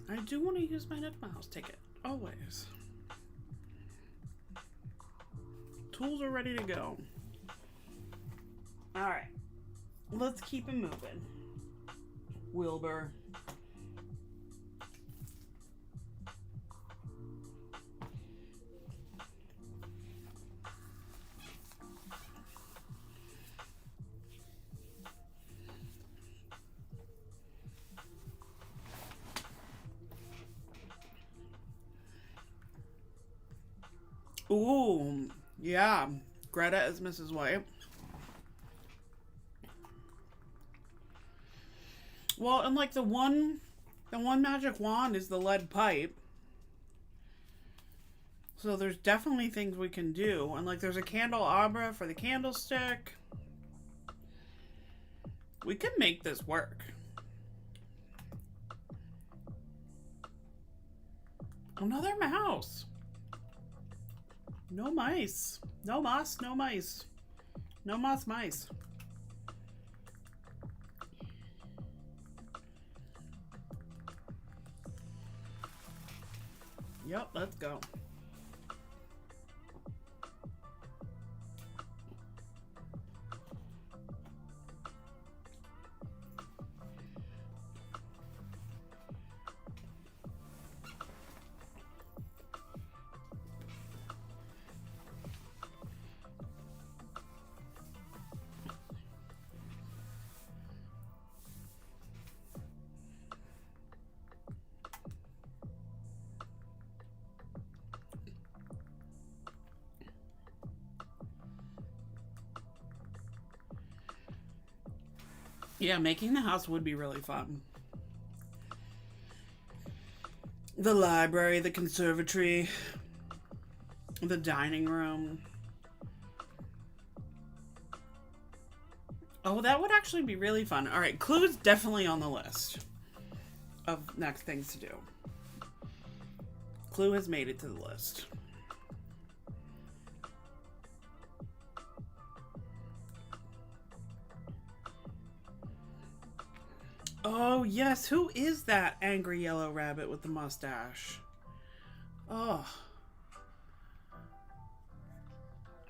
I do want to use my Nook Miles ticket, always. Tools are ready to go. Alright, let's keep it moving. Wilbur. Ooh, yeah. Greta as Mrs. White. Well, and like the one magic wand is the lead pipe. So there's definitely things we can do. And like there's a candelabra for the candlestick. We can make this work. Another mouse. No mice. No moss, no mice. No moss mice. Yep, let's go. Yeah, making the house would be really fun. The library, the conservatory, the dining room. Oh, that would actually be really fun. All right, Clue's definitely on the list of next things to do. Clue has made it to the list. Oh, yes. Who is that angry yellow rabbit with the mustache? Oh.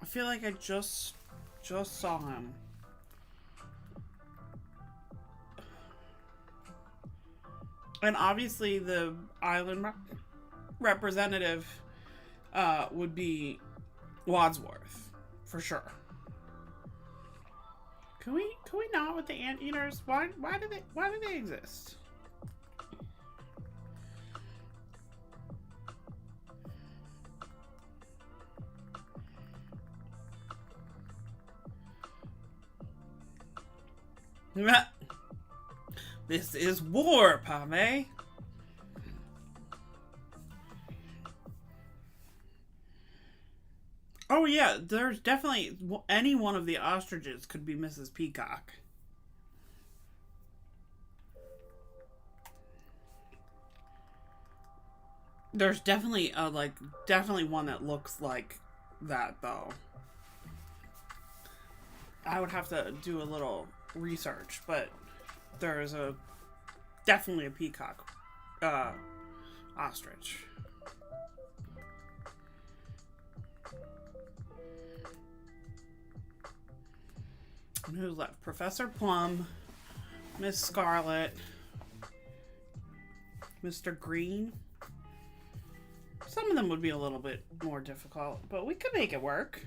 I feel like I just saw him. And obviously the island representative would be Wadsworth, for sure. Can we not with the anteaters? Why do they exist? This is war, Pame. Oh yeah, there's definitely any one of the ostriches could be Mrs. Peacock. There's definitely definitely one that looks like that though. I would have to do a little research, but there's definitely a peacock ostrich. And who's left? Professor Plum, Miss Scarlet, Mr. Green. Some of them would be a little bit more difficult, but we could make it work.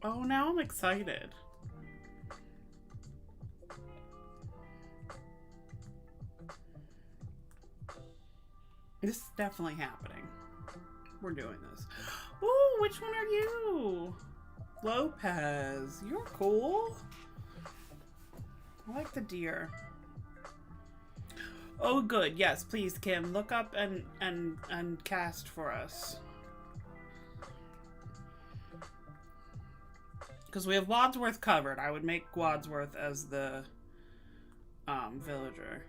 Oh, now I'm excited. This is definitely happening. We're doing this. Ooh, which one are you? Lopez. You're cool. I like the deer. Oh, good. Yes, please, Kim. Look up and cast for us. Because we have Wadsworth covered. I would make Wadsworth as the villager.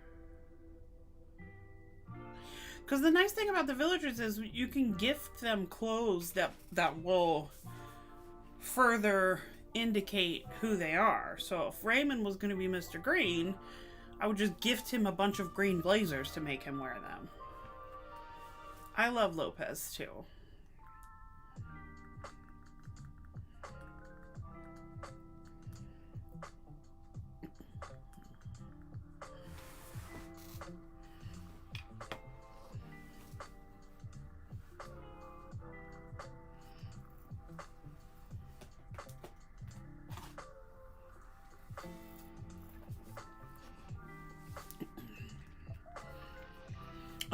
Because the nice thing about the villagers is you can gift them clothes that will further indicate who they are. So if Raymond was going to be Mr. Green, I would just gift him a bunch of green blazers to make him wear them. I love Lopez too.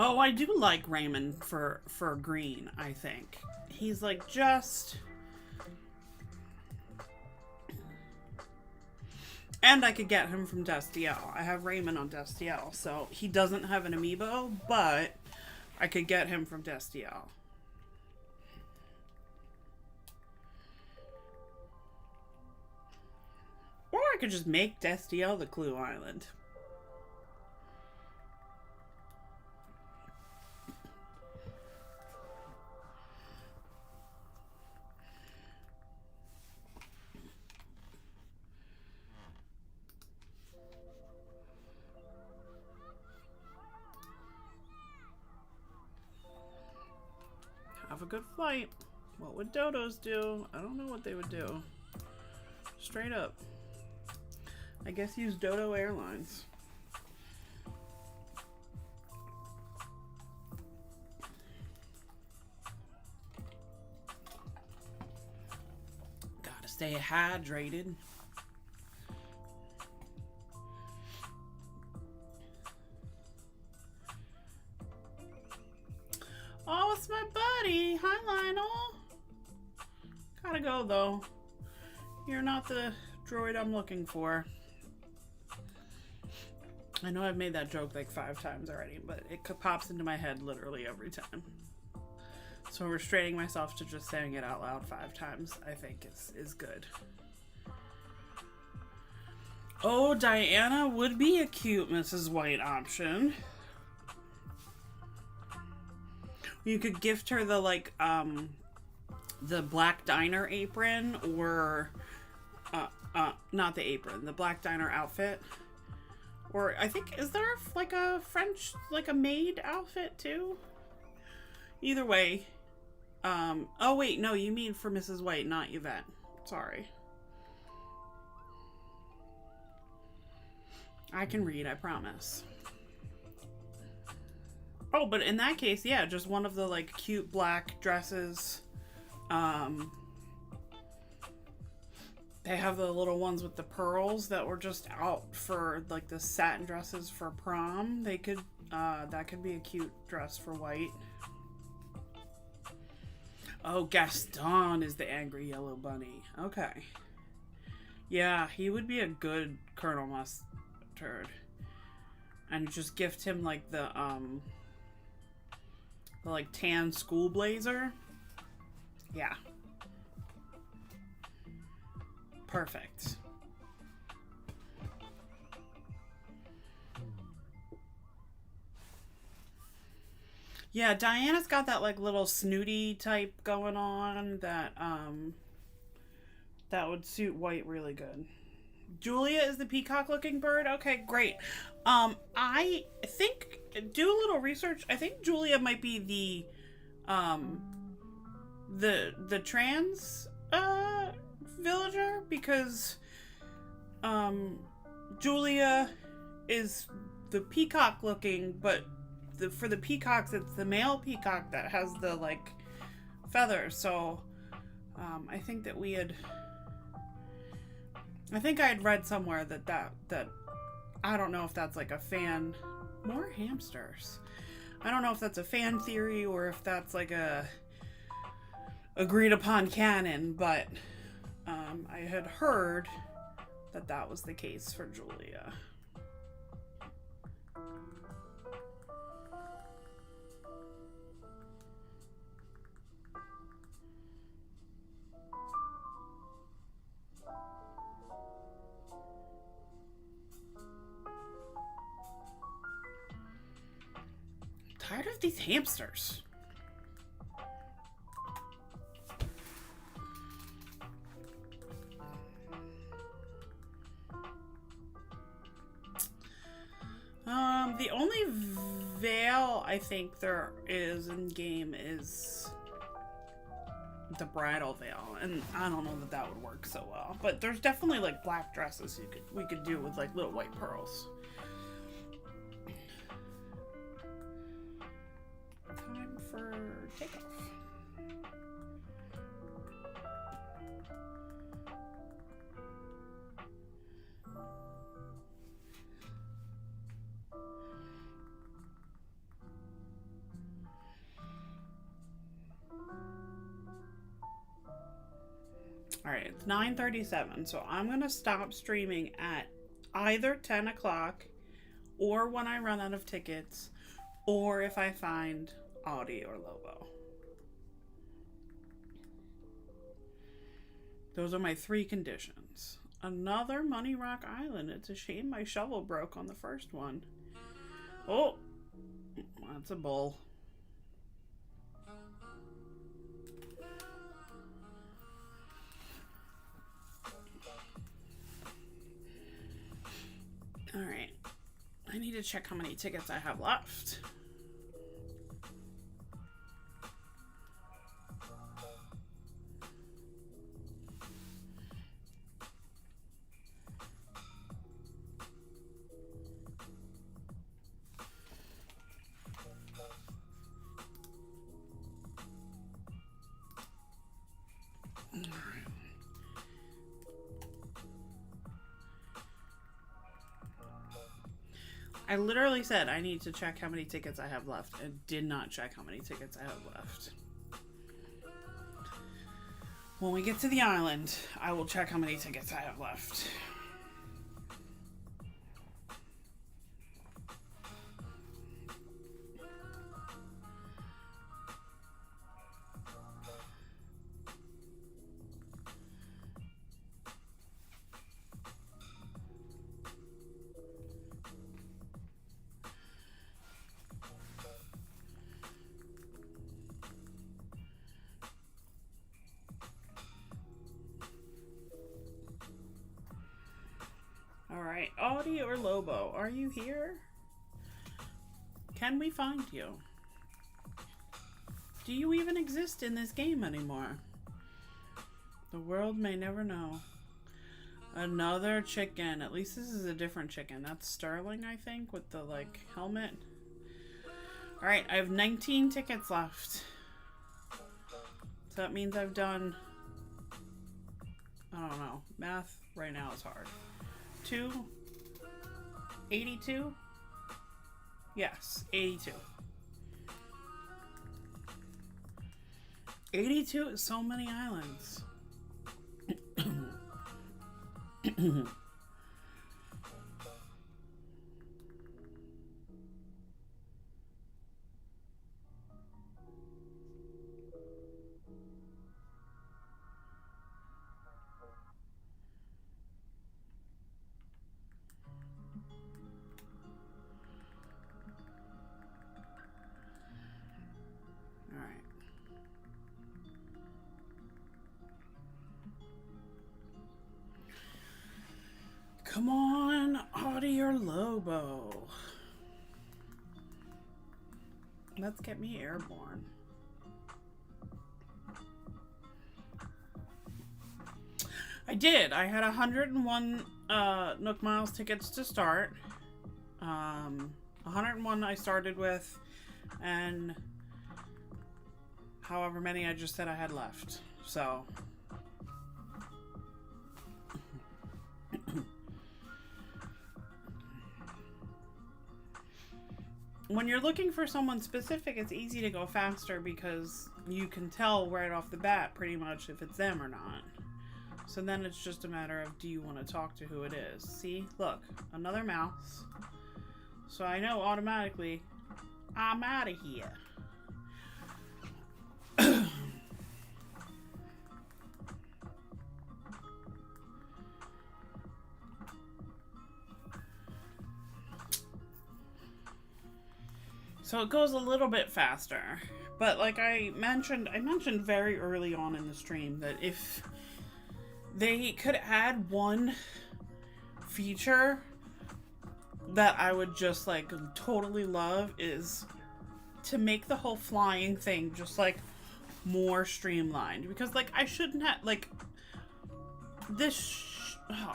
Oh, I do like Raymond for green, I think. He's like just And I could get him from Destiel. I have Raymond on Destiel, so he doesn't have an amiibo, but I could get him from Destiel. Or I could just make Destiel the Clue Island. Have a good flight. What would dodos do? I don't know what they would do. Straight up. I guess use Dodo Airlines. Gotta stay hydrated. Oh, it's my buddy. Hi, Lionel. Gotta go, though. You're not the droid I'm looking for. I know I've made that joke like 5 times already, but it pops into my head literally every time. So restraining myself to just saying it out loud 5 times, I think is good. Oh, Diana would be a cute Mrs. White option. You could gift her the, like, the black diner apron, or, not the apron, the black diner outfit. Or, I think, is there, like, a French, like, a maid outfit, too? Either way. Oh, wait, no, you mean for Mrs. White, not Yvette. Sorry. I can read, I promise. Oh, but in that case, yeah, just one of the, like, cute black dresses. They have the little ones with the pearls that were just out for, like, the satin dresses for prom. They could, that could be a cute dress for White. Oh, Gaston is the angry yellow bunny. Okay. Yeah, he would be a good Colonel Mustard. And just gift him, like, the like, tan school blazer. Yeah. Perfect. Yeah, Diana's got that, like, little snooty type going on that, that would suit White really good. Julia is the peacock-looking bird? Okay, great. I think, do a little research. I think Julia might be the trans, villager, because, Julia is the peacock-looking, but for the peacocks, it's the male peacock that has the, like, feathers. So, I think that I think I had read somewhere that I don't know if that's like a fan. More hamsters. I don't know if that's a fan theory or if that's like a agreed upon canon, but I had heard that was the case for Julia. Tired of these hamsters. The only veil I think there is in game is the bridal veil, and I don't know that would work so well. But there's definitely like black dresses we could do with like little white pearls. Time for takeoff. Alright, it's 9:37, so I'm going to stop streaming at either 10 o'clock or when I run out of tickets or if I find Audie or Lobo. Those are my 3 conditions. Another Money Rock Island. It's a shame my shovel broke on the first one. Oh, that's a bull. Alright. I need to check how many tickets I have left. I literally said I need to check how many tickets I have left and did not check how many tickets I have left. When we get to the island, I will check how many tickets I have left. Alright, Audie or Lobo, are you here? Can we find you? Do you even exist in this game anymore? The world may never know. Another chicken. At least this is a different chicken. That's Sterling, I think, with the, like, helmet. Alright, I have 19 tickets left. So that means I've done... I don't know. Math right now is hard. 82? Yes, 82. 82 is so many islands. Come on, Audie or Lobo. Let's get me airborne. I did. I had 101 Nook Miles tickets to start. 101 I started with, and however many I just said I had left. So... when you're looking for someone specific, it's easy to go faster because you can tell right off the bat pretty much if it's them or not. So then it's just a matter of, do you want to talk to who it is? See? Look, another mouse. So I know automatically I'm out of here. So it goes a little bit faster, but like I mentioned very early on in the stream that if they could add one feature that I would just like totally love is to make the whole flying thing just like more streamlined, because like I shouldn't have like this.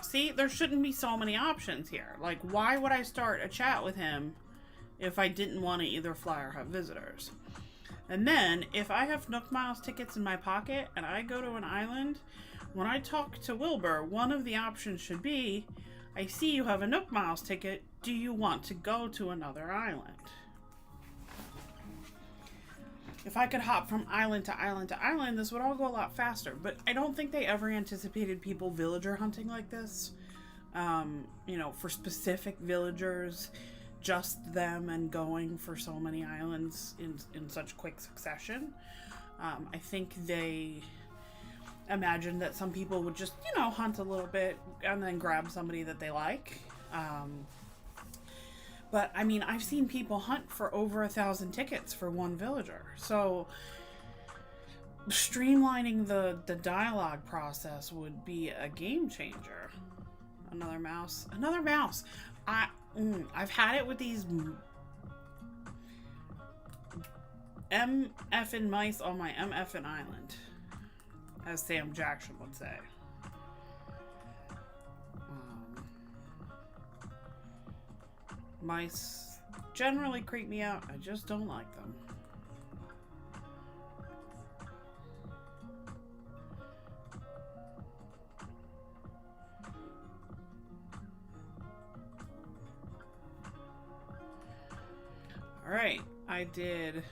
See, there shouldn't be so many options here. Like, why would I start a chat with him if I didn't want to either fly or have visitors? And then, if I have Nook Miles tickets in my pocket and I go to an island, when I talk to Wilbur, one of the options should be, I see you have a Nook Miles ticket, do you want to go to another island? if I could hop from island to island to island, this would all go a lot faster. But I don't think they ever anticipated people villager hunting like this. You know, for specific villagers, just them, and going for so many islands in such quick succession. I think they imagined that some people would just, you know, hunt a little bit and then grab somebody that they like. But I mean, I've seen people hunt for over 1,000 tickets for one villager. So streamlining the dialogue process would be a game changer. Another mouse. Another mouse. I've had it with these MFing mice on my MFing island, as Sam Jackson would say. Mice generally creep me out. I just don't like them. All right, I did.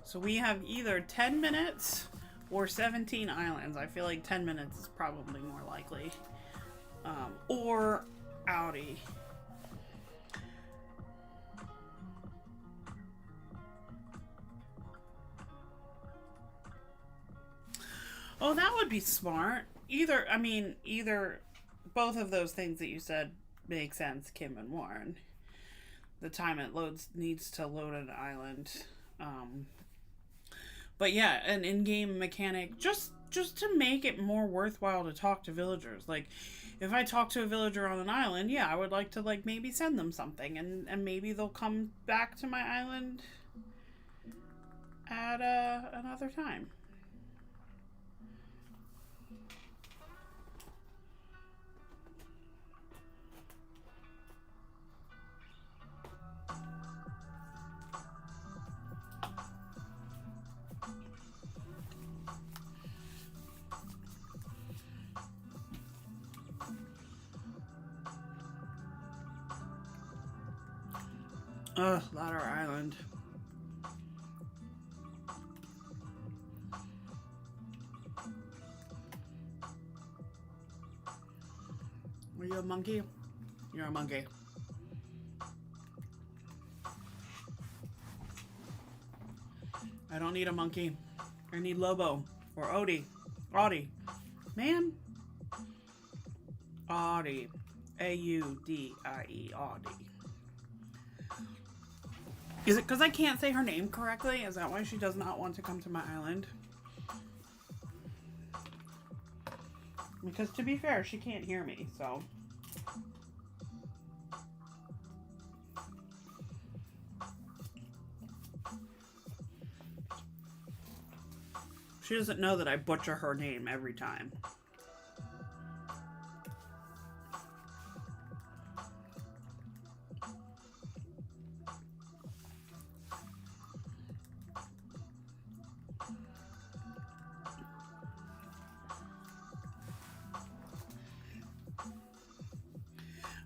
So we have either 10 minutes or 17 islands. I feel like 10 minutes is probably more likely. Or Audie. Oh, that would be smart. Either both of those things that you said make sense, Kim and Warren. The time it needs to load an island. But yeah, an in-game mechanic just to make it more worthwhile to talk to villagers. Like, if I talk to a villager on an island, yeah, I would like to, like, maybe send them something, and maybe they'll come back to my island at another time. Ugh, Ladder Island. Are you a monkey? You're a monkey. I don't need a monkey. I need Lobo or Audie. Audie. Man. Audie. Audie. Audie. Is it because I can't say her name correctly? Is that why she does not want to come to my island? Because to be fair, she can't hear me, so. She doesn't know that I butcher her name every time.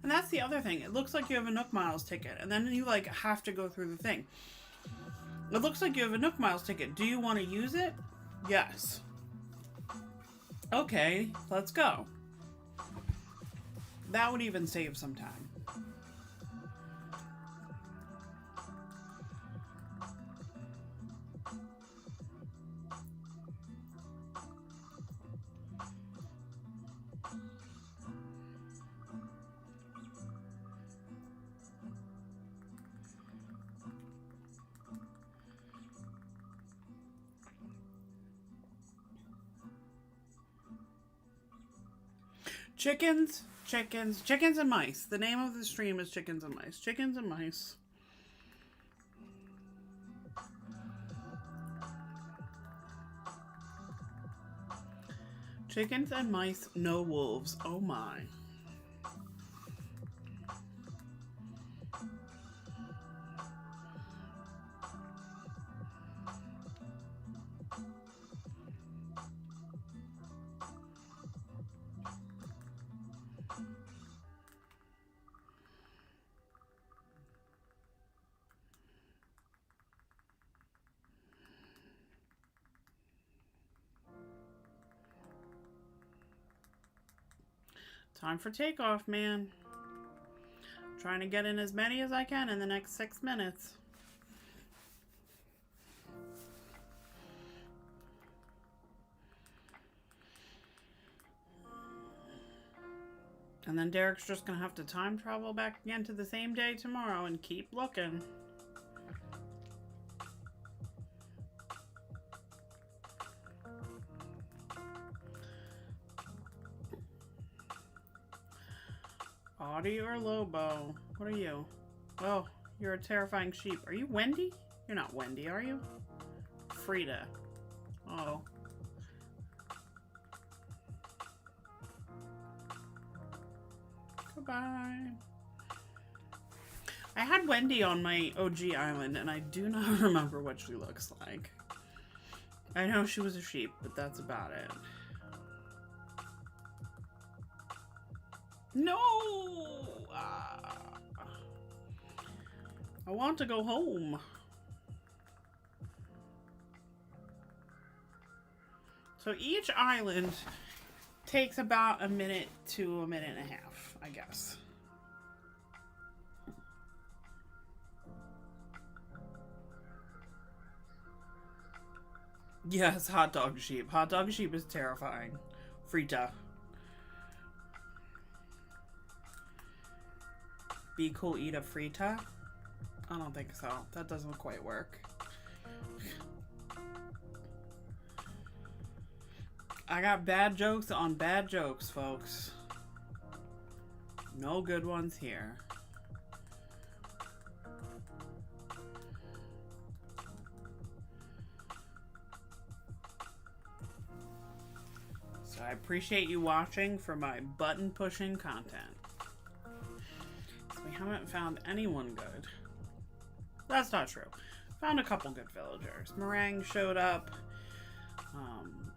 And that's the other thing. It looks like you have a Nook Miles ticket, and then you, like, have to go through the thing. It looks like you have a Nook Miles ticket. Do you want to use it? Yes. Okay, let's go. That would even save some time. Chickens and mice. The name of the stream is Chickens and Mice. Chickens and mice. Chickens and mice, no wolves. Oh my. Time for takeoff, man. Trying to get in as many as I can in the next 6 minutes. And then Derek's just gonna have to time travel back again to the same day tomorrow and keep looking. Audie or Lobo? What are you? Oh, you're a terrifying sheep. Are you Wendy? You're not Wendy, are you? Frida. Oh. Goodbye. I had Wendy on my OG island, and I do not remember what she looks like. I know she was a sheep, but that's about it. No! I want to go home. So each island takes about a minute to a minute and a half, I guess. Yes, hot dog sheep. Hot dog sheep is terrifying. Frita. Be cool, eat a frita? I don't think so. That doesn't quite work. I got bad jokes on bad jokes, folks. No good ones here. So I appreciate you watching for my button pushing content. We haven't found anyone good. That's not true. Found a couple good villagers. Meringue showed up.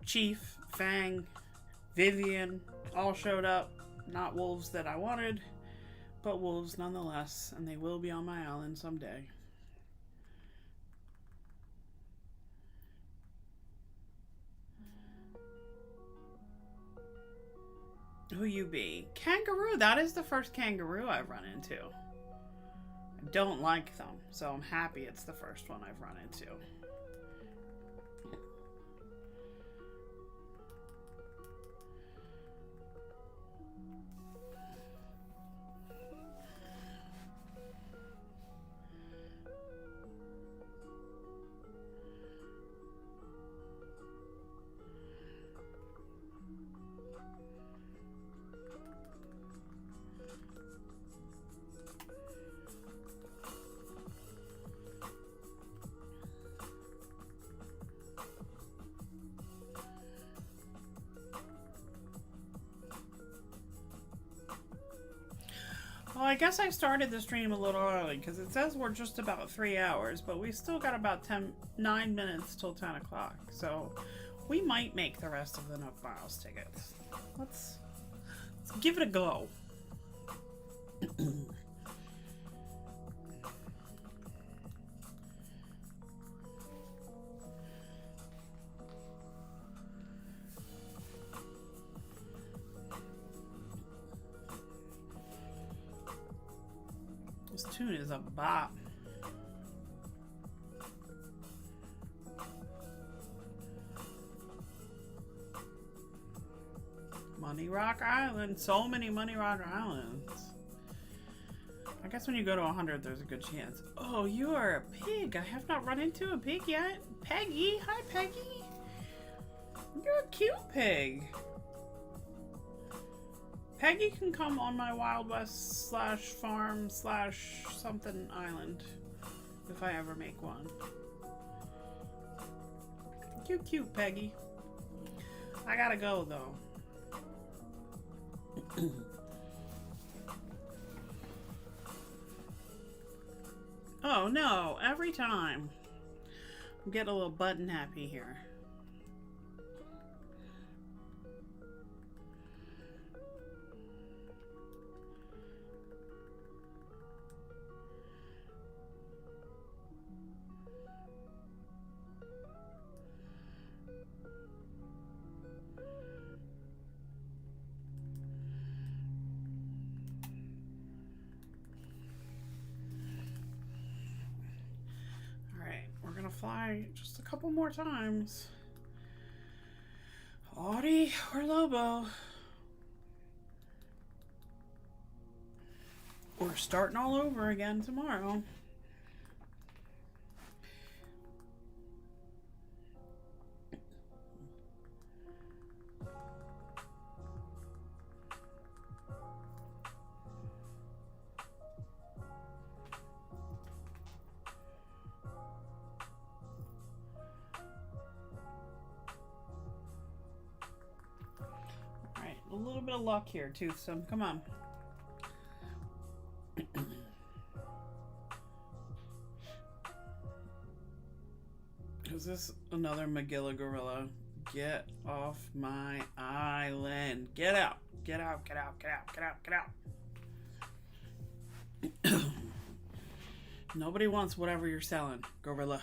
Chief, Fang, Vivian all showed up. Not wolves that I wanted, but wolves nonetheless, and they will be on my island someday. Who you be? Kangaroo. That is the first kangaroo I've run into. I don't like them, so I'm happy it's the first one I've run into. Well, I guess I started the stream a little early because it says we're just about 3 hours, but we still got about 9 minutes till 10 o'clock. So we might make the rest of the Nook Miles tickets. Let's give it a go. This tune is a bop. Money Rock Island. So many Money Rock Islands. I guess when you go to 100, there's a good chance. Oh, you are a pig. I have not run into a pig yet. Peggy. Hi, Peggy. You're a cute pig. Peggy can come on my Wild West / farm / something island if I ever make one. Cute, Peggy. I gotta go though. Oh no, every time. I'm getting a little button happy here. fly just a couple more times. Audie or Lobo. We're starting all over again tomorrow. Alright, a little bit of luck here, Toothsome. Come on. Is this another Magilla gorilla? Get off my island. Get out. Get out, get out, get out, get out, get out. Nobody wants whatever you're selling, gorilla.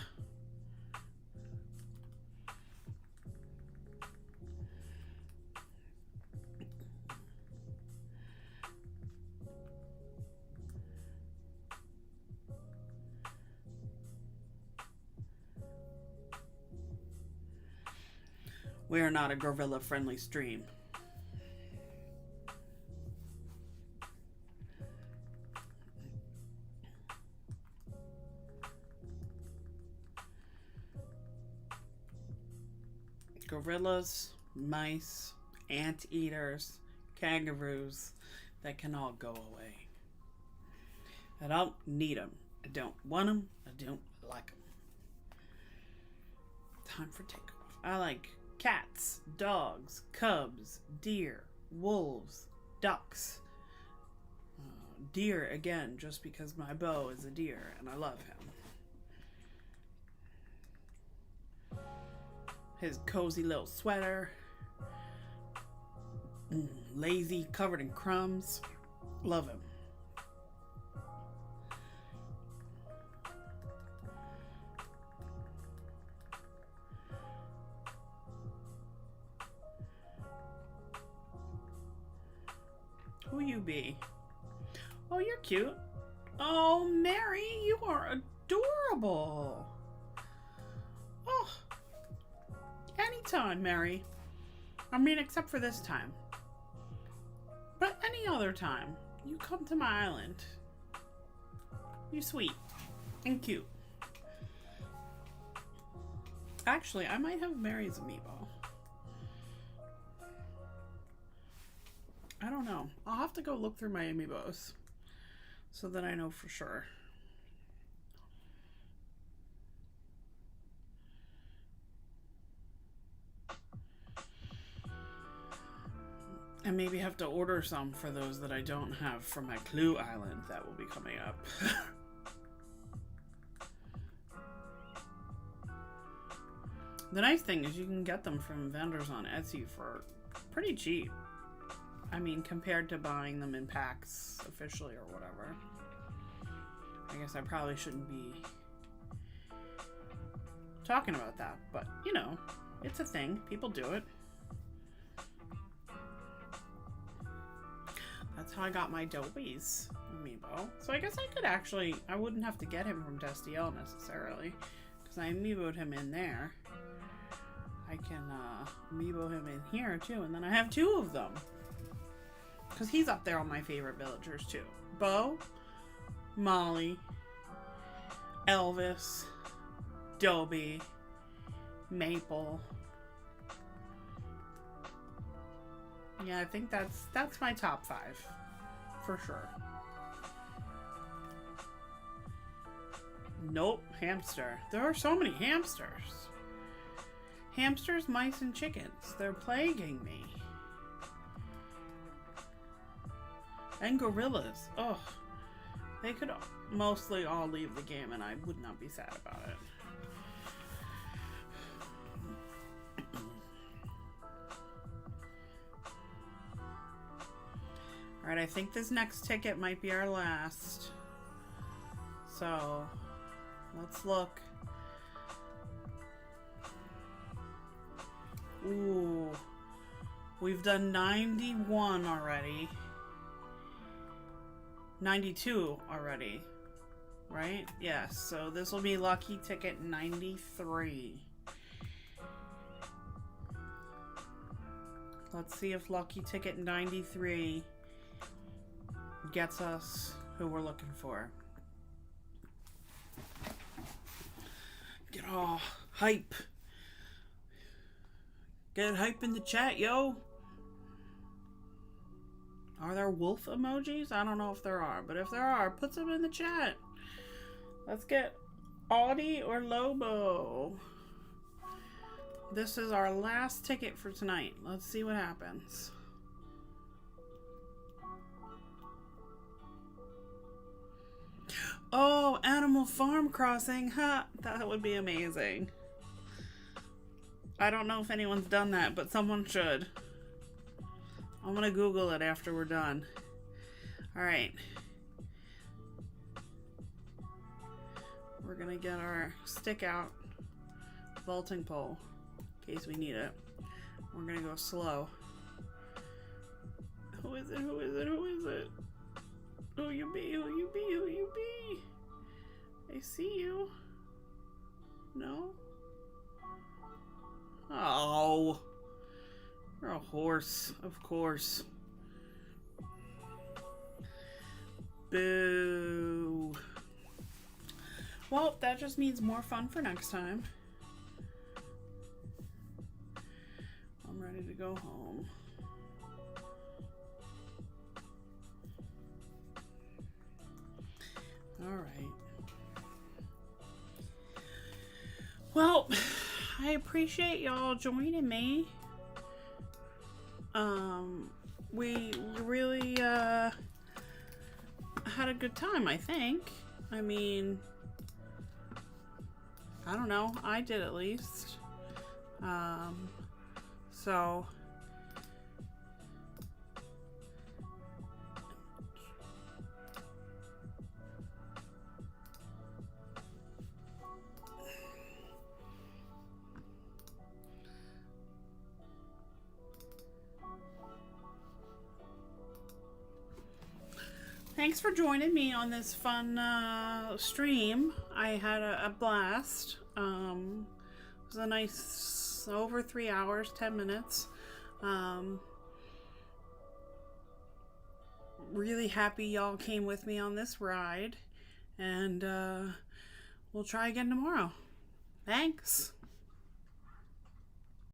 We are not a gorilla-friendly stream. Gorillas, mice, anteaters, kangaroos, that can all go away. I don't need them. I don't want them. I don't like them. Time for takeoff. I like cats, dogs, cubs, deer, wolves, ducks. Deer again, just because my beau is a deer and I love him. His cozy little sweater. Lazy, covered in crumbs. Love him. Who you be? Oh, you're cute. Oh, Mary, you are adorable. Oh, anytime, Mary. I mean, except for this time. But any other time, you come to my island. You're sweet and cute. Actually, I might have Mary's amiibo. I don't know. I'll have to go look through my amiibos so that I know for sure. And maybe have to order some for those that I don't have for my Clue Island that will be coming up. The nice thing is you can get them from vendors on Etsy for pretty cheap. I mean, compared to buying them in packs officially or whatever. I guess I probably shouldn't be talking about that, but you know, it's a thing. People do it. That's how I got my Dobie's amiibo. So I guess I could actually, I wouldn't have to get him from Destiel necessarily, because I amiiboed him in there. I can amiibo him in here too, and then I have two of them. Because he's up there on my favorite villagers too. Bo, Molly, Elvis, Dobie, Maple. Yeah, I think that's my top 5. For sure. Nope, hamster. There are so many hamsters. Hamsters, mice, and chickens. They're plaguing me. And gorillas. Ugh. They could mostly all leave the game and I would not be sad about it. Alright, I think this next ticket might be our last. So, let's look. Ooh. We've done 91 already. 92 already. right? Yes, so this will be lucky ticket 93. Let's see if lucky ticket 93 gets us who we're looking for. Get all hype. Get hype in the chat, yo. Are there wolf emojis? I don't know if there are, but if there are, put some in the chat. Let's get Audie or Lobo. This is our last ticket for tonight. Let's see what happens. Oh, Animal Farm Crossing. Ha, that would be amazing. I don't know if anyone's done that, but someone should. I'm gonna Google it after we're done. Alright. We're gonna get our stick out vaulting pole in case we need it. We're gonna go slow. Who is it? Who is it? Who is it? Who you be? Who you be? Who you be? I see you. No? Oh. You're a horse, of course. Boo. Well, that just means more fun for next time. I'm ready to go home. All right. Well, I appreciate y'all joining me. We really had a good time, I think. I mean, I don't know, I did at least. So thanks for joining me on this fun stream. I had a blast. It was a nice over 3 hours, 10 minutes. Really happy y'all came with me on this ride. And we'll try again tomorrow. Thanks.